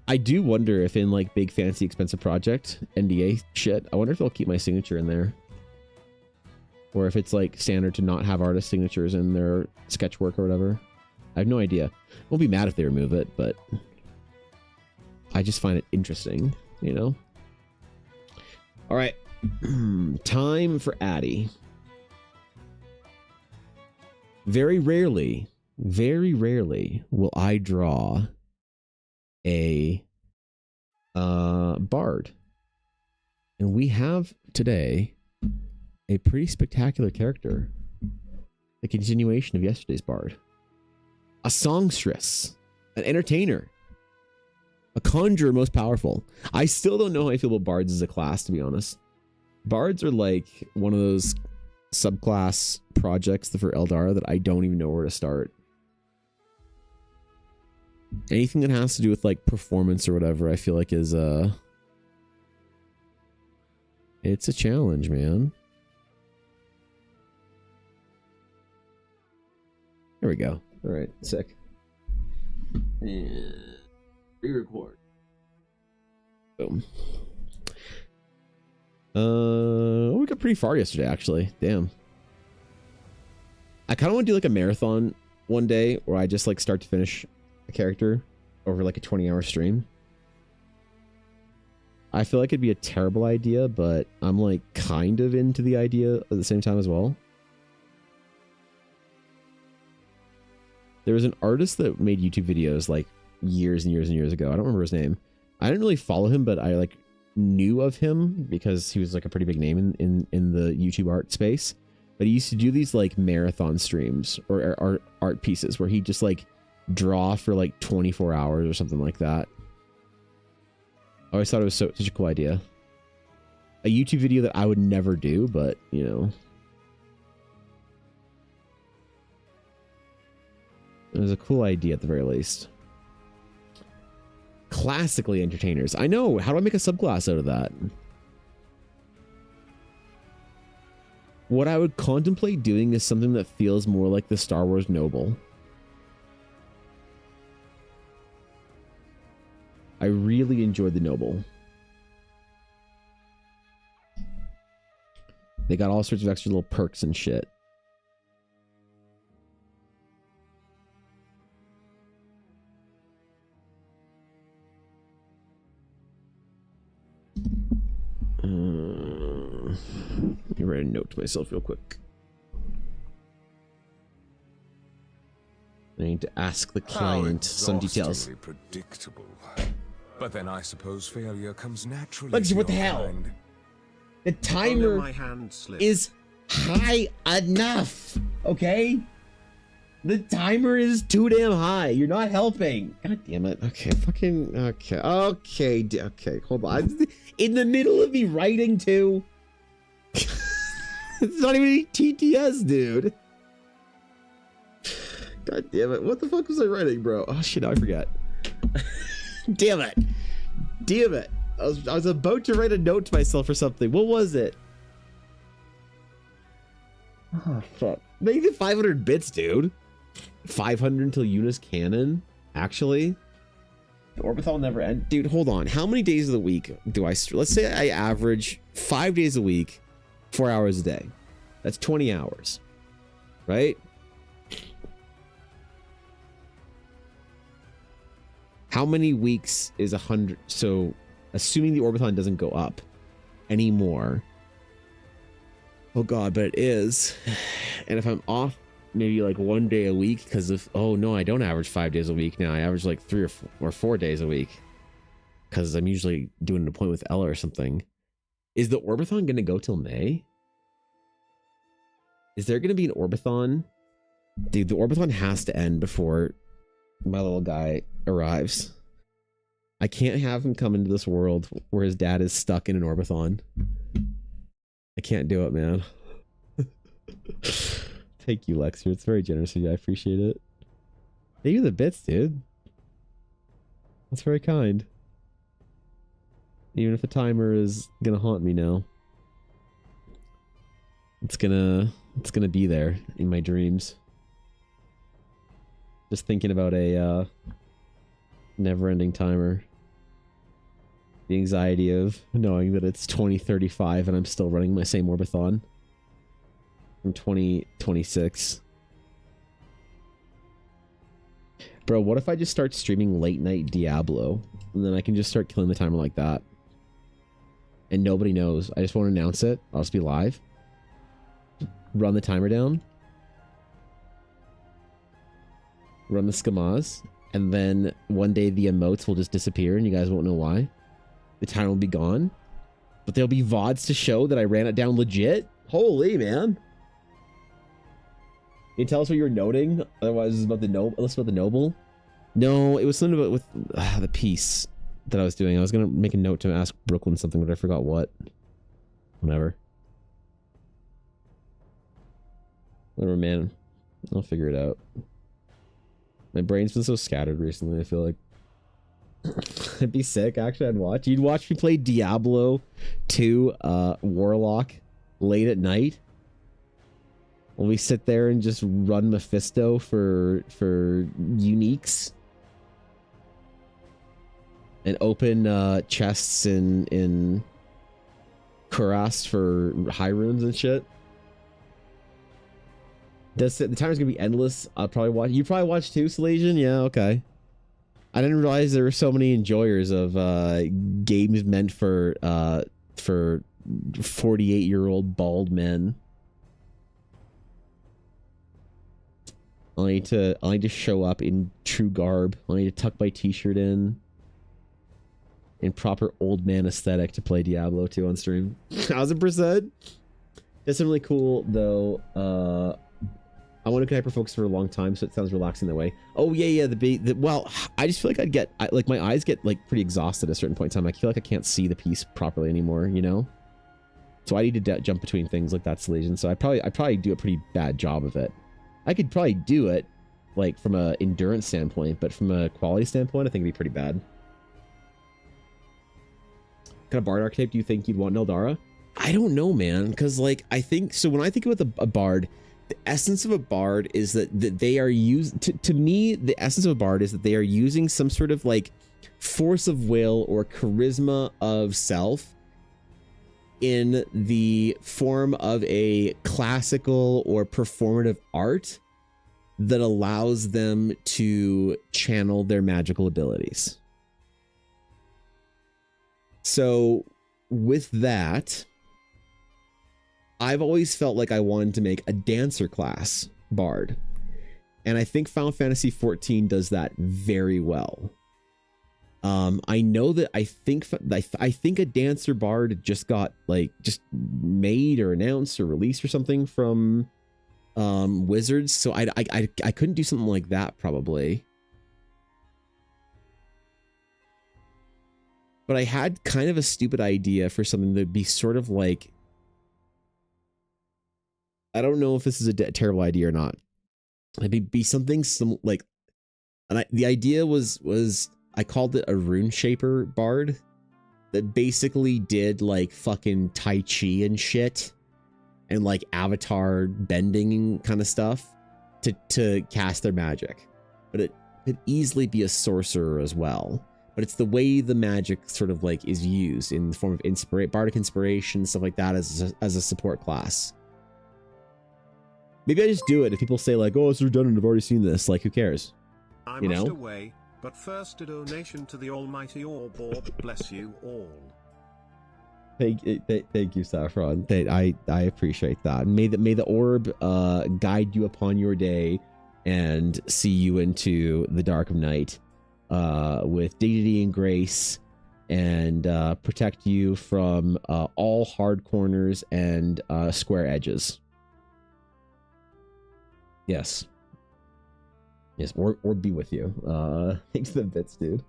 I do wonder if in like big fancy expensive project NDA shit, I wonder if they'll keep my signature in there. Or if it's like standard to not have artist signatures in their sketch work or whatever. I have no idea. Won't be mad if they remove it, but I just find it interesting, you know? All right. Time for Addy. Very rarely will I draw a bard. And we have today a pretty spectacular character. A continuation of yesterday's bard. A songstress. An entertainer. A conjurer most powerful. I still don't know how I feel about bards as a class, to be honest. Bards are like one of those subclass projects for Eldar that I don't even know where to start. Anything that has to do with like performance or whatever, I feel like is it's a challenge, man. There we go. All right, sick. And re-record. Boom. We got pretty far yesterday, actually. Damn. I kind of want to do like a marathon one day where I just like start to finish a character over like a 20-hour stream. I feel like it'd be a terrible idea, but I'm like kind of into the idea at the same time as well. There was an artist that made YouTube videos like years and years and years ago. I don't remember his name. I didn't really follow him, but I like knew of him because he was like a pretty big name in the YouTube art space. But he used to do these like marathon streams or art pieces where he just like draw for like 24 hours or something like that. I always thought it was such a cool idea. A YouTube video that I would never do, but you know. It was a cool idea at the very least. Classically entertainers. I know. How do I make a subclass out of that? What I would contemplate doing is something that feels more like the Star Wars Noble. I really enjoyed the Noble. They got all sorts of extra little perks and shit. Let me write a note to myself real quick. I need to ask the client some details. Predictable. But then I suppose failure comes naturally. Let's what the hell? The timer is high enough. Okay? The timer is too damn high. You're not helping. God damn it. Okay, fucking okay. Okay, hold on. In the middle of me writing too. It's not even TTS, dude. God damn it. What the fuck was I writing, bro? Oh shit, I forgot. Damn it. Damn it. I was about to write a note to myself or something. What was it? Oh fuck. Make it 500 bits, dude. 500 until Eunice canon? Actually? The Orbathon never end. Dude, hold on. How many days of the week do I... Let's say I average 5 days a week, 4 hours a day. That's 20 hours, right? How many weeks is 100? So assuming the Orbathon doesn't go up anymore. Oh God, but it is. And if I'm off maybe like 1 day a week because of, oh no, I don't average 5 days a week now. I average like 3 or 4 days a week because I'm usually doing an appointment with Ella or something. Is the Orbathon going to go till May? Is there going to be an Orbathon? Dude, the Orbathon has to end before my little guy arrives. I can't have him come into this world where his dad is stuck in an Orbathon. I can't do it, man. Thank you, Lexer. It's very generous of you. I appreciate it. Thank you for the bits, dude. That's very kind. Even if the timer is gonna haunt me now, it's gonna be there in my dreams. Just thinking about a never-ending timer. The anxiety of knowing that it's 2035 and I'm still running my same Orbathon from 2026. Bro, what if I just start streaming late night Diablo and then I can just start killing the timer like that? And nobody knows. I just won't announce it. I'll just be live. Run the timer down. Run the scamas. And then one day the emotes will just disappear and you guys won't know why. The timer will be gone. But there'll be VODs to show that I ran it down legit. Holy, man. Can you tell us what you were noting? Otherwise, it's about the noble. Let's about the noble. No, it was something about with the piece that I was doing. I was gonna make a note to ask Brooklyn something, but I forgot what. Whatever. Whatever, man. I'll figure it out. My brain's been so scattered recently. I feel like it'd be sick. Actually, I'd watch. You'd watch me play Diablo 2 Warlock late at night. Will we sit there and just run Mephisto for uniques and open chests in Kurast for high runes and shit? The timer's gonna be endless. I'll probably watch. You probably watch too, Salesian? Yeah, okay. I didn't realize there were so many enjoyers of games meant for 48-year-old bald men. I need to show up in true garb. I need to tuck my t-shirt in proper old man aesthetic to play Diablo 2 on stream. 1000%. That's really cool though. I want to be hyper focused for a long time, so it sounds relaxing that way. Oh yeah. Well, I just feel like I'd get like my eyes get like pretty exhausted at a certain point in time. I feel like I can't see the piece properly anymore, you know. So I need to jump between things like that, Salesian. So I probably do a pretty bad job of it. I could probably do it, like, from a endurance standpoint, but from a quality standpoint, I think it'd be pretty bad. What kind of bard archetype do you think you'd want, Neldara? I don't know, man, because, like, I think... So when I think about a bard, the essence of a bard is that they are used... To me, the essence of a bard is that they are using some sort of, like, force of will or charisma of self in the form of a classical or performative art that allows them to channel their magical abilities. So with that, I've always felt like I wanted to make a dancer class bard. And I think Final Fantasy XIV does that very well. I know that I think a dancer bard just got just made or announced or released or something from Wizards, so I couldn't do something like that probably. But I had kind of a stupid idea for something that'd be sort of like, I don't know if this is a terrible idea or not. It'd be something like, and the idea was I called it a rune shaper bard that basically did like fucking Tai Chi and shit and like avatar bending kind of stuff to cast their magic. But it could easily be a sorcerer as well. But it's the way the magic sort of like is used in the form of bardic inspiration, stuff like that as a support class. Maybe I just do it if people say like, "Oh, it's redundant. I've already seen this." Like, who cares? I You must know? away, but first a donation to the almighty Orbord. Bless you all. Thank you, Saffron. I appreciate that. May the orb guide you upon your day and see you into the dark of night with dignity and grace, and protect you from all hard corners and square edges. Yes. Yes, or be with you. Thanks for the bits, dude.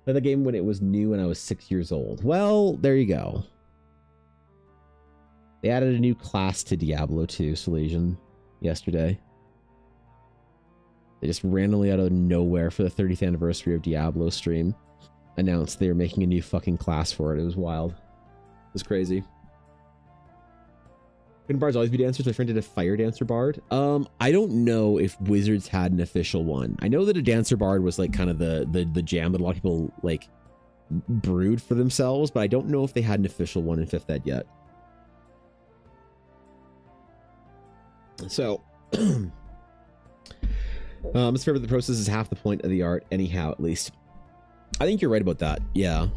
Played the game when it was new and I was 6 years old. Well, there you go. They added a new class to Diablo 2, Silesian, yesterday. They just randomly out of nowhere for the 30th anniversary of Diablo stream announced they were making a new fucking class for it. It was wild. It was crazy. Couldn't bards always be dancers? My friend did a fire dancer bard. I don't know if wizards had an official one. I know that a dancer bard was like kind of the jam that a lot of people like brewed for themselves, but I don't know if they had an official one in 5th ed yet. So, it's fair, but the process is half the point of the art, anyhow, at least. I think you're right about that. Yeah.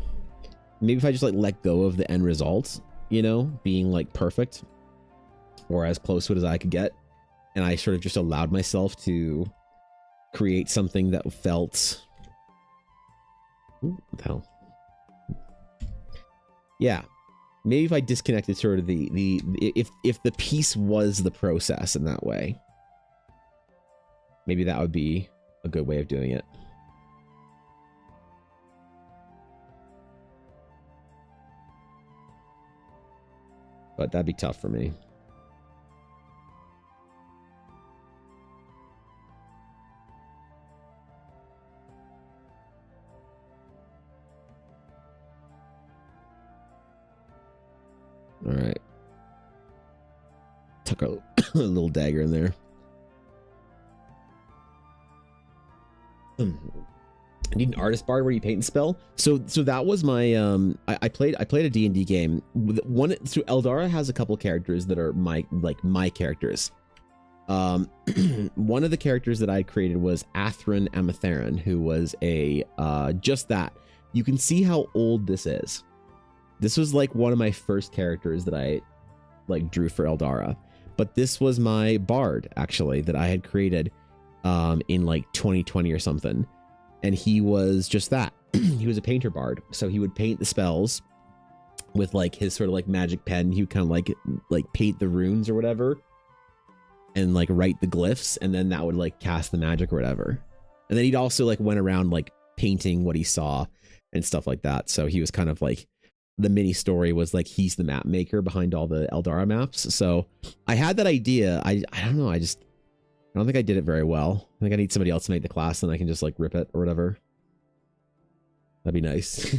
Maybe if I just like let go of the end result, you know, being like perfect, or as close to it as I could get, and I sort of just allowed myself to create something that felt... Ooh, what the hell? Yeah. Maybe if I disconnected sort of if the piece was the process in that way, maybe that would be a good way of doing it. But that'd be tough for me. All right. Tuck a little dagger in there. I need an artist bard where you paint and spell. So that was my I played a D&D game. So Eldara has a couple characters that are my characters. One of the characters that I created was Athrin Amatherin, who was a just that. You can see how old this is. This was like one of my first characters that I like drew for Eldara, but this was my bard actually that I had created in like 2020 or something, and he was just that. He was a painter bard, so he would paint the spells with like his sort of like magic pen. He would kind of like paint the runes or whatever, and like write the glyphs, and then that would like cast the magic or whatever. And then he'd also like went around like painting what he saw and stuff like that. So he was kind of like, the mini story was like he's the map maker behind all the Eldara maps. So I had that idea. I don't know. I don't think I did it very well. I think I need somebody else to make the class, and I can just like rip it or whatever. That'd be nice.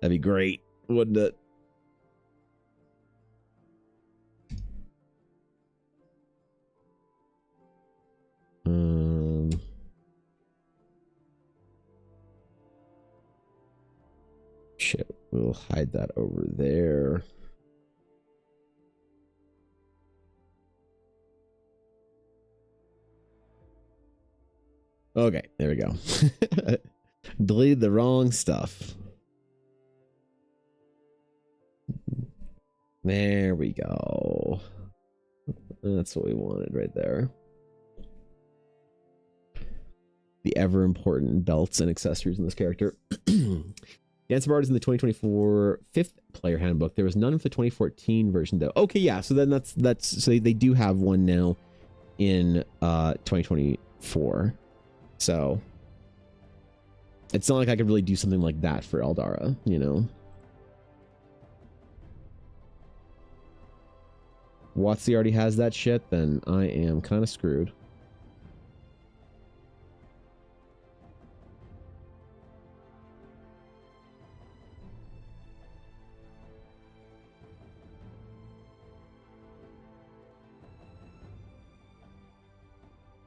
That'd be great, wouldn't it? Shit, we'll hide that over there. Okay, there we go. Deleted the wrong stuff. There we go. That's what we wanted right there. The ever important belts and accessories in this character. Dancer Bard is in the 2024 5th player handbook. There was none of the 2014 version though. Okay, yeah. So then that's so they do have one now in 2024. So it's not like I could really do something like that for Eldara, you know. WotC already has that shit, then I am kind of screwed.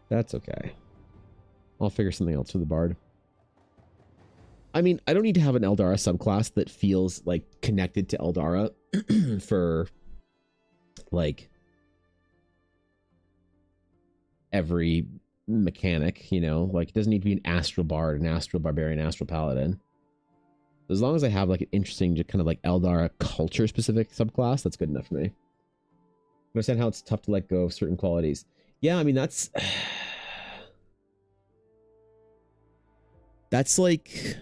That's okay. I'll figure something else for the bard. I mean, I don't need to have an Eldara subclass that feels like connected to Eldara for like every mechanic, you know, like it doesn't need to be an astral bard, an astral barbarian, astral paladin. As long as I have like an interesting, just kind of like Eldar culture specific subclass, that's good enough for me. I understand how it's tough to let go of certain qualities. Yeah, I mean, that's like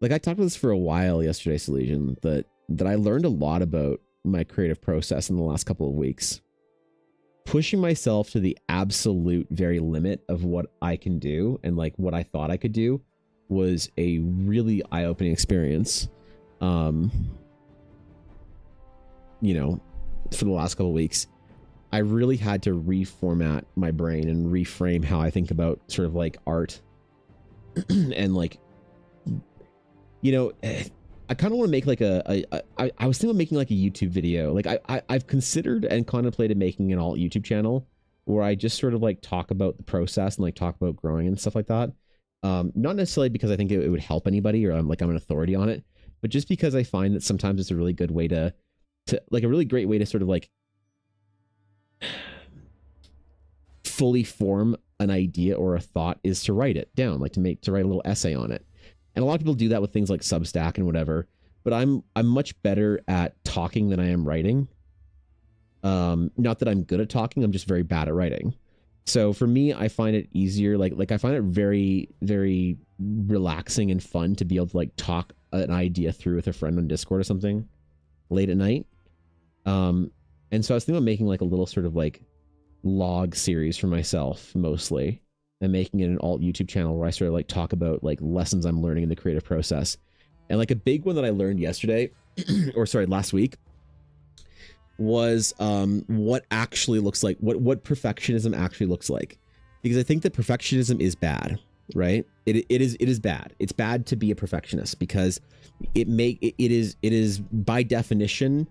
I talked about this for a while yesterday, Salesian, that I learned a lot about my creative process in the last couple of weeks. Pushing myself to the absolute very limit of what I can do and like what I thought I could do was a really eye-opening experience. You know, for the last couple of weeks, I really had to reformat my brain and reframe how I think about sort of like art and like, you know, I kind of want to make like I was thinking of making like a YouTube video. Like I've considered and contemplated making an alt YouTube channel where I just sort of like talk about the process and like talk about growing and stuff like that. Not necessarily because I think it would help anybody or I'm an authority on it, but just because I find that sometimes it's a really good way to like a really great way to sort of like fully form an idea or a thought is to write it down, like to write a little essay on it. And a lot of people do that with things like Substack and whatever, but I'm much better at talking than I am writing. Not that I'm good at talking, I'm just very bad at writing. So for me, I find it easier, like I find it very, very relaxing and fun to be able to like talk an idea through with a friend on Discord or something late at night. And so I was thinking about making like a little sort of like log series for myself mostly, and making it an alt YouTube channel where I sort of like talk about like lessons I'm learning in the creative process. And like a big one that I learned yesterday, or sorry, last week, was what actually looks like, what perfectionism actually looks like. Because I think that perfectionism is bad, right? It is bad. It's bad to be a perfectionist because it is by definition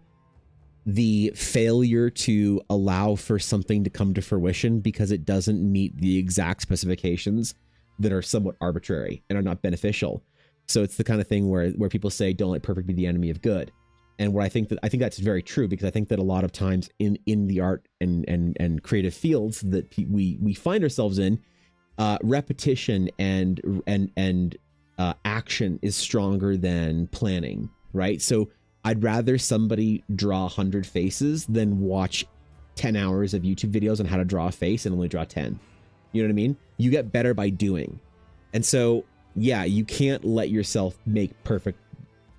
the failure to allow for something to come to fruition because it doesn't meet the exact specifications that are somewhat arbitrary and are not beneficial. So it's the kind of thing where people say, don't let perfect be the enemy of good. And where I think that's very true, because I think that a lot of times in the art and creative fields that we find ourselves in, repetition and action is stronger than planning, right? So I'd rather somebody draw 100 faces than watch 10 hours of YouTube videos on how to draw a face and only draw 10. You know what I mean? You get better by doing. And so, yeah, you can't let yourself make perfect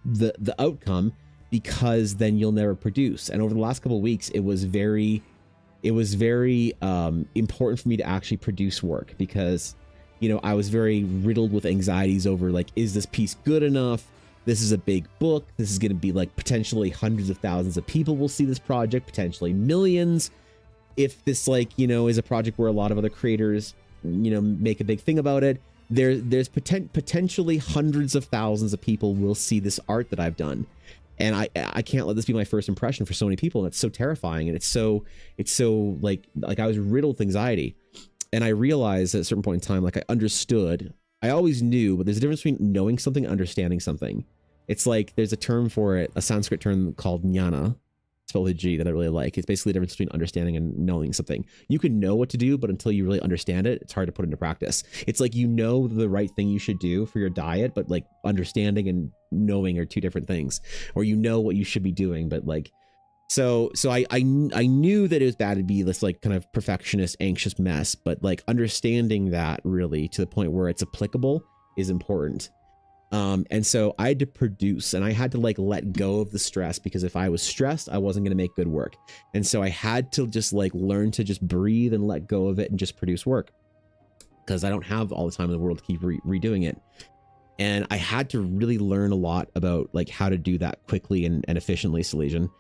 the outcome, because then you'll never produce. And over the last couple of weeks, it was very important for me to actually produce work, because, you know, I was very riddled with anxieties over like, is this piece good enough? This is a big book. This is going to be like potentially hundreds of thousands of people will see this project, potentially millions. If this, like, you know, is a project where a lot of other creators, you know, make a big thing about it, there's potentially hundreds of thousands of people will see this art that I've done. And I can't let this be my first impression for so many people. And it's so terrifying. And it's so like I was riddled with anxiety. And I realized at a certain point in time, like I understood, I always knew, but there's a difference between knowing something and understanding something. It's like there's a term for it, a Sanskrit term called jnana, spelled with a G, that I really like. It's basically the difference between understanding and knowing something. You can know what to do, but until you really understand it, it's hard to put into practice. It's like, you know the right thing you should do for your diet, but like understanding and knowing are two different things. Or you know what you should be doing, but like, so I knew that it was bad to be this like kind of perfectionist, anxious mess, but like understanding that really to the point where it's applicable is important. And so I had to produce, and I had to like let go of the stress, because if I was stressed, I wasn't going to make good work. And so I had to just like learn to just breathe and let go of it and just produce work, because I don't have all the time in the world to keep redoing it. And I had to really learn a lot about like how to do that quickly and efficiently, Salesian.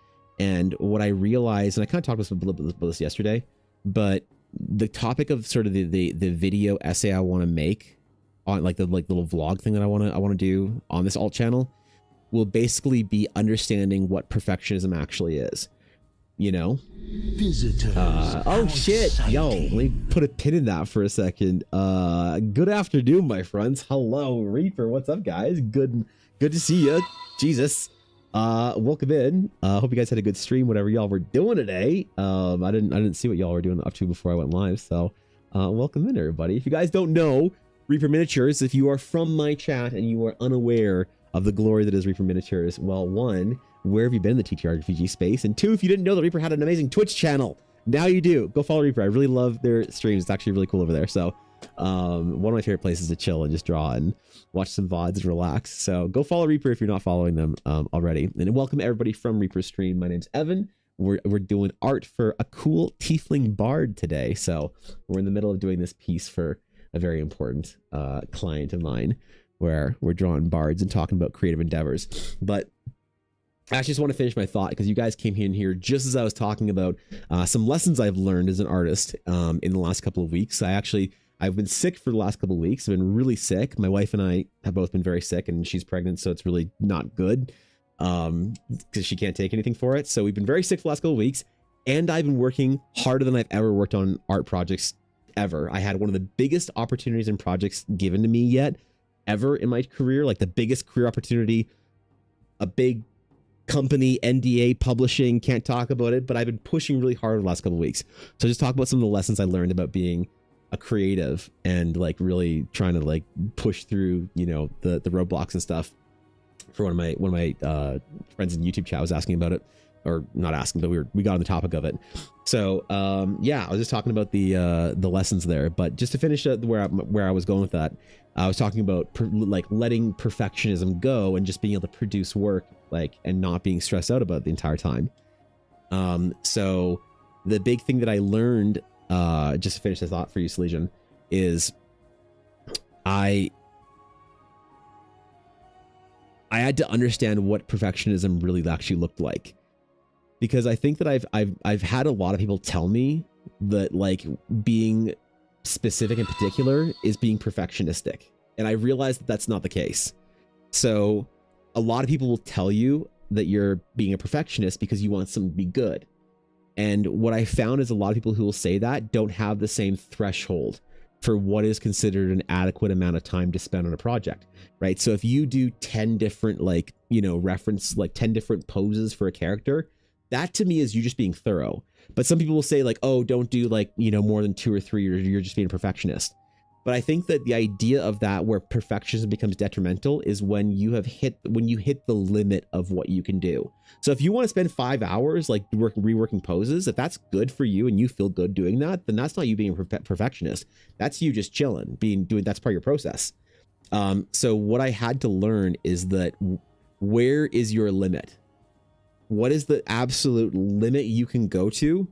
And what I realized, and I kind of talked about this yesterday, but the topic of sort of the video essay I want to make on like the little vlog thing that I want to do on this alt channel will basically be understanding what perfectionism actually is, you know? Visitors. Oh shit. Yo, let me put a pin in that for a second. Good afternoon, my friends. Hello, Reaper. What's up, guys? Good to see you. Jesus. Welcome in. Hope you guys had a good stream, whatever y'all were doing today. I didn't see what y'all were doing up to before I went live, so welcome in, everybody. If you guys don't know Reaper Miniatures, if you are from my chat and you are unaware of the glory that is Reaper Miniatures, well, one, where have you been in the TTRPG space? And two, if you didn't know that Reaper had an amazing Twitch channel, now you do. Go follow Reaper. I really love their streams. It's actually really cool over there. So one of my favorite places to chill and just draw and watch some VODs and relax. So go follow Reaper if you're not following them already. And welcome everybody from Reaper Stream. My name's Evan. We're doing art for a cool tiefling bard today. So we're in the middle of doing this piece for a very important client of mine, where we're drawing bards and talking about creative endeavors. But I actually just want to finish my thought, because you guys came in here just as I was talking about some lessons I've learned as an artist in the last couple of weeks. I've been sick for the last couple of weeks. I've been really sick. My wife and I have both been very sick, and she's pregnant, so it's really not good because she can't take anything for it. So we've been very sick for the last couple of weeks, and I've been working harder than I've ever worked on art projects ever. I had one of the biggest opportunities and projects given to me yet ever in my career, like the biggest career opportunity, a big company, NDA publishing, can't talk about it, but I've been pushing really hard the last couple of weeks. So just talk about some of the lessons I learned about being a creative and like really trying to like push through, you know, the roadblocks and stuff. For one of my friends in YouTube chat was asking about it, or not asking, but we got on the topic of it. So yeah, I was just talking about the lessons there. But just to finish where I was going with that, I was talking about like letting perfectionism go and just being able to produce work like and not being stressed out about it the entire time. So the big thing that I learned, just to finish the thought for you, Selesian, is I had to understand what perfectionism really actually looked like. Because I think that I've had a lot of people tell me that like being specific in particular is being perfectionistic, and I realized that that's not the case. So a lot of people will tell you that you're being a perfectionist because you want something to be good, and what I found is a lot of people who will say that don't have the same threshold for what is considered an adequate amount of time to spend on a project, right? So if you do 10 different like, you know, reference like 10 different poses for a character, that to me is you just being thorough. But some people will say like, oh, don't do like, you know, more than 2 or 3, or you're just being a perfectionist. But I think that the idea of that, where perfectionism becomes detrimental, is when you hit the limit of what you can do. So if you want to spend 5 hours like reworking poses, if that's good for you and you feel good doing that, then that's not you being a perfectionist. That's you just chilling, that's part of your process. So what I had to learn is that where is your limit? What is the absolute limit you can go to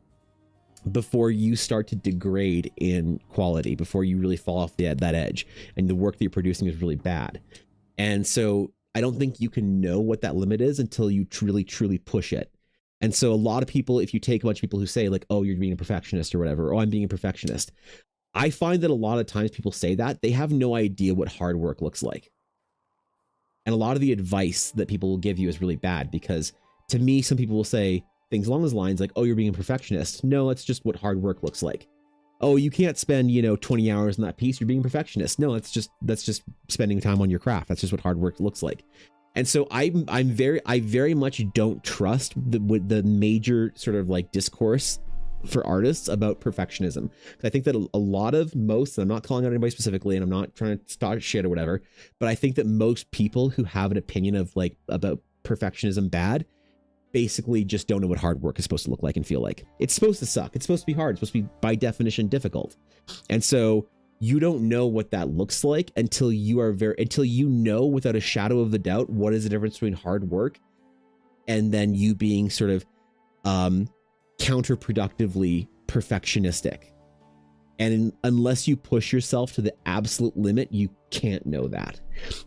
before you start to degrade in quality, before you really fall off that edge and the work that you're producing is really bad? And so I don't think you can know what that limit is until you truly push it. And so a lot of people, if you take a bunch of people who say like, oh, you're being a perfectionist or whatever, oh, I'm being a perfectionist, I find that a lot of times people say that they have no idea what hard work looks like. And a lot of the advice that people will give you is really bad, because to me, some people will say things along those lines like, oh, you're being a perfectionist. No, that's just what hard work looks like. Oh, you can't spend, 20 hours on that piece. You're being a perfectionist. No, that's just spending time on your craft. That's just what hard work looks like. And so I very much don't trust the major sort of like discourse for artists about perfectionism. I think that a lot of most, and I'm not calling out anybody specifically, and I'm not trying to start shit or whatever, but I think that most people who have an opinion of like about perfectionism bad basically just don't know what hard work is supposed to look like and feel like. It's supposed to suck. It's supposed to be hard. It's supposed to be by definition difficult. And so you don't know what that looks like until you know without a shadow of a doubt what is the difference between hard work and then you being sort of counterproductively perfectionistic. And unless you push yourself to the absolute limit, you can't know that.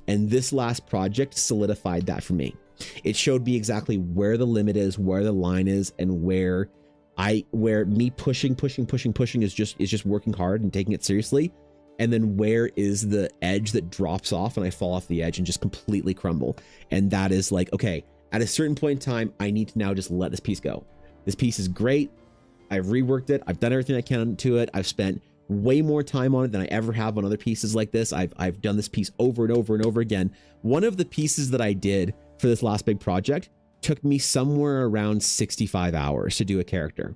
And this last project solidified that for me. It showed me exactly where the limit is, where the line is, and where me pushing is just working hard and taking it seriously. And then where is the edge that drops off and I fall off the edge and just completely crumble. And that is like, okay, at a certain point in time, I need to now just let this piece go. This piece is great. I've reworked it. I've done everything I can to it. I've spent way more time on it than I ever have on other pieces like this. I've done this piece over and over and over again. One of the pieces that I did for this last big project took me somewhere around 65 hours to do a character,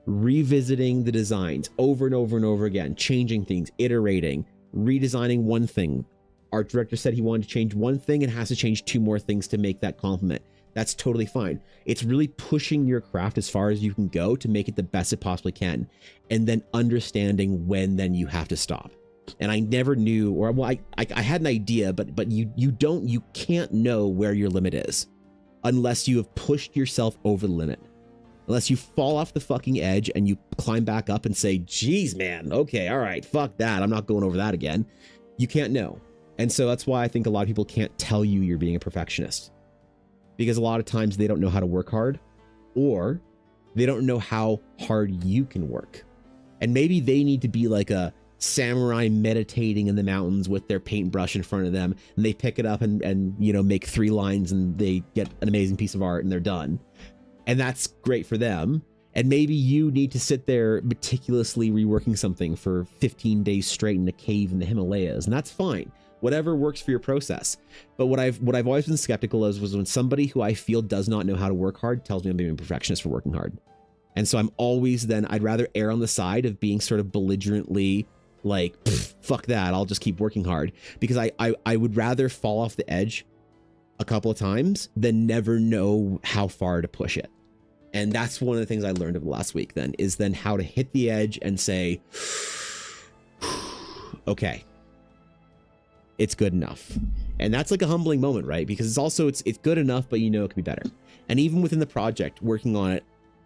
revisiting the designs over and over and over again, changing things, iterating, redesigning one thing. Art director said he wanted to change one thing and has to change 2 more things to make that complement. That's totally fine. It's really pushing your craft as far as you can go to make it the best it possibly can, and then understanding when then you have to stop. And I never knew, or well, I had an idea, but you can't know where your limit is unless you have pushed yourself over the limit. Unless you fall off the fucking edge and you climb back up and say, geez, man, okay, all right, fuck that, I'm not going over that again. You can't know. And so that's why I think a lot of people can't tell you you're being a perfectionist. Because a lot of times they don't know how to work hard, or they don't know how hard you can work. And maybe they need to be like a samurai meditating in the mountains with their paintbrush in front of them, and they pick it up and you know, make 3 lines and they get an amazing piece of art and they're done. And that's great for them. And maybe you need to sit there meticulously reworking something for 15 days straight in a cave in the Himalayas, and that's fine. Whatever works for your process. But what I've always been skeptical of was when somebody who I feel does not know how to work hard tells me I'm being a perfectionist for working hard. And so I'm always then, I'd rather err on the side of being sort of belligerently like, fuck that, I'll just keep working hard. Because I would rather fall off the edge a couple of times than never know how far to push it. And that's one of the things I learned over the last week then, is then how to hit the edge and say, okay, it's good enough. And that's like a humbling moment, right? Because it's also, it's good enough, but you know it could be better. And even within the project, working on it,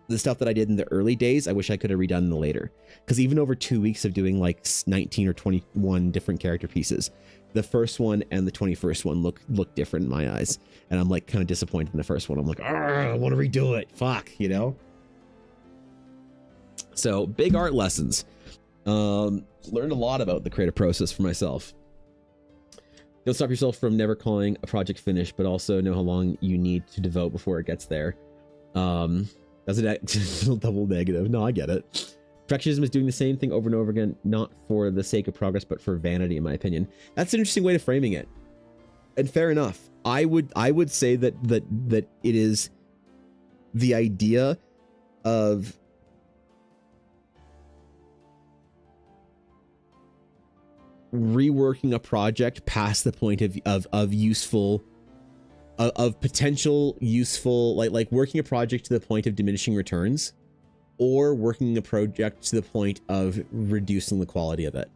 the stuff that I did in the early days, I wish I could have redone in the later. Because even over 2 weeks of doing like 19 or 21 different character pieces, the first one and the 21st one look different in my eyes. And I'm like kind of disappointed in the first one. I'm like, I want to redo it. Fuck, you know? So big art lessons. Learned a lot about the creative process for myself. Don't stop yourself from never calling a project finished, but also know how long you need to devote before it gets there. That's a double negative. No, I get it. Perfectionism is doing the same thing over and over again, not for the sake of progress, but for vanity, in my opinion. That's an interesting way of framing it. And fair enough. I would say that it is the idea of reworking a project past the point of useful, of potential useful, like working a project to the point of diminishing returns, or working a project to the point of reducing the quality of it.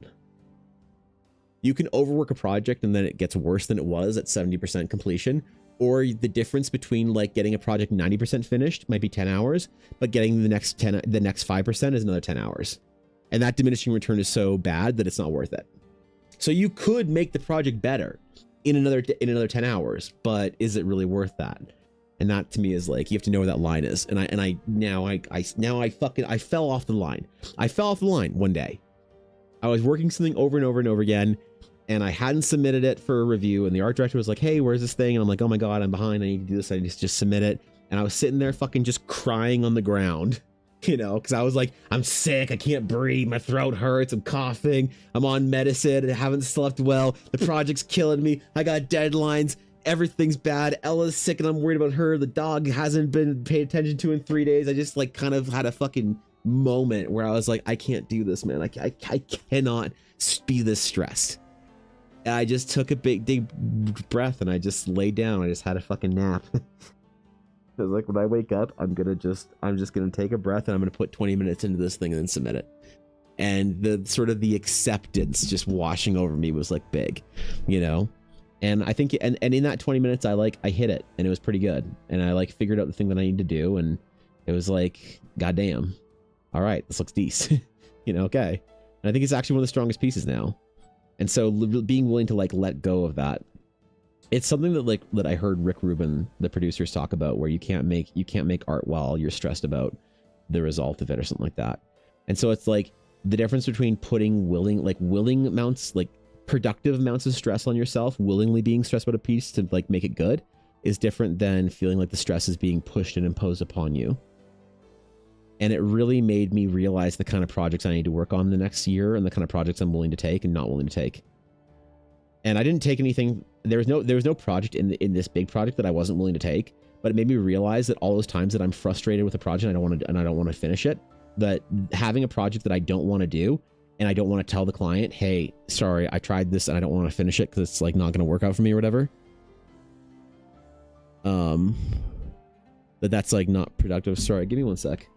You can overwork a project and then it gets worse than it was at 70% completion, or the difference between like getting a project 90% finished might be 10 hours, but getting the next 5% is another 10 hours. And that diminishing return is so bad that it's not worth it. So you could make the project better in another 10 hours, but is it really worth that? And that to me is like, you have to know where that line is. And I fell off the line. I fell off the line one day. I was working something over and over and over again, and I hadn't submitted it for a review, and the art director was like, hey, where's this thing? And I'm like, oh my God, I'm behind. I need to do this. I need to just submit it. And I was sitting there fucking just crying on the ground, you know, because I was like, I'm sick. I can't breathe. My throat hurts. I'm coughing. I'm on medicine. I haven't slept well. The project's killing me. I got deadlines. Everything's bad. Ella's sick and I'm worried about her. The dog hasn't been paid attention to in 3 days. I just like kind of had a fucking moment where I was like, I can't do this, man. I cannot be this stressed. And I just took a big deep breath and I just laid down. I just had a fucking nap. Because like when I wake up, I'm just gonna take a breath and I'm gonna put 20 minutes into this thing and then submit it. And the sort of the acceptance just washing over me was like big, you know? And I think, and in that 20 minutes, I hit it and it was pretty good. And I like figured out the thing that I need to do. And it was like, goddamn, all right, this looks decent, you know? Okay. And I think it's actually one of the strongest pieces now. And so being willing to like let go of that, it's something that I heard Rick Rubin, the producers, talk about, where you can't make art while you're stressed about the result of it or something like that. And so it's like the difference between putting willing amounts, like productive amounts of stress on yourself, willingly being stressed about a piece to like make it good, is different than feeling like the stress is being pushed and imposed upon you. And it really made me realize the kind of projects I need to work on the next year and the kind of projects I'm willing to take and not willing to take. And I didn't take anything. There was no project in this big project that I wasn't willing to take, but it made me realize that all those times that I'm frustrated with a project and I don't want to finish it, that having a project that I don't want to do and I don't want to tell the client, hey, sorry, I tried this and I don't want to finish it because it's like not going to work out for me or whatever. That's like not productive. Sorry, give me one sec.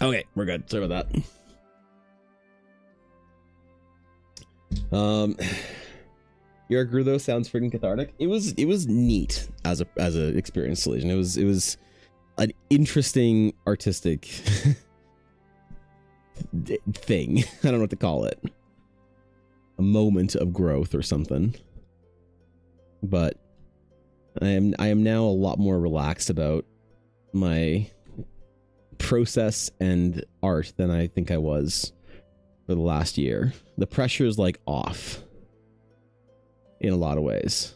Okay, we're good. Sorry about that. Your Grudo sounds freaking cathartic. It was neat as a experience solution. It was an interesting artistic thing. I don't know what to call it. A moment of growth or something. But I am now a lot more relaxed about my process and art than I think I was for the last year. The pressure is like off in a lot of ways.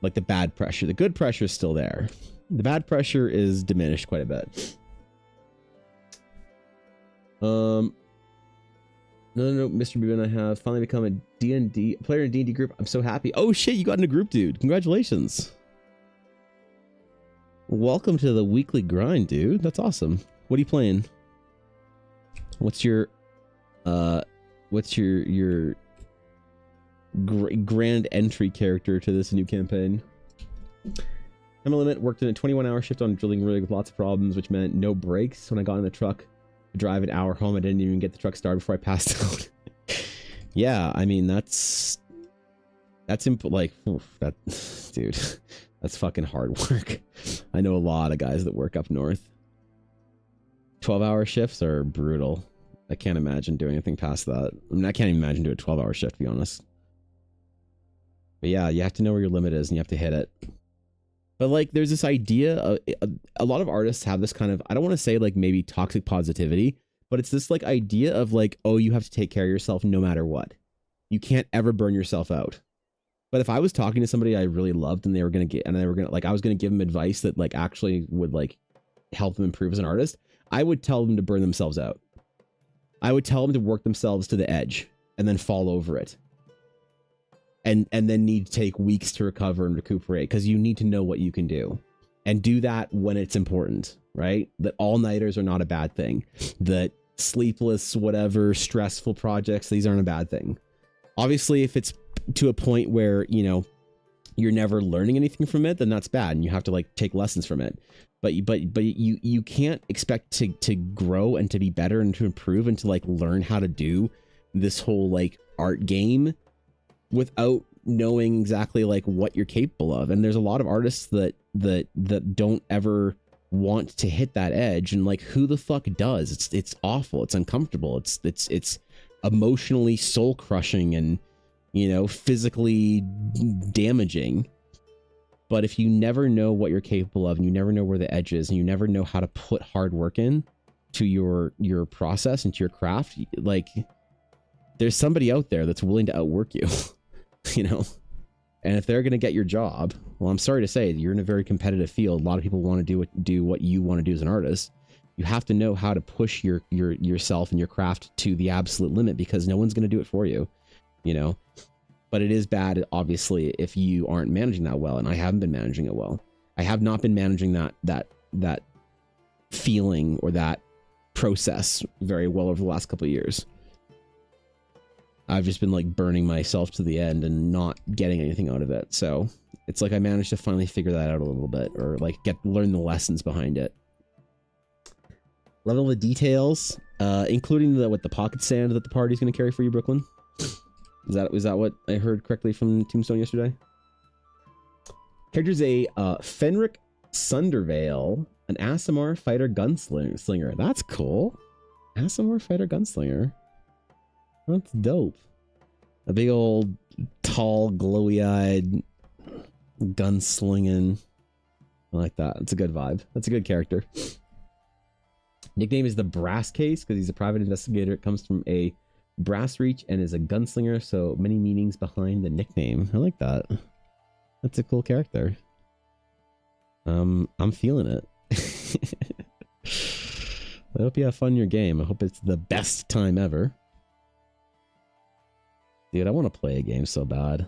Like the bad pressure. The good pressure is still there. The bad pressure is diminished quite a bit. No, Mr. Bevan, I have finally become a D&D player in a D&D group. I'm so happy. Oh shit, you got in a group, dude. Congratulations. Welcome to the weekly grind, dude. That's awesome. What are you playing? What's your grand entry character to this new campaign? Time limit, worked in a 21-hour shift on a drilling rig with lots of problems, which meant no breaks. When I got in the truck to drive an hour home, I didn't even get the truck started before I passed out. Yeah, I mean, that's like, oof, that, dude, that's fucking hard work. I know a lot of guys that work up north. 12-hour shifts are brutal. I can't imagine doing anything past that. I mean, I can't even imagine doing a 12-hour shift, to be honest. But yeah, you have to know where your limit is and you have to hit it. But like, there's this idea of, a lot of artists have this kind of, I don't want to say like maybe toxic positivity, but it's this like idea of like, oh, you have to take care of yourself no matter what. You can't ever burn yourself out. But if I was talking to somebody I really loved and they were going to get, and they were going to like, I was going to give them advice that like actually would like help them improve as an artist, I would tell them to burn themselves out. I would tell them to work themselves to the edge and then fall over it. And then need to take weeks to recover and recuperate, because you need to know what you can do and do that when it's important, right? That all-nighters are not a bad thing. That sleepless, whatever, stressful projects, these aren't a bad thing. Obviously, if it's to a point where, you know, you're never learning anything from it, then that's bad, and you have to like take lessons from it. But you can't expect to grow and to be better and to improve and to like learn how to do this whole like art game without knowing exactly like what you're capable of. And there's a lot of artists that don't ever want to hit that edge, and like, who the fuck does? It's awful, it's uncomfortable, it's emotionally soul crushing and, you know, physically damaging. But if you never know what you're capable of, and you never know where the edge is, and you never know how to put hard work in to your process and to your craft, like, there's somebody out there that's willing to outwork you. You know, and if they're going to get your job, well, I'm sorry to say, you're in a very competitive field. A lot of people want to do what you want to do as an artist. You have to know how to push yourself and your craft to the absolute limit, because no one's going to do it for you, you know. But it is bad, obviously, if you aren't managing that well, and I haven't been managing it well. I have not been managing that feeling or that process very well over the last couple of years. I've just been like burning myself to the end and not getting anything out of it. So it's like I managed to finally figure that out a little bit, or like learn the lessons behind it. Level the details, including the pocket sand that the party's going to carry for you, Brooklyn. Was that what I heard correctly from Tombstone yesterday? Character's a Fenric Sundervale, an Aasimar fighter gunslinger. That's cool. Aasimar fighter gunslinger. That's dope. A big old, tall, glowy-eyed, gunslinging. I like that. It's a good vibe. That's a good character. Nickname is the Brass Case because he's a private investigator. It comes from a brass reach and is a gunslinger, so many meanings behind the nickname. I like that. That's a cool character. I'm feeling it. I hope you have fun in your game. I hope it's the best time ever. Dude, I want to play a game so bad.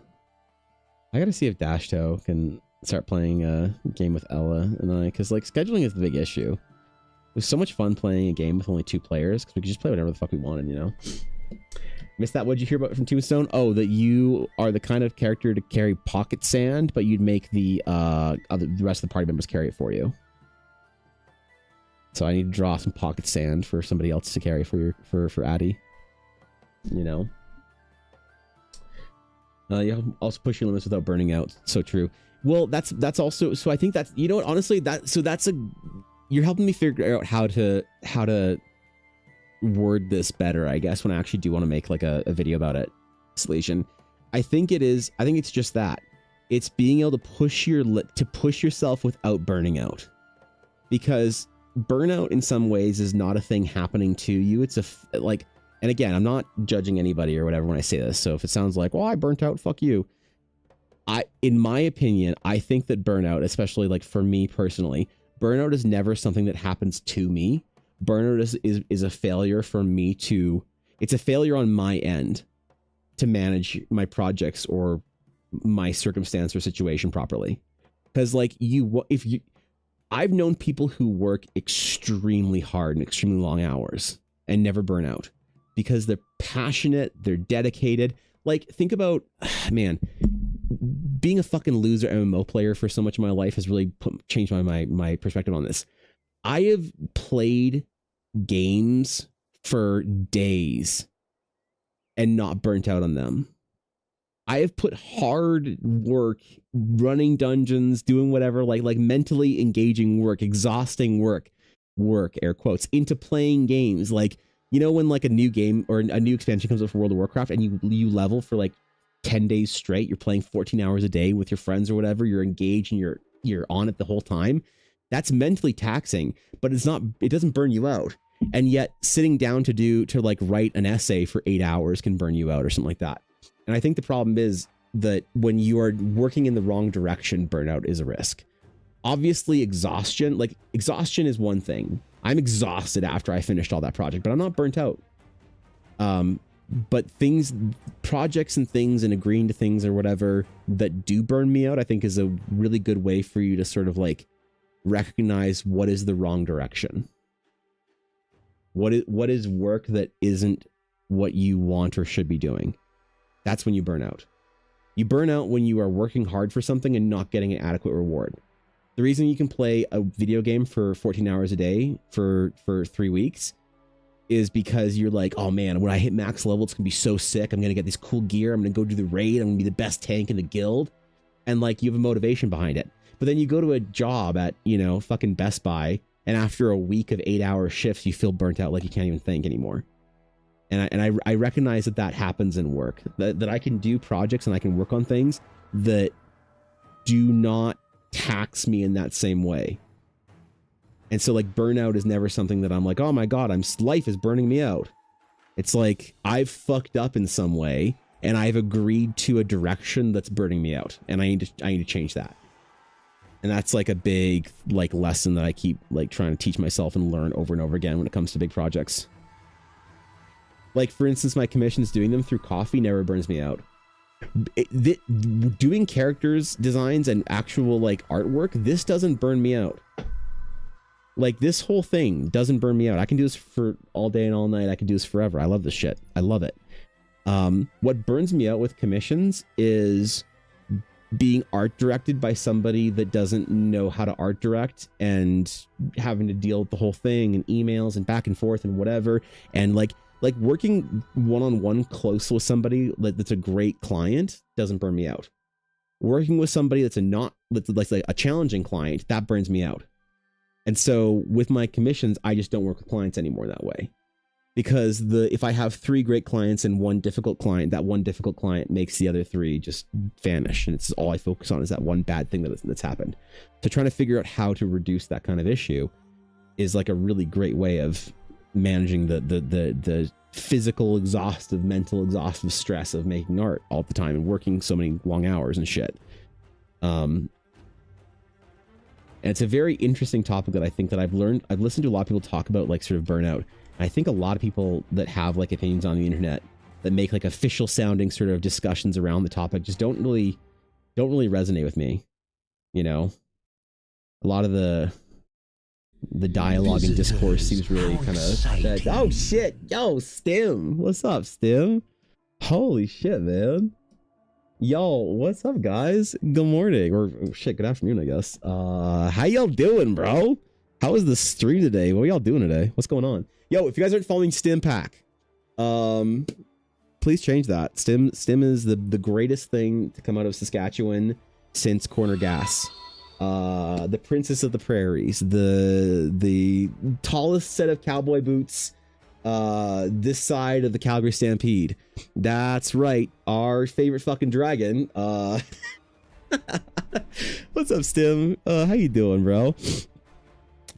I gotta see if Dashto can start playing a game with Ella and I, because like scheduling is the big issue. It was so much fun playing a game with only 2 players because we could just play whatever the fuck we wanted, you know? Missed that? What'd you hear about from Tombstone? Oh, that you are the kind of character to carry pocket sand, but you'd make the rest of the party members carry it for you. So I need to draw some pocket sand for somebody else to carry for Addy. You know? You also push your limits without burning out. So true. Well, that's also, so I think that's, you know what, honestly, you're helping me figure out how to word this better, I guess, when I actually do want to make like a video about it. Salesian. I think it's just that. It's being able to push yourself without burning out. Because burnout in some ways is not a thing happening to you. It's like, and again, I'm not judging anybody or whatever when I say this. So if it sounds like, well, I burnt out, fuck you. In my opinion, I think that burnout, especially like for me personally, burnout is never something that happens to me. Burnout is a failure for me it's a failure on my end to manage my projects or my circumstance or situation properly. Because like I've known people who work extremely hard and extremely long hours and never burn out because they're passionate, they're dedicated. Like, think about, man, being a fucking loser MMO player for so much of my life has really changed my perspective on this. I have played games for days and not burnt out on them. I have put hard work, running dungeons, doing whatever, like mentally engaging work, exhausting work, air quotes, into playing games. Like, you know, when like a new game or a new expansion comes up for World of Warcraft and you level for like 10 days straight, you're playing 14 hours a day with your friends or whatever, you're engaged and you're on it the whole time. That's mentally taxing, but it doesn't burn you out. And yet sitting down to write an essay for 8 hours can burn you out or something like that. And I think the problem is that when you are working in the wrong direction, burnout is a risk. Obviously, exhaustion is one thing. I'm exhausted after I finished all that project, but I'm not burnt out. But projects and things and agreeing to things or whatever that do burn me out, I think is a really good way for you to sort of like recognize what is the wrong direction. What is work that isn't what you want or should be doing. That's when you burn out. You burn out when you are working hard for something and not getting an adequate reward. The reason you can play a video game for 14 hours a day for 3 weeks is because you're like, oh man, when I hit max level, it's gonna be so sick. I'm gonna get this cool gear. I'm gonna go do the raid. I'm gonna be the best tank in the guild. And like, you have a motivation behind it. But then you go to a job at, you know, fucking Best Buy, and after a week of 8-hour shifts, you feel burnt out, like you can't even think anymore. And I recognize that happens in work, that I can do projects and I can work on things that do not tax me in that same way. And so like burnout is never something that I'm like, oh my God, life is burning me out. It's like I've fucked up in some way and I've agreed to a direction that's burning me out, and I need to change that. And that's like a big like lesson that I keep like trying to teach myself and learn over and over again when it comes to big projects. Like for instance, my commissions, doing them through coffee never burns me out. Doing characters designs and actual like artwork, this doesn't burn me out. Like this whole thing doesn't burn me out. I can do this for all day and all night. I can do this forever. I love this shit. I love it. What burns me out with commissions is being art directed by somebody that doesn't know how to art direct, and having to deal with the whole thing and emails and back and forth and whatever. And like working one-on-one close with somebody that's a great client doesn't burn me out. Working with somebody that's like a challenging client, that burns me out. And so with my commissions, I just don't work with clients anymore that way. Because if I have 3 great clients and 1 difficult client, that 1 difficult client makes the other 3 just vanish. And it's all I focus on is that one bad thing that's happened. So trying to figure out how to reduce that kind of issue is like a really great way of managing the physical exhaustive, mental exhaustive stress of making art all the time and working so many long hours and shit. And it's a very interesting topic that I think that I've listened to a lot of people talk about, like sort of burnout. I think a lot of people that have like opinions on the internet that make like official sounding sort of discussions around the topic just don't really resonate with me. You know, a lot of the dialogue and discourse seems really kind of oh shit, yo, Stim, what's up, Stim? Holy shit, man. Yo, what's up, guys? Good morning, or shit, good afternoon, I guess. How y'all doing, bro? How was the stream today? What are y'all doing today? What's going on? Yo, if you guys aren't following Stim Pack, please change that. Stim is the greatest thing to come out of Saskatchewan since Corner Gas. The Princess of the Prairies, the tallest set of cowboy boots this side of the Calgary Stampede. That's right, our favorite fucking dragon. What's up, Stim? How you doing, bro?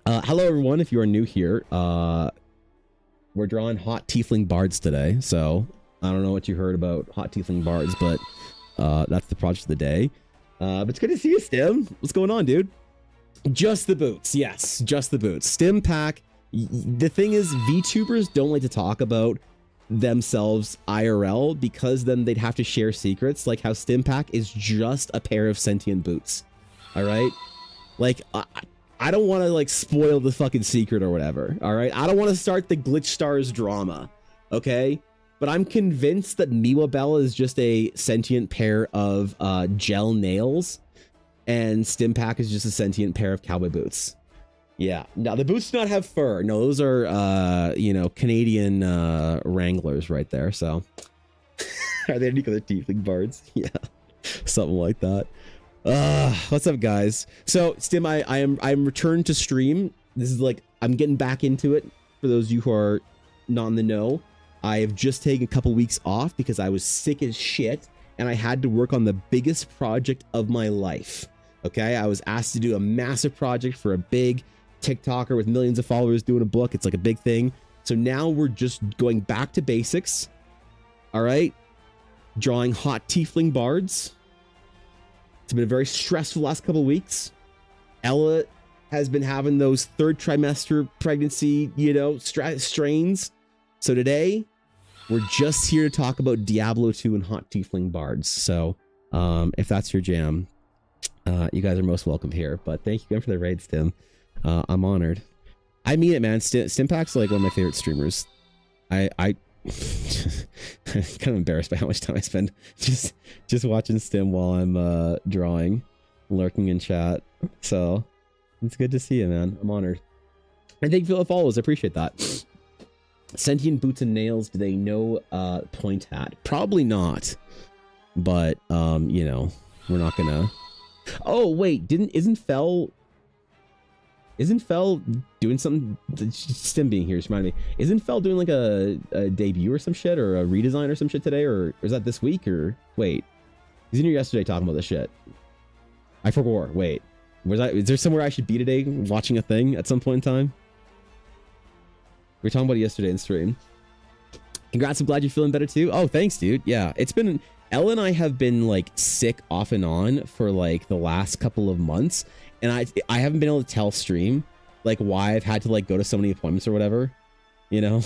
Hello everyone, if you are new here. We're drawing hot tiefling bards today, so I don't know what you heard about hot tiefling bards, but that's the project of the day. But it's good to see you, Stim. What's going on, dude? Just the boots. Yes, just the boots. Stim Pack. The thing is, VTubers don't like to talk about themselves IRL because then they'd have to share secrets, like how Stim Pack is just a pair of sentient boots. All right? Like, I don't want to like spoil the fucking secret or whatever. All right? I don't want to start the Glitch Stars drama. Okay? But I'm convinced that Miwa Bella is just a sentient pair of gel nails, and Stim Pack is just a sentient pair of cowboy boots. Yeah. Now the boots do not have fur. No, those are you know, Canadian Wranglers right there. So are they any other tiefling bards? Yeah, something like that. What's up, guys? So Stim, I'm returned to stream. This is like, I'm getting back into it. For those of you who are not in the know, I have just taken a couple weeks off because I was sick as shit and I had to work on the biggest project of my life. Okay, I was asked to do a massive project for a big TikToker with millions of followers doing a book. It's like a big thing. So now we're just going back to basics. All right, drawing hot tiefling bards. It's been a very stressful last couple of weeks. Ella has been having those 3rd trimester pregnancy, you know, strains. So today, we're just here to talk about Diablo 2 and hot tiefling bards. So if that's your jam, you guys are most welcome here. But thank you again for the raid, Stim. I'm honored. I mean it, man. Stimpack's like one of my favorite streamers. I kind of embarrassed by how much time I spend just watching Stim while I'm drawing, lurking in chat. So it's good to see you, man. I'm honored. And thank you for the follows. I appreciate that. Sentient boots and nails. Do they know point hat? Probably not. But you know, we're not gonna. Oh wait, isn't Fell doing something? Stim being here just reminded me. Isn't Fell doing like a debut or some shit, or a redesign or some shit today, or is that this week? Or wait, he's in here yesterday talking about this shit. I forgot. Wait, is there somewhere I should be today watching a thing at some point in time? We were talking about it yesterday in stream. Congrats, I'm glad you're feeling better too. Oh, thanks, dude. Yeah, it's been... Elle and I have been like sick off and on for like the last couple of months. And I haven't been able to tell stream like why I've had to like go to so many appointments or whatever. You know?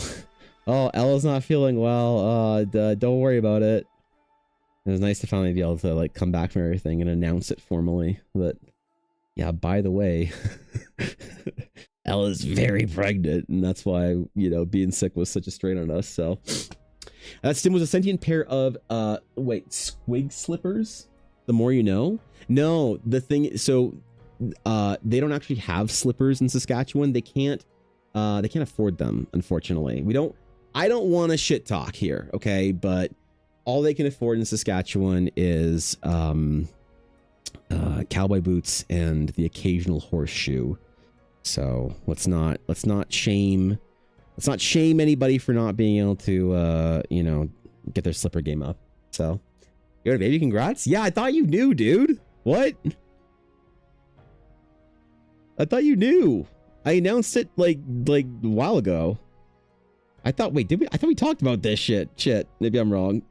Oh, Ella's not feeling well. Don't worry about it. It was nice to finally be able to like come back from everything and announce it formally. But yeah, by the way... Ella's very pregnant, and that's why, you know, being sick was such a strain on us. So Stim was a sentient pair of squig slippers. The more you know. No, the thing, so they don't actually have slippers in Saskatchewan. They can't afford them, unfortunately. I don't want to shit talk here, okay? But all they can afford in Saskatchewan is cowboy boots and the occasional horseshoe. So let's not shame anybody for not being able to you know, get their slipper game up. So yo, baby, congrats. Yeah, I thought you knew, dude. What? I thought you knew. I announced it like a while ago. I thought we talked about this shit. Maybe I'm wrong.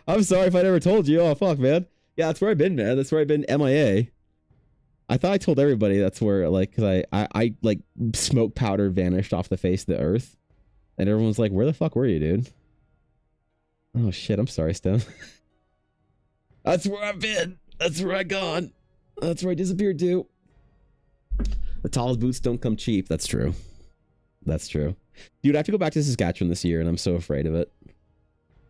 I'm sorry if I never told you. Oh fuck, man. Yeah, that's where I've been, man. That's where I've been MIA. I thought I told everybody that's where, like, because I like smoke powder vanished off the face of the earth, and everyone's like, "Where the fuck were you, dude?" Oh shit, I'm sorry, Stone. That's where I've been. That's where I gone. That's where I disappeared to. The tallest boots don't come cheap. That's true. That's true, dude. I have to go back to Saskatchewan this year, and I'm so afraid of it.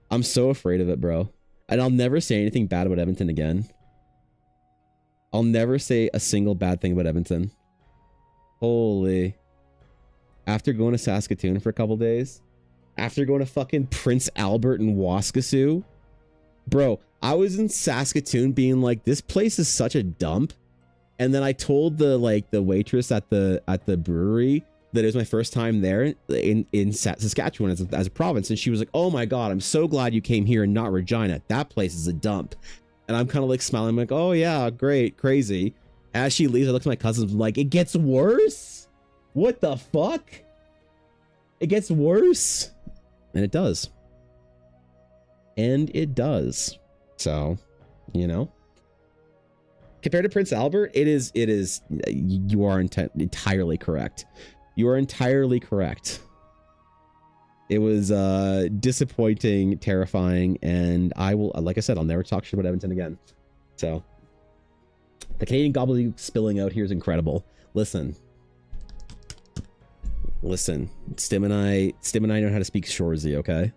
I'm so afraid of it, bro. And I'll never say anything bad about Edmonton again. I'll never say a single bad thing about Edmonton. Holy. After going to Saskatoon for a couple days, after going to fucking Prince Albert and Waskesiu, bro, I was in Saskatoon being like, this place is such a dump. And then I told the waitress at the brewery that it was my first time there in Saskatchewan as a province, and she was like, "Oh my god, I'm so glad you came here and not Regina. That place is a dump." And I'm kind of like smiling, I'm like, "Oh yeah, great, crazy." As she leaves, I look at my cousins like, "It gets worse? What the fuck? It gets worse?" And it does. And it does. So, you know, compared to Prince Albert, it is, you are entirely correct. You are entirely correct. It was disappointing, terrifying, and I will, like I said, I'll never talk shit about Edmonton again. So, the Canadian gobbledygook spilling out here is incredible. Listen, Stim and I know how to speak Shorzy, okay?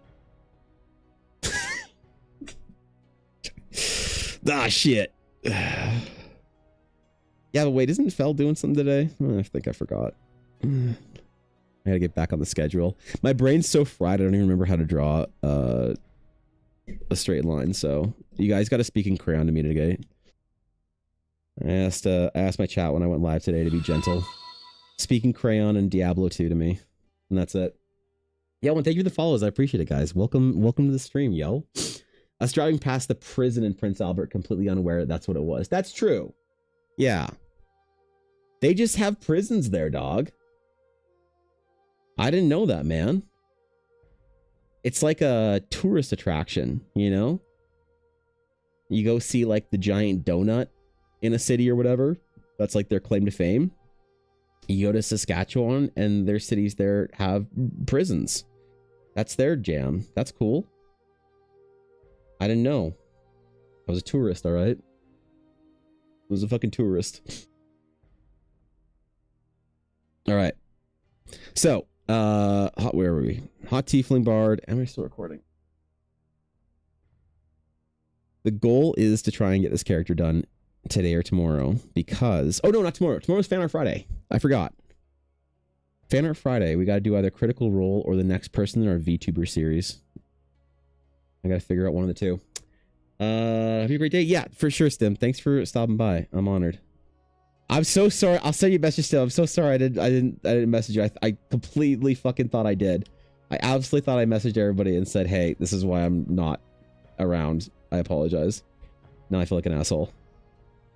Ah, shit. Yeah, but wait, isn't Fell doing something today? I think I forgot. I gotta get back on the schedule. My brain's so fried, I don't even remember how to draw a straight line. So you guys got to speak in crayon to me today. I asked my chat when I went live today to be gentle. Speaking crayon and Diablo 2 to me, and that's it. Yeah, well, thank you for the follows. I appreciate it, guys. Welcome to the stream, yo. Us driving past the prison in Prince Albert, completely unaware that's what it was. That's true. Yeah, they just have prisons there, dog. I didn't know that, man. It's like a tourist attraction, you know? You go see like the giant donut in a city or whatever. That's like their claim to fame. You go to Saskatchewan and their cities there have prisons. That's their jam. That's cool. I didn't know. I was a tourist, all right? I was a fucking tourist. All right. So, Where were we? Hot Tiefling Bard. Am I still recording? The goal is to try and get this character done today or tomorrow because... Oh, no, not tomorrow. Tomorrow's Fan Art Friday. I forgot. Fan Art Friday. We got to do either Critical Role or the next person in our VTuber series. I got to figure out one of the two. Have a great day. Yeah, for sure, Stim. Thanks for stopping by. I'm honored. I'm so sorry. I'll send you a message still. I'm so sorry I didn't message you. I completely fucking thought I did. I absolutely thought I messaged everybody and said, hey, this is why I'm not around. I apologize. Now I feel like an asshole.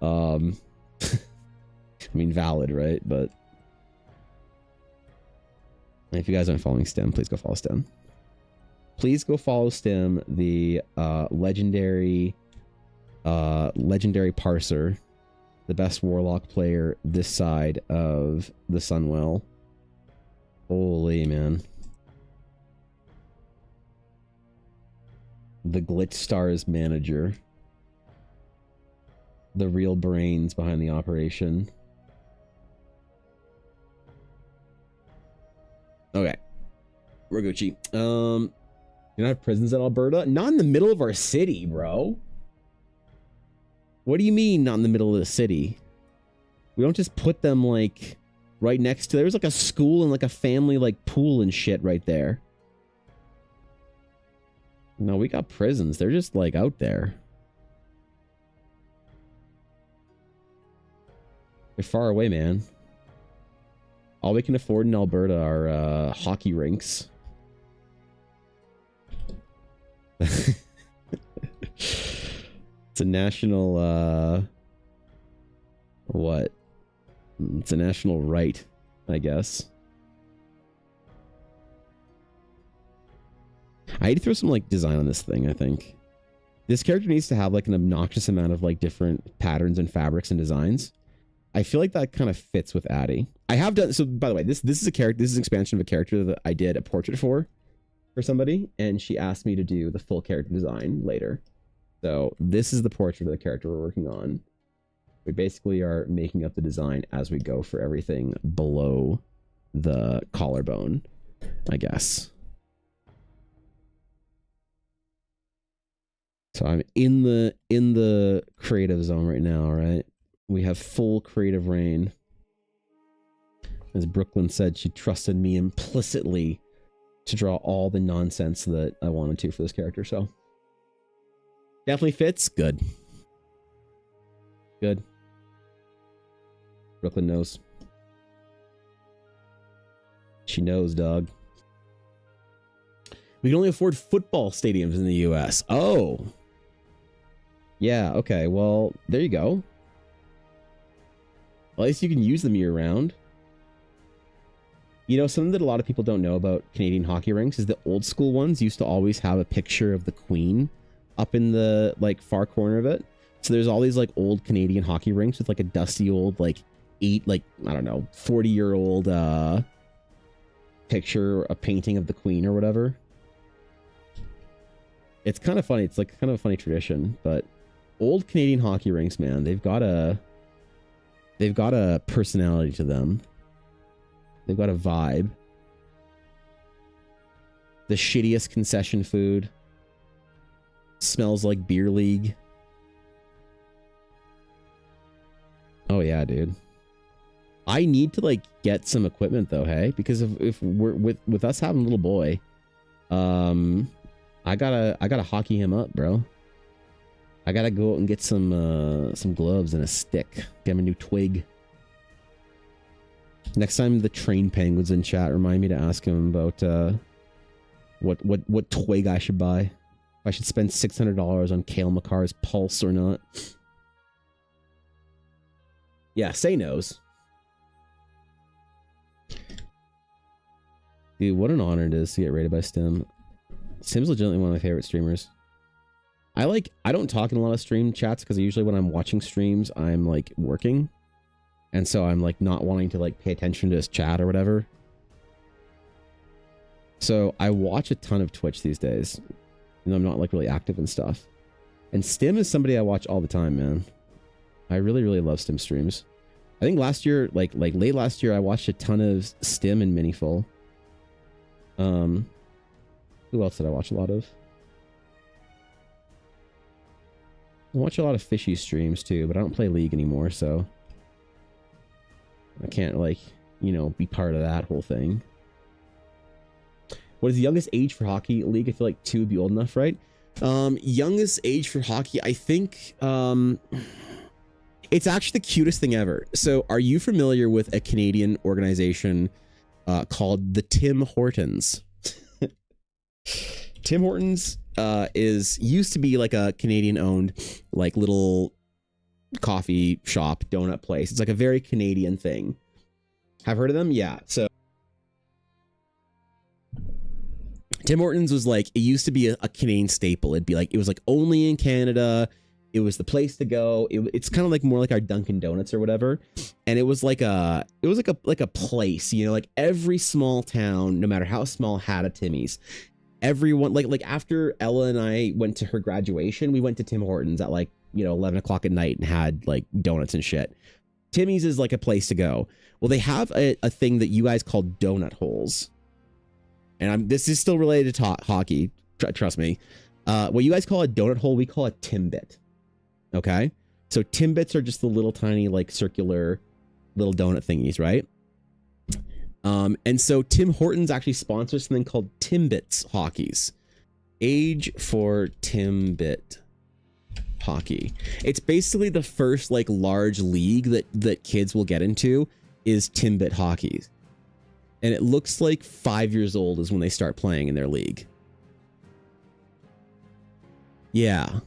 I mean, valid, right? But if you guys aren't following Stim, please go follow Stim. Please go follow Stim, the legendary parser, the best warlock player this side of the Sunwell. Holy man. The Glitch Stars manager. The real brains behind the operation. Okay. We're Gucci. You don't have prisons in Alberta? Not in the middle of our city, bro. What do you mean not in the middle of the city? We don't just put them like right next to... There's like a school and like a family like pool and shit right there. No, we got prisons. They're just like out there. They're far away, man. All we can afford in Alberta are hockey rinks. It's a national, what? It's a national right, I guess. I need to throw some, like, design on this thing, I think. This character needs to have, like, an obnoxious amount of, like, different patterns and fabrics and designs. I feel like that kind of fits with Addy. I have done... So, by the way, this is a character... This is an expansion of a character that I did a portrait for somebody, and she asked me to do the full character design later. So, this is the portrait of the character we're working on. We basically are making up the design as we go for everything below the collarbone, I guess. So I'm in the creative zone right now, right? We have full creative reign. As Brooklyn said, she trusted me implicitly to draw all the nonsense that I wanted to for this character, so definitely fits. Good. Good. Brooklyn knows. She knows, dog. We can only afford football stadiums in the US. Oh. Yeah, okay. Well, there you go. At least you can use them year round. You know, something that a lot of people don't know about Canadian hockey rinks is the old school ones used to always have a picture of the Queen up in the, like, far corner of it. So there's all these, like, old Canadian hockey rinks with, like, a dusty old, like, I don't know, 40-year-old picture, a painting of the Queen or whatever. It's kind of funny. It's, like, kind of a funny tradition, but old Canadian hockey rinks, man, they've got a personality to them. They've got a vibe. The shittiest concession food. Smells like beer league. Oh yeah, dude. I need to, like, get some equipment though, hey? Because if we're with us having a little boy, I gotta hockey him up, bro. I gotta go out and get some gloves and a stick. Get him a new twig. Next time the train penguin's in chat, remind me to ask him about what twig I should buy. If I should spend $600 on Kale McCarr's pulse or not. Yeah, say no's. Dude, what an honor it is to get rated by Stim. Stim's legitimately one of my favorite streamers. I don't talk in a lot of stream chats because usually when I'm watching streams, I'm, like, working. And so I'm, like, not wanting to, like, pay attention to his chat or whatever. So I watch a ton of Twitch these days. And I'm not, like, really active and stuff. And Stim is somebody I watch all the time, man. I really, really love Stim streams. I think last year, like late last year, I watched a ton of Stim and Miniful. Who else did I watch a lot of? I watch a lot of fishy streams too, but I don't play League anymore, so I can't, like, you know, be part of that whole thing. What is the youngest age for hockey league? I feel like 2 would be old enough, right? Youngest age for hockey, I think, it's actually the cutest thing ever. So are you familiar with a Canadian organization called the Tim Hortons? Tim Hortons used to be like a Canadian owned, like, little coffee shop, donut place. It's like a very Canadian thing. Have heard of them? Yeah. So Tim Hortons was like, it used to be a Canadian staple. It'd be like, it was like only in Canada. It was the place to go. It's kind of like more like our Dunkin' Donuts or whatever. And it was like a place, you know, like every small town, no matter how small, had a Timmy's. Everyone, like after Ella and I went to her graduation, we went to Tim Hortons at, like, you know, 11 o'clock at night and had like donuts and shit. Timmy's is like a place to go. Well, they have a thing that you guys call donut holes. And this is still related to hockey. Trust me. What you guys call a donut hole, we call a Timbit. Okay. So Timbits are just the little tiny, like, circular little donut thingies, right? And so Tim Hortons actually sponsors something called Timbits Hockeys. Age for Timbit hockey. It's basically the first, like, large league that kids will get into is Timbit hockey. And it looks like 5 years old is when they start playing in their league. Yeah.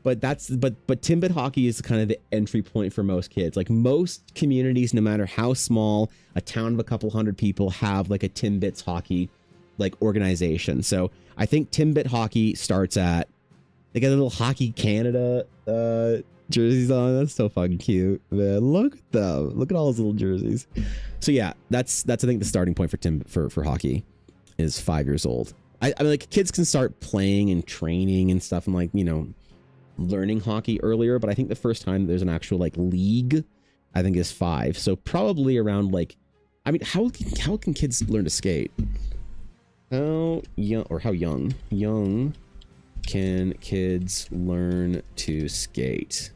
But Timbit hockey is kind of the entry point for most kids. Like, most communities, no matter how small, a town of a couple hundred people, have like a Timbits hockey, like, organization. So I think Timbit hockey starts at, they got a little Hockey Canada jerseys on. That's so fucking cute, man. Look at them. Look at all those little jerseys. So yeah, that's I think the starting point for hockey is 5 years old. I mean, like, kids can start playing and training and stuff and, like, you know, learning hockey earlier, but I think the first time there's an actual, like, league, I think, is 5. So probably around, like, I mean, how can kids learn to skate? How young can kids learn to skate?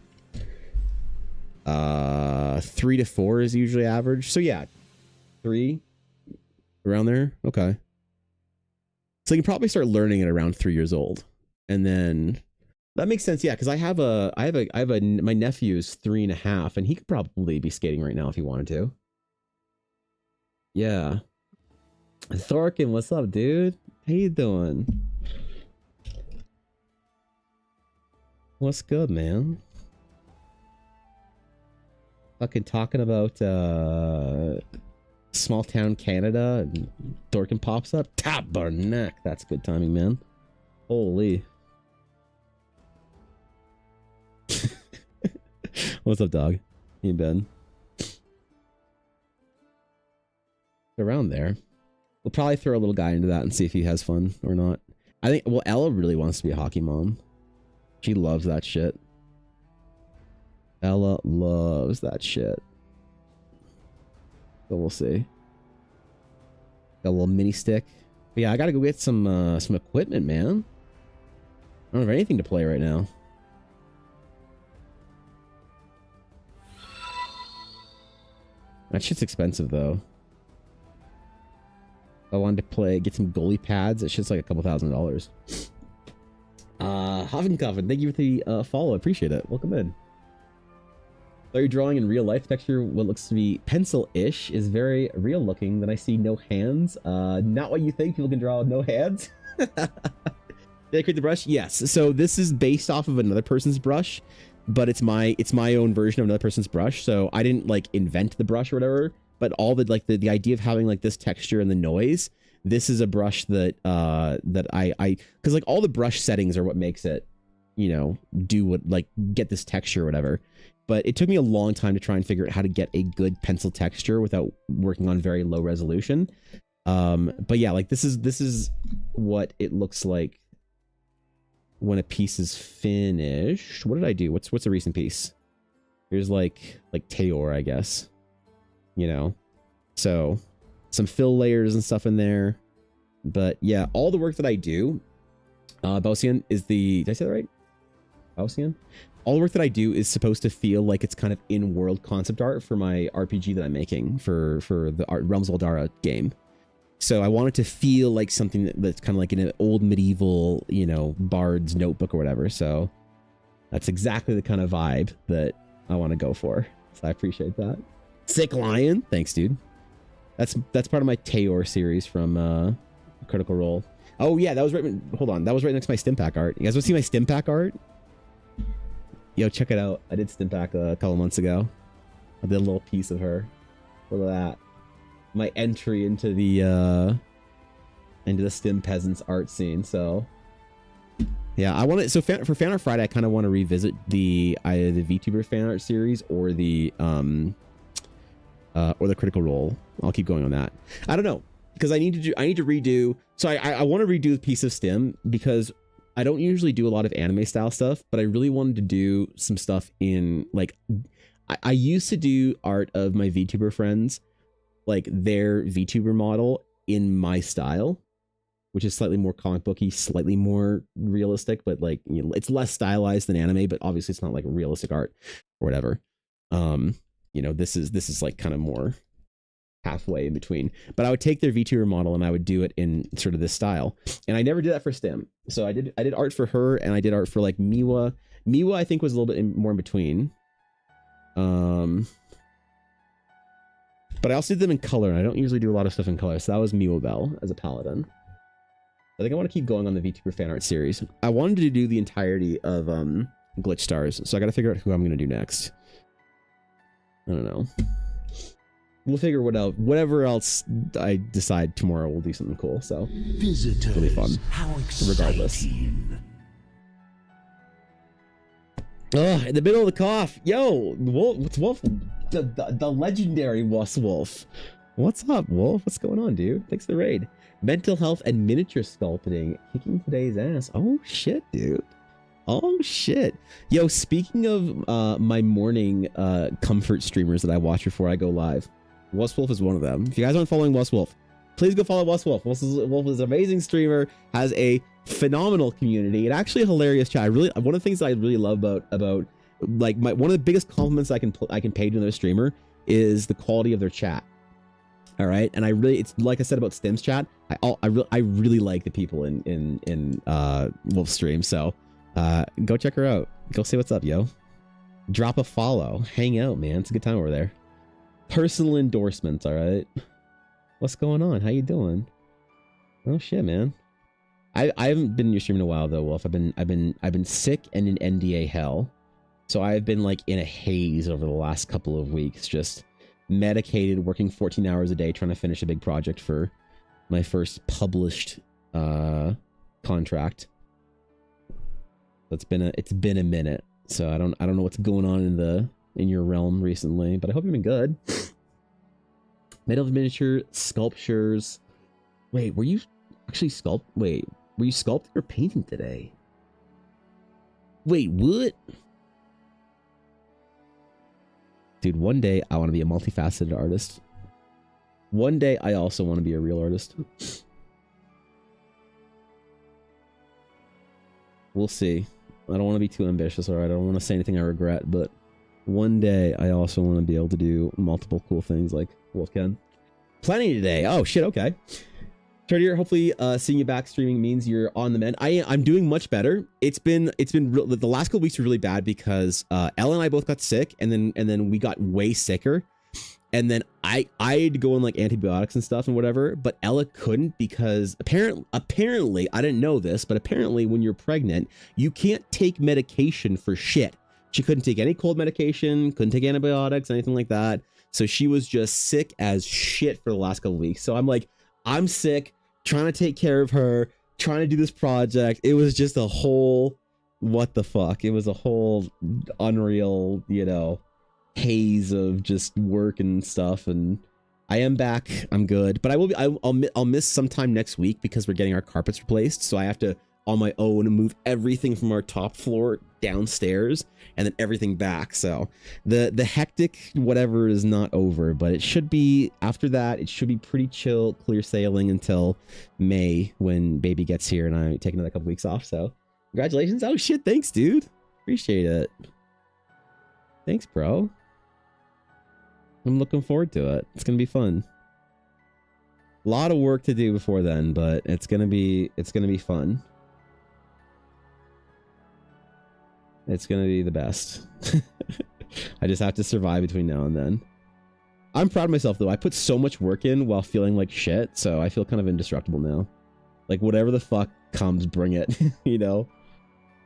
3 to 4 is usually average. So yeah, 3, around there. Okay. So you can probably start learning it around 3 years old, and then that makes sense. Yeah, because I have my nephew's 3.5, and he could probably be skating right now if he wanted to. Yeah. Thorkin, what's up, dude? How you doing? What's good, man? Fucking talking about small town Canada, and Thorkin pops up. Tabarnak. That's good timing, man. Holy. What's up, dog? You been? Around there. We'll probably throw a little guy into that and see if he has fun or not. I think, well, Ella really wants to be a hockey mom. She loves that shit. Ella loves that shit. So we'll see. Got a little mini stick. But yeah, I gotta go get some equipment, man. I don't have anything to play right now. That shit's expensive, though. I wanted to get some goalie pads. That shit's like a couple $1,000s. Hovenkoven, thank you for the follow. I appreciate it. Welcome in. So you're drawing in real life texture. What looks to be pencil-ish is very real looking. Then I see no hands. Not what you think. People can draw with no hands. Did I create the brush? Yes. So this is based off of another person's brush, but it's my own version of another person's brush. So I didn't, like, invent the brush or whatever. But all the, like, the idea of having, like, this texture and the noise, this is a brush that I because, like, all the brush settings are what makes it, you know, do what, like, get this texture or whatever. But it took me a long time to try and figure out how to get a good pencil texture without working on very low resolution. But yeah, like, this is what it looks like when a piece is finished. What did I do? What's a recent piece? Here's like Tayor, I guess. You know, so some fill layers and stuff in there. But yeah, all the work that I do, Bausian is the, did I say that right? Bausian? All the work that I do is supposed to feel like it's kind of in-world concept art for my RPG that I'm making for the Realms of Eldara game. So I want it to feel like something that's kind of like in an old medieval, you know, bard's notebook or whatever. So that's exactly the kind of vibe that I want to go for. So I appreciate that. Sick Lion. Thanks, dude. That's part of my Tayor series from Critical Role. Oh yeah, that was right. Hold on, that was right next to my Stimpak art. You guys want to see my Stimpak art? Yo, check it out. I did Stimpak a couple months ago. I did a little piece of her. Look at that. My entry into the Stim Peasants art scene. So yeah, I want to. So for Fan Art Friday, I kind of want to revisit either the VTuber fan art series or the Critical Role. I'll keep going on that. I don't know, because I need to redo. So I want to redo the piece of Stim because I don't usually do a lot of anime style stuff, but I really wanted to do some stuff in like, I used to do art of my VTuber friends, like their VTuber model in my style, which is slightly more comic booky, slightly more realistic, but like, you know, it's less stylized than anime, but obviously it's not like realistic art or whatever. You know, this is like kind of more halfway in between, but I would take their VTuber model and I would do it in sort of this style. And I never did that for Stim. So I did art for her, and I did art for like Miwa. Miwa, I think, was a little bit more in between. But I also did them in color, and I don't usually do a lot of stuff in color. So that was Miwa Bell as a paladin. I think I want to keep going on the VTuber fan art series. I wanted to do the entirety of Glitch Stars, so I got to figure out who I'm going to do next. I don't know. We'll figure what out. Whatever else I decide tomorrow, we'll do something cool. So Visitors, it'll be fun. How Regardless. exciting. Oh, in the middle of the cough. Yo, Wolf, what's Wolf? The legendary Wolf. What's up, Wolf? What's going on, dude? Thanks for the raid. Mental health and miniature sculpting. Kicking today's ass. Oh, shit, dude. Oh, shit. Yo, speaking of my morning comfort streamers that I watch before I go live, Wolf is one of them. If you guys aren't following Wolf, please go follow Wolf. Wolf is an amazing streamer, has a phenomenal community, and actually a hilarious chat. One of the things that I really love about like one of the biggest compliments I can pay to another streamer is the quality of their chat. All right, and it's like I said about Stim's chat. I really like the people in Wolf's stream. So go check her out. Go say what's up, yo. Drop a follow. Hang out, man. It's a good time over there. Personal endorsements, all right. What's going on? How you doing? Oh shit, man. I haven't been in your stream in a while though, Wolf. I've been sick and in NDA hell. So I've been like in a haze over the last couple of weeks, just medicated, working 14 hours a day trying to finish a big project for my first published contract. It's been a minute. So I don't know what's going on in your realm recently, but I hope you've been good. Metal miniature sculptures. Wait, were you actually were you sculpting or painting today? Wait, what? Dude, one day I want to be a multifaceted artist. One day I also want to be a real artist. We'll see. I don't want to be too ambitious, alright? I don't want to say anything I regret, but one day I also want to be able to do multiple cool things like Wolf can. Planning today. Oh shit, okay. Turdier, hopefully seeing you back streaming means you're on the mend. I'm doing much better. It's been the last couple weeks were really bad because Ella and I both got sick, and then we got way sicker. And then I had to go on like antibiotics and stuff and whatever, but Ella couldn't because apparently I didn't know this, but apparently when you're pregnant, you can't take medication for shit. She couldn't take any cold medication, couldn't take antibiotics, anything like that. So she was just sick as shit for the last couple of weeks. So I'm like, I'm sick, trying to take care of her, trying to do this project. It was just a whole, what the fuck? It was a whole unreal, haze of just work and stuff. And I am back. I'm good, but I'll miss sometime next week because we're getting our carpets replaced. So I have to on my own and move everything from our top floor downstairs and then everything back. So the hectic whatever is not over, but it should be, after that, it should be pretty chill, clear sailing until May when baby gets here and I take another couple weeks off. So congratulations. Oh shit, thanks, dude. Appreciate it. Thanks, bro. I'm looking forward to it. It's gonna be fun. A lot of work to do before then, but it's gonna be fun. It's gonna be the best. I just have to survive between now and then. I'm proud of myself though. I put so much work in while feeling like shit, so I feel kind of indestructible now. Like whatever the fuck comes, bring it. You know,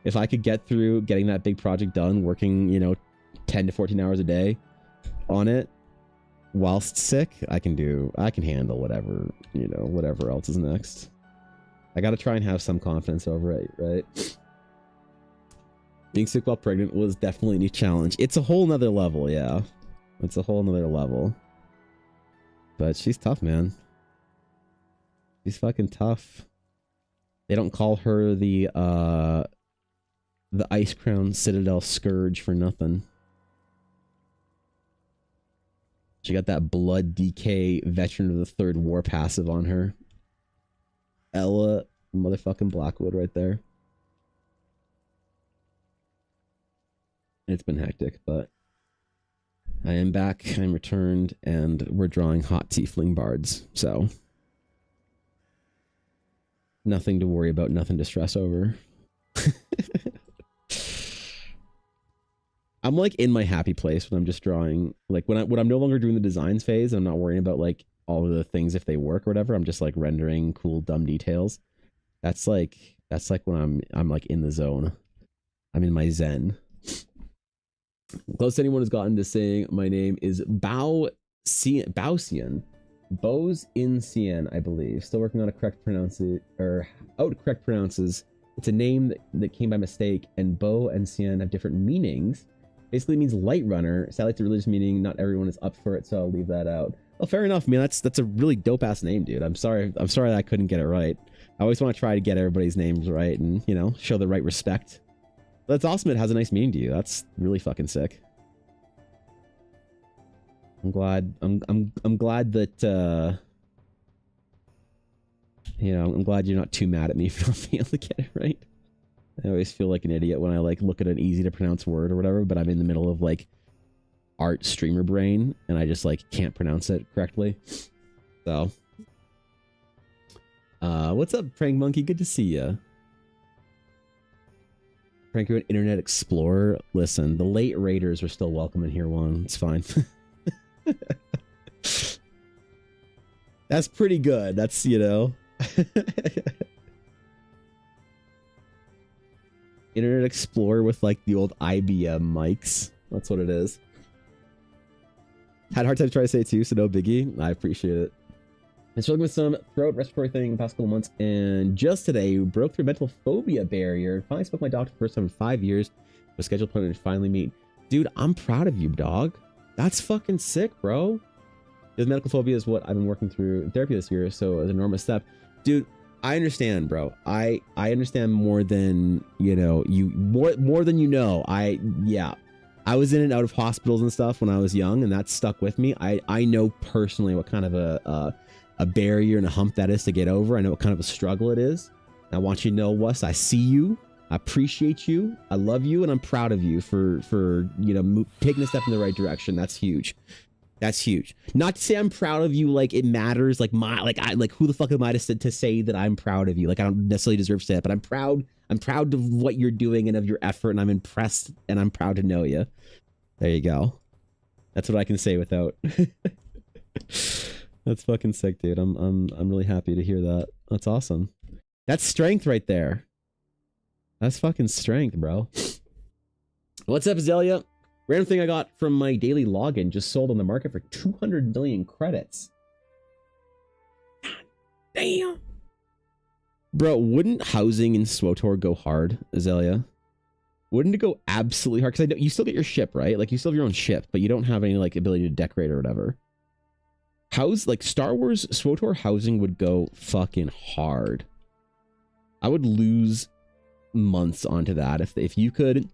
if I could get through getting that big project done, working 10 to 14 hours a day on it whilst sick, I can handle whatever whatever else is next. I got to try and have some confidence over it, right? Being sick while pregnant was definitely a new challenge. It's a whole nother level, yeah. It's a whole nother level. But she's tough, man. She's fucking tough. They don't call her the Ice Crown Citadel Scourge for nothing. She got that Blood DK Veteran of the Third War passive on her. Ella motherfucking Blackwood right there. It's been hectic, but I am back, I'm returned, and we're drawing hot tiefling bards, so nothing to worry about, nothing to stress over. I'm like in my happy place when I'm just drawing, like when I'm no longer doing the designs phase, I'm not worrying about like all of the things if they work or whatever. I'm just like rendering cool dumb details. That's like when I'm like in the zone. I'm in my zen. Close anyone has gotten to saying my name is Baosian. Bows in Cien, I believe. Still working on a correct pronounces. It's a name that came by mistake, and Bow and Cien have different meanings. Basically it means light runner. Sadly, it's a religious meaning. Not everyone is up for it, so I'll leave that out. Well, fair enough, man. That's a really dope ass name, dude. I'm sorry that I couldn't get it right. I always want to try to get everybody's names right and, show the right respect. But that's awesome. It has a nice meaning to you. That's really fucking sick. I'm glad that I'm glad you're not too mad at me for not being able to get it right. I always feel like an idiot when I like look at an easy to pronounce word or whatever, but I'm in the middle of like art streamer brain and I just like can't pronounce it correctly. So what's up, Prank Monkey? Good to see ya. Prank you an Internet Explorer. Listen, the late raiders are still welcome in here one. It's fine. That's pretty good. That's Internet Explorer with like the old IBM mics. That's what it is. Had a hard time trying to say it too, so no biggie. I appreciate it. Been struggling with some throat respiratory thing the past couple months, and just today broke through a mental phobia barrier. Finally spoke to my doctor for the first time in 5 years. A scheduled appointment to finally meet. Dude, I'm proud of you, dog. That's fucking sick, bro. The medical phobia is what I've been working through in therapy this year, so it's an enormous step. Dude, I understand, bro. I understand more than more than you know. I was in and out of hospitals and stuff when I was young, and that stuck with me. I know personally what kind of a barrier and a hump that is to get over. I know what kind of a struggle it is. I want you to know, Wes, I see you. I appreciate you. I love you, and I'm proud of you for taking a step in the right direction. That's huge. That's huge. Not to say I'm proud of you like it matters. Like who the fuck am I to say that I'm proud of you? Like I don't necessarily deserve to say that, but I'm proud. I'm proud of what you're doing and of your effort, and I'm impressed, and I'm proud to know you. There you go. That's what I can say without. That's fucking sick, dude. I'm really happy to hear that. That's awesome. That's strength right there. That's fucking strength, bro. What's up, Zelia? Random thing I got from my daily login just sold on the market for 200 million credits. God damn. Bro, wouldn't housing in SWTOR go hard, Zelia? Wouldn't it go absolutely hard? Because I know you still get your ship, right? Like you still have your own ship, but you don't have any like ability to decorate or whatever. Like Star Wars SWTOR housing would go fucking hard. I would lose months onto that. If you could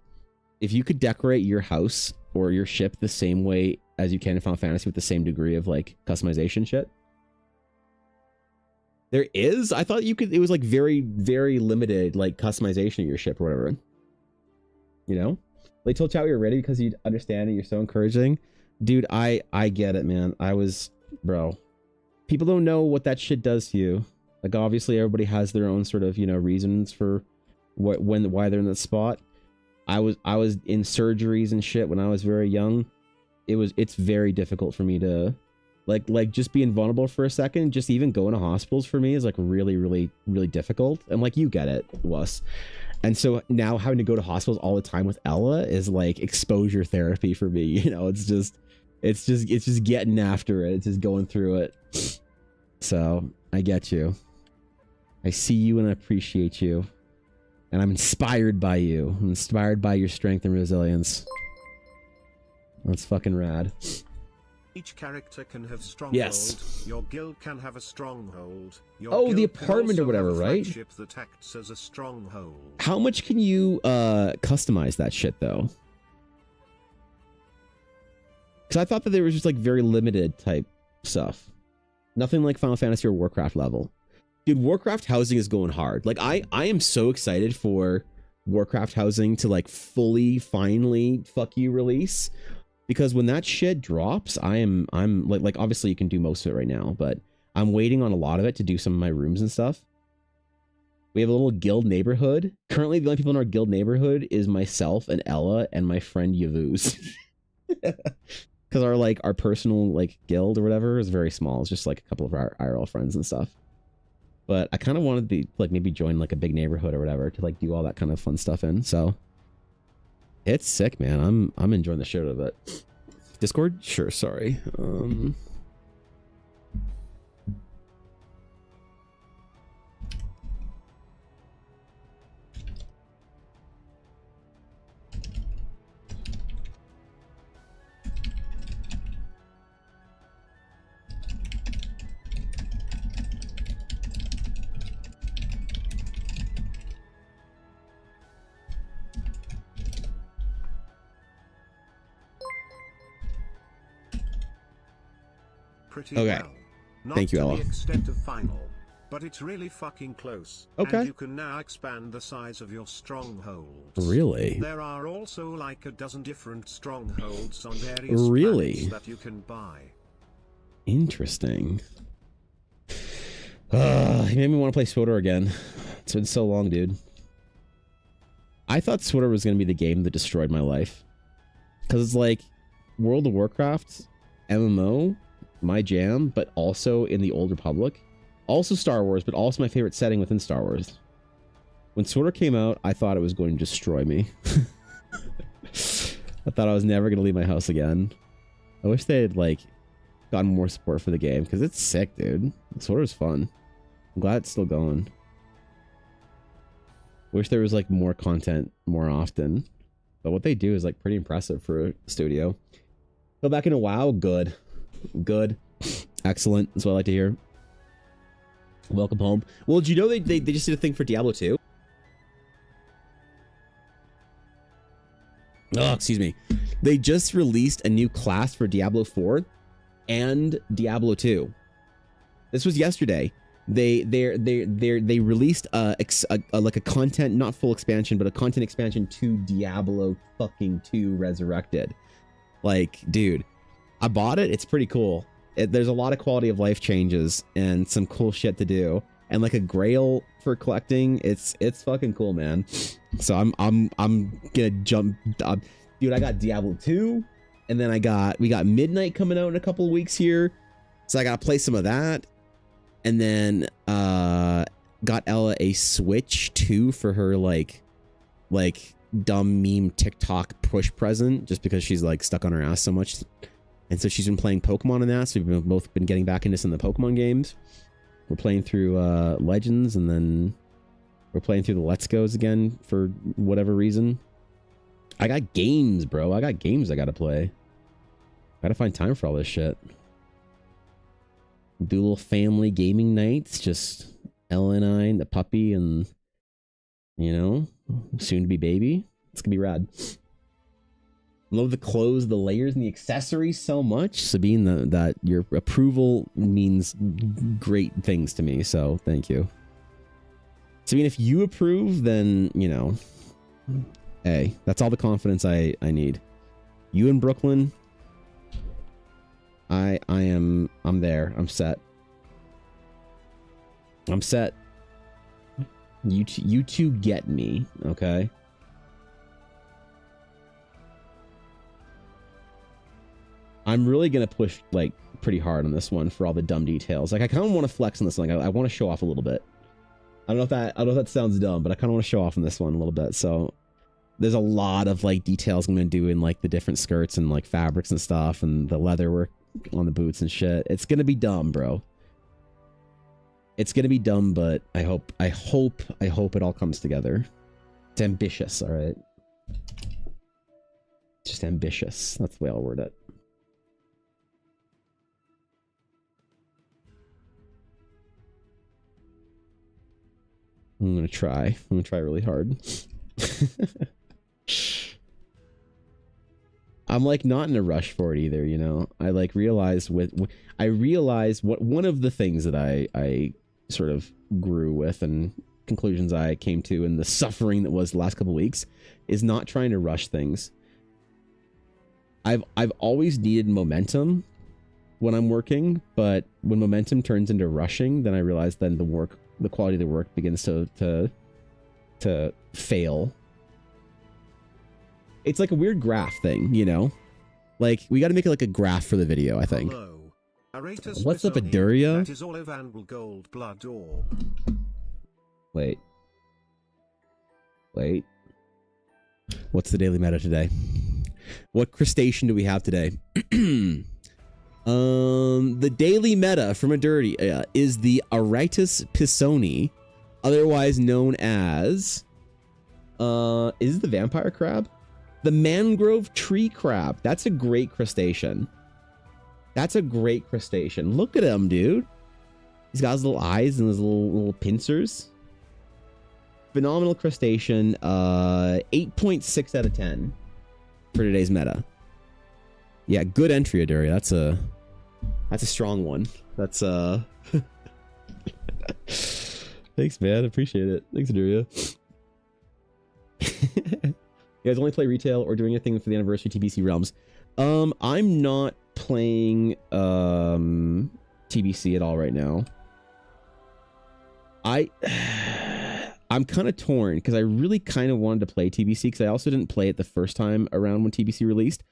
decorate your house or your ship the same way as you can in Final Fantasy with the same degree of like customization shit. There is? I thought you could, it was like very, very limited like customization of your ship or whatever. You know? They told Chow you're ready because you understand it. You're so encouraging. Dude, I get it, man. Bro. People don't know what that shit does to you. Like, obviously, everybody has their own sort of, you know, reasons for why they're in that spot. I was in surgeries and shit when I was very young. It's very difficult for me to, like just being vulnerable for a second. Just even going to hospitals for me is like really, really, really difficult. And like, you get it, Wuss. And so now having to go to hospitals all the time with Ella is like exposure therapy for me. You know, it's just getting after it. It's just going through it. So I get you. I see you and I appreciate you. And I'm inspired by you. I'm inspired by your strength and resilience. That's fucking rad. Each character can have stronghold. Yes. Your guild can have a stronghold. Your Oh, the guild can apartment or also whatever, have a right? flagship that acts as a stronghold. How much can you customize that shit though? Because I thought that there was just like very limited type stuff. Nothing like Final Fantasy or Warcraft level. Dude, Warcraft housing is going hard. Like I am so excited for Warcraft housing to like fully, finally fuck you release. Because when that shit drops, I'm like obviously you can do most of it right now, but I'm waiting on a lot of it to do some of my rooms and stuff. We have a little guild neighborhood. Currently, the only people in our guild neighborhood is myself and Ella and my friend Yavuz. Because our personal like guild or whatever is very small. It's just like a couple of our IRL friends and stuff. But I kind of wanted to like maybe join like a big neighborhood or whatever to like do all that kind of fun stuff in. So it's sick, man. I'm enjoying the shit out of it. Discord? Sure, sorry. Pretty Okay. well. Not Thank you, to Ella. the extent of final, but it's really fucking close. Okay. And you can now expand the size of your strongholds. Really? There are also like a dozen different strongholds on various Really? planets that you can buy. Interesting. He made me want to play SWTOR again. It's been so long, dude. I thought SWTOR was going to be the game that destroyed my life. Because it's like World of Warcraft, MMO, my jam, but also in the Old Republic. Also Star Wars, but also my favorite setting within Star Wars. When SWTOR came out, I thought it was going to destroy me. I thought I was never going to leave my house again. I wish they had, like, gotten more support for the game, because it's sick, dude. SWTOR is fun. I'm glad it's still going. Wish there was, like, more content more often. But what they do is, like, pretty impressive for a studio. Go back into WoW? Good. Good. Excellent. That's what I like to hear. Welcome home. Well, did you know they just did a thing for Diablo 2? Oh, excuse me. They just released a new class for Diablo 4 and Diablo 2. This was yesterday. They released like a content, not full expansion, but a content expansion to Diablo fucking 2 Resurrected. Like, dude, I bought it. It's pretty cool. There's a lot of quality of life changes and some cool shit to do, and like a grail for collecting. It's fucking cool, man. So I'm gonna jump, dude. I got Diablo 2, and then we got Midnight coming out in a couple of weeks here, so I gotta play some of that, and then got Ella a Switch 2 for her like dumb meme TikTok push present, just because she's like stuck on her ass so much. And so she's been playing Pokemon in that, so we've both been getting back into some of the Pokemon games. We're playing through Legends, and then we're playing through the Let's Go's again for whatever reason. I got games, bro. I got games I gotta play. Gotta find time for all this shit. Do little family gaming nights, just Ella and I, and the puppy, and You know, soon to be baby. It's gonna be rad. Love the clothes, the layers, and the accessories so much. Sabine, that your approval means great things to me. So thank you. Sabine, if you approve, then you know, hey, that's all the confidence I need. You in Brooklyn, I'm there. I'm set. I'm set. You two get me, okay? I'm really gonna push like pretty hard on this one for all the dumb details. Like I kind of want to flex on this one. Like, I want to show off a little bit. I don't know if that sounds dumb, but I kind of want to show off on this one a little bit. So there's a lot of like details I'm gonna do in like the different skirts and like fabrics and stuff and the leather work on the boots and shit. It's gonna be dumb, bro. It's gonna be dumb, but I hope it all comes together. It's ambitious, all right. Just ambitious. That's the way I'll word it. I'm gonna try really hard. I'm like not in a rush for it either, you know. I like realize what one of the things that I sort of grew with and conclusions I came to in the suffering that was the last couple weeks is not trying to rush things. I've always needed momentum when I'm working, but when momentum turns into rushing, then I realize then the quality of the work begins to fail. It's like a weird graph thing, you know? Like, we got to make it like a graph for the video, I think. Hello. What's up, Aduria? That is olive and gold blood orb. Wait. What's the daily meta today? What crustacean do we have today? The daily meta from Aduria is the Aritis pisoni, otherwise known as is it the vampire crab? The mangrove tree crab. That's a great crustacean. That's a great crustacean. Look at him, dude. He's got his little eyes and his little pincers. Phenomenal crustacean. 8.6 out of 10 for today's meta. Yeah, good entry, Aduria. That's a strong one. That's thanks, man. Appreciate it. Thanks, Aduria. You guys only play retail or doing anything for the anniversary TBC realms? I'm not playing TBC at all right now. I'm kind of torn because I really kind of wanted to play TBC because I also didn't play it the first time around when TBC released.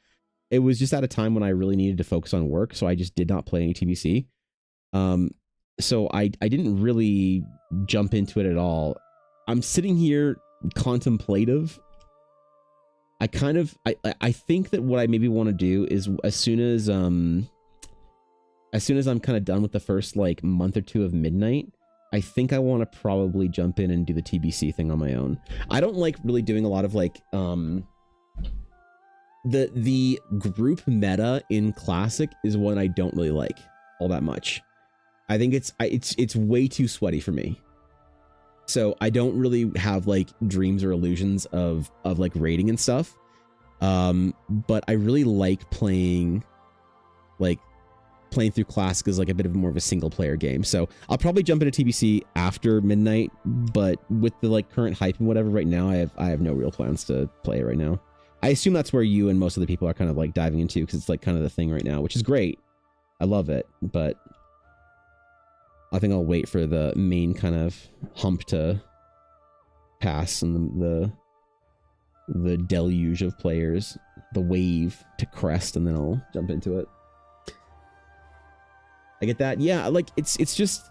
It was just at a time when I really needed to focus on work, so I just did not play any TBC. So I didn't really jump into it at all. I'm sitting here contemplative. I think that what I maybe want to do is as soon as I'm kind of done with the first like month or two of Midnight, I think I want to probably jump in and do the TBC thing on my own. I don't like really doing a lot of like the group meta in Classic is one I don't really like all that much. I think it's way too sweaty for me. So I don't really have like dreams or illusions of like raiding and stuff. But I really like playing through Classic as like a bit of more of a single player game. So I'll probably jump into TBC after Midnight, but with the like current hype and whatever right now, I have no real plans to play it right now. I assume that's where you and most of the people are kind of like diving into because it's like kind of the thing right now, which is great. I love it, but I think I'll wait for the main kind of hump to pass and the deluge of players, the wave to crest, and then I'll jump into it. I get that. Yeah, like it's just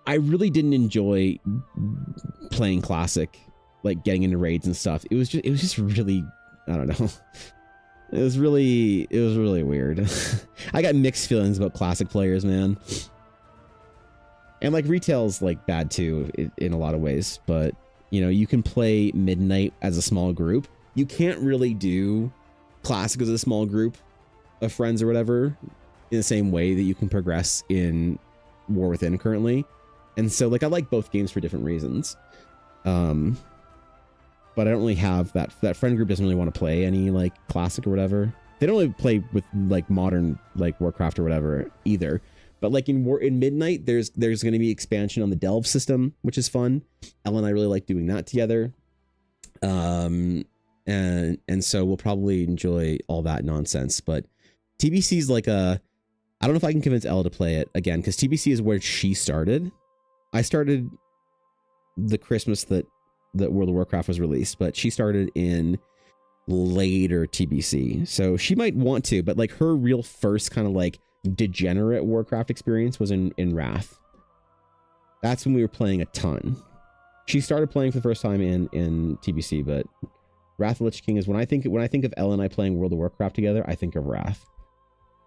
I really didn't enjoy playing Classic, like getting into raids and stuff. It was just really, I don't know. It was really weird. I got mixed feelings about Classic players, man. And like retail's like bad too in a lot of ways, but you know, you can play Midnight as a small group. You can't really do Classic as a small group of friends or whatever in the same way that you can progress in War Within currently. And so like I like both games for different reasons. But I don't really have that friend group doesn't really want to play any like classic or whatever. They don't really play with like modern like Warcraft or whatever either. But like in Midnight, there's going to be expansion on the Delve system, which is fun. Ella and I really like doing that together. And so we'll probably enjoy all that nonsense. But TBC is like I don't know if I can convince Ella to play it again, because TBC is where she started. I started the Christmas that World of Warcraft was released, but she started in later TBC. So she might want to, but like her real first kind of like degenerate Warcraft experience was in Wrath. That's when we were playing a ton. She started playing for the first time in TBC, but Wrath of the Lich King is when I think of Ella and I playing World of Warcraft together, I think of Wrath.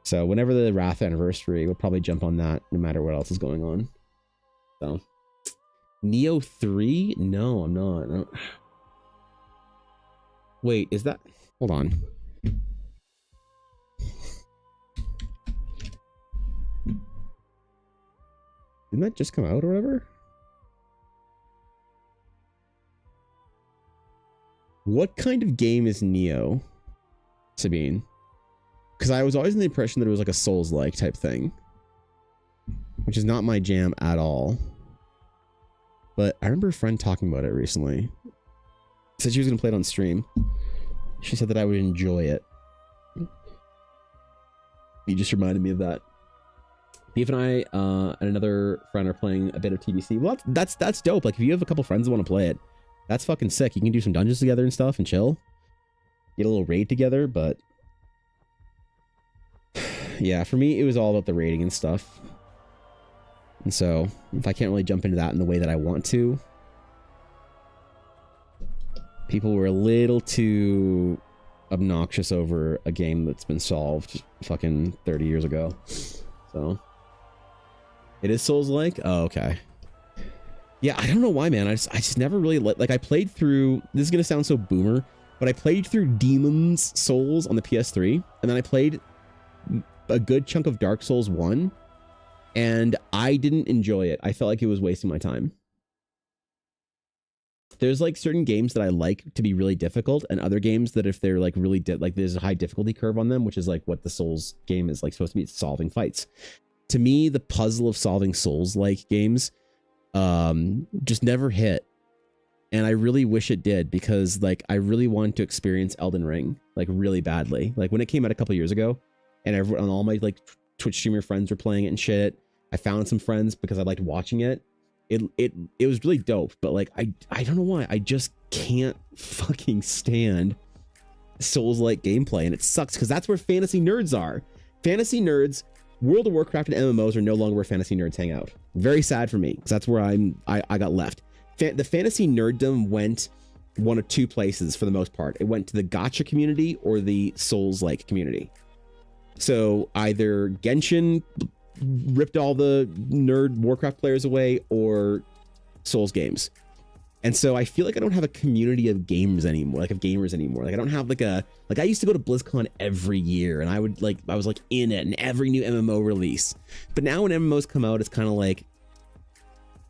So whenever the Wrath anniversary, we'll probably jump on that no matter what else is going on. So Neo 3? No, I'm not. No. Wait, is that... Hold on. Didn't that just come out or whatever? What kind of game is Neo, Sabine? Because I was always in the impression that it was like a Souls-like type thing, which is not my jam at all. But I remember a friend talking about it recently. Said she was going to play it on stream. She said that I would enjoy it. You just reminded me of that. Beef and I and another friend are playing a bit of TBC. Well, that's dope. Like, if you have a couple friends that want to play it, that's fucking sick. You can do some dungeons together and stuff and chill. Get a little raid together, but... yeah, for me, it was all about the raiding and stuff. And so, if I can't really jump into that in the way that I want to, people were a little too obnoxious over a game that's been solved fucking 30 years ago. So, it is Souls-like? Oh, okay. Yeah, I don't know why, man. I just never really like I played through, this is gonna sound so boomer, but I played through Demon's Souls on the PS3, and then I played a good chunk of Dark Souls 1, and I didn't enjoy it. I felt like it was wasting my time. There's like certain games that I like to be really difficult, and other games that if they're like really like there's a high difficulty curve on them, which is like what the Souls game is like supposed to be, solving fights. To me, the puzzle of solving Souls-like games just never hit. And I really wish it did, because like I really wanted to experience Elden Ring like really badly. Like when it came out a couple years ago, and everyone, all my like Twitch streamer friends were playing it and shit. I found some friends because I liked watching it. It was really dope, but like I don't know why, I just can't fucking stand Souls-like gameplay, and it sucks because that's where fantasy nerds are. Fantasy nerds, World of Warcraft and MMOs are no longer where fantasy nerds hang out. Very sad for me, because that's where I got left. The fantasy nerddom went one of two places for the most part. It went to the gacha community or the Souls-like community. So either Genshin ripped all the nerd Warcraft players away, or Souls games. And so I feel like I don't have a community of games anymore, like of gamers anymore. Like I don't have like I used to go to BlizzCon every year, and I was like in it, and every new MMO release. But now when MMOs come out, it's kind of like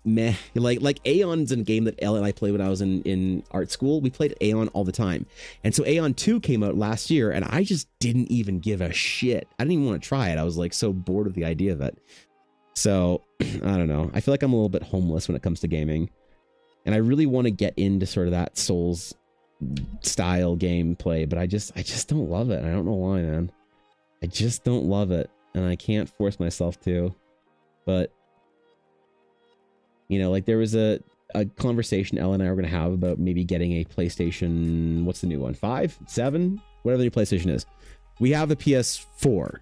meh. Like Aeon's a game that Elle and I played when I was in art school. We played Aeon all the time. And so Aeon 2 came out last year, and I just didn't even give a shit. I didn't even want to try it. I was like so bored with the idea of it. So I don't know. I feel like I'm a little bit homeless when it comes to gaming. And I really want to get into sort of that Souls style gameplay, but I just don't love it. I don't know why, man. I just don't love it, and I can't force myself to. But you know, like there was a conversation Ella and I were going to have about maybe getting a PlayStation, what's the new one? 5? 7? Whatever the new PlayStation is. We have a PS4.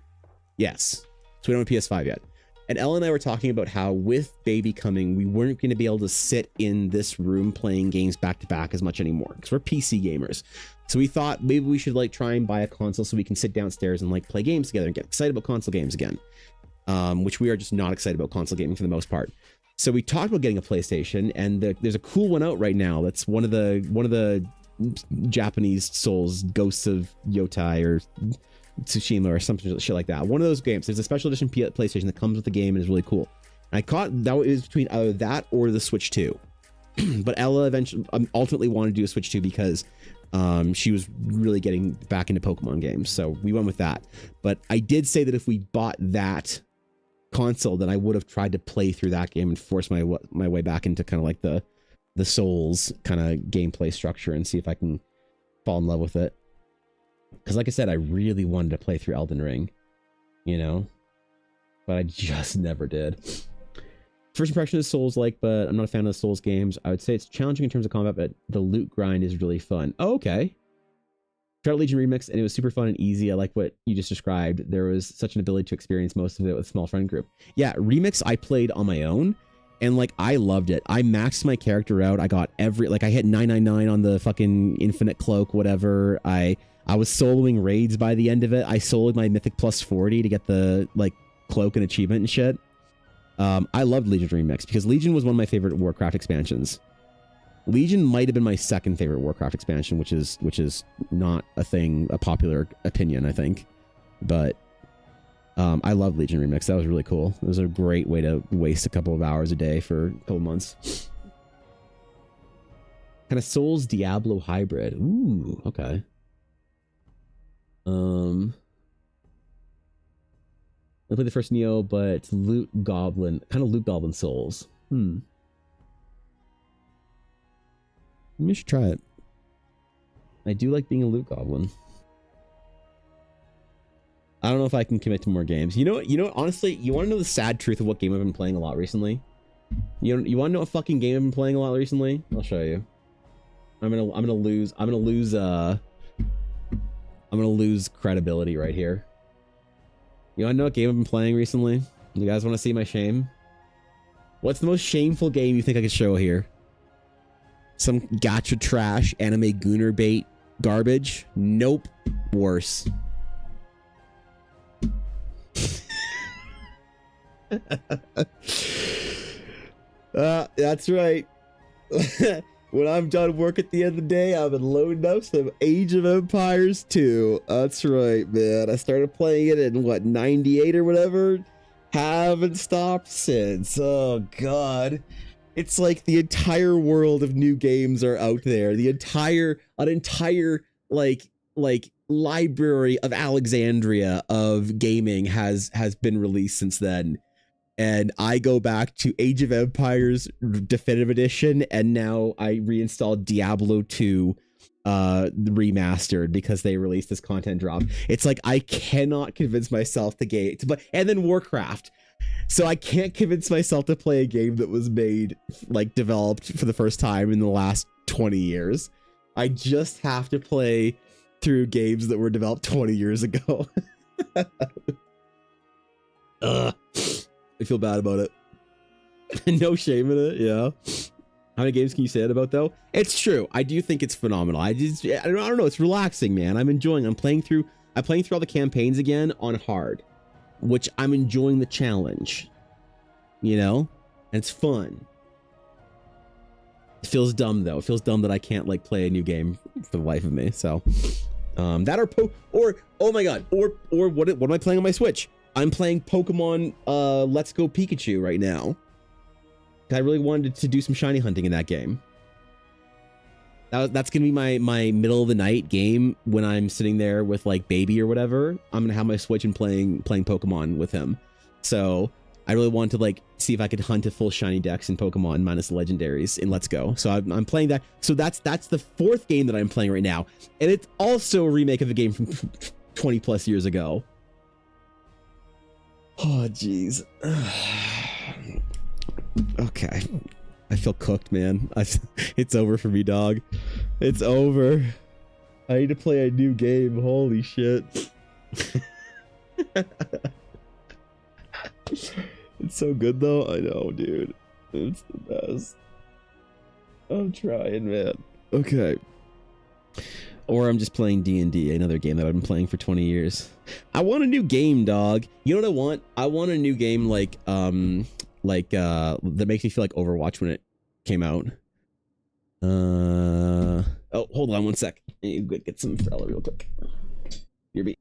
Yes. So we don't have a PS5 yet. And Ella and I were talking about how with baby coming, we weren't going to be able to sit in this room playing games back to back as much anymore, because we're PC gamers. So we thought maybe we should like try and buy a console so we can sit downstairs and like play games together and get excited about console games again. Which we are just not excited about console gaming for the most part. So we talked about getting a PlayStation, and there's a cool one out right now. That's one of the Japanese Souls, Ghosts of Yotai or Tsushima or something shit like that. One of those games. There's a special edition PlayStation that comes with the game and is really cool. And I caught that is between either that or the Switch 2. but Ella eventually ultimately wanted to do a Switch 2 because she was really getting back into Pokemon games. So we went with that. But I did say that if we bought that console, then I would have tried to play through that game and force my way back into kind of like the Souls kind of gameplay structure and see if I can fall in love with it. Because like I said, I really wanted to play through Elden Ring, you know, but I just never did. First impression is Souls-like, but I'm not a fan of the Souls games. I would say it's challenging in terms of combat, but the loot grind is really fun. Oh, okay. Tried Legion Remix, and it was super fun and easy. I like what you just described. There was such an ability to experience most of it with a small friend group. Yeah, Remix I played on my own, and like I loved it. I maxed my character out. I got I hit 999 on the fucking infinite cloak, whatever. I was soloing raids by the end of it. I soloed my Mythic plus 40 to get the like cloak and achievement and shit. I loved Legion Remix because Legion was one of my favorite Warcraft expansions. Legion might have been my second favorite Warcraft expansion, which is not a popular opinion, I think. But I love Legion Remix. That was really cool. It was a great way to waste a couple of hours a day for a couple months. Kind of Souls Diablo hybrid. Ooh, okay. I played the first Neo, but it's Loot Goblin, kind of Loot Goblin Souls. Maybe I should try it. I do like being a Loot Goblin. I don't know if I can commit to more games. You know what? Honestly, you want to know the sad truth of what game I've been playing a lot recently? You want to know what fucking game I've been playing a lot recently? I'll show you. I'm gonna lose credibility right here. You want to know what game I've been playing recently? You guys want to see my shame? What's the most shameful game you think I could show here? Some gacha trash, anime gooner bait garbage? Nope. Worse. That's right. When I'm done work at the end of the day, I've been loading up some Age of Empires 2. That's right, man. I started playing it in, what, 98 or whatever? Haven't stopped since. Oh, God. It's like the entire world of new games are out there. An entire, like library of Alexandria of gaming has been released since then. And I go back to Age of Empires Definitive Edition, and now I reinstalled Diablo 2 remastered because they released this content drop. It's like I cannot convince myself to game, and then Warcraft. So I can't convince myself to play a game that was made, like developed for the first time in the last 20 years. I just have to play through games that were developed 20 years ago. I feel bad about it. No shame in it, yeah. How many games can you say that about, though? It's true. I do think it's phenomenal. I don't know. It's relaxing, man. I'm enjoying. I'm playing through all the campaigns again on hard, which I'm enjoying the challenge. You know? And it's fun. It feels dumb, though. It feels dumb that I can't, like, play a new game for the life of me. So, that or oh my god, or what am I playing on my Switch? I'm playing Pokemon Let's Go Pikachu right now. I really wanted to do some shiny hunting in that game. That's gonna be my middle of the night game when I'm sitting there with like baby or whatever. I'm gonna have my Switch and playing Pokemon with him. So I really want to like see if I could hunt a full shiny dex in Pokemon minus the legendaries in Let's Go. So I'm playing that. So that's the fourth game that I'm playing right now, and it's also a remake of a game from 20 plus years ago. Oh, jeez. Okay. I feel cooked, man. It's over for me, dog. It's over. I need to play a new game. Holy shit. It's so good, though. I know, dude. It's the best. I'm trying, man. Okay. Or I'm just playing D&D, another game that I've been playing for 20 years. I want a new game, dog. You know what I want? I want a new game that makes me feel like Overwatch when it came out. Oh, hold on one sec. I need to get some umbrella real quick. Your beat.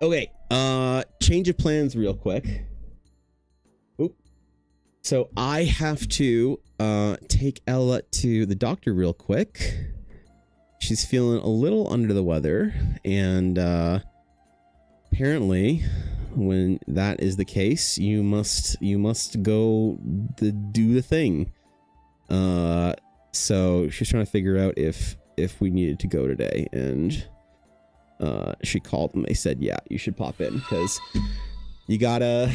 Okay, change of plans real quick. Oop. So I have to take Ella to the doctor real quick. She's feeling a little under the weather, and apparently when that is the case, you must go do the thing. So she's trying to figure out if we needed to go today, and she called and they said, yeah, you should pop in because you gotta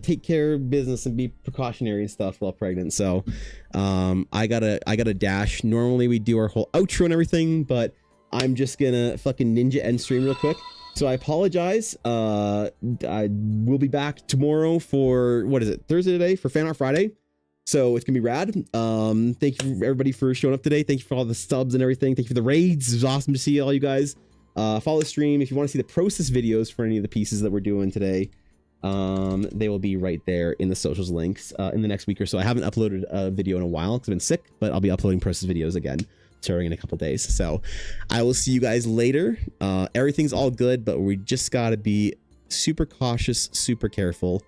take care of business and be precautionary and stuff while pregnant. So I gotta dash. Normally we do our whole outro and everything, but I'm just gonna fucking ninja end stream real quick. So I apologize. I will be back tomorrow for, what is it, Thursday today, for Fan Art Friday. So it's gonna be rad. Thank you everybody for showing up today. Thank you for all the subs and everything. Thank you for the raids. It was awesome to see all you guys. Follow the stream if you want to see the process videos for any of the pieces that we're doing today. They will be right there in the socials links in the next week or so. I haven't uploaded a video in a while because I've been sick, but I'll be uploading process videos again starting in a couple days. So I will see you guys later. Everything's all good, but we just gotta be super cautious, super careful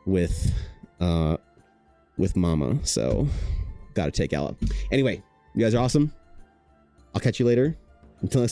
with mama. So gotta take Ella. Anyway, you guys are awesome. I'll catch you later. Until next time.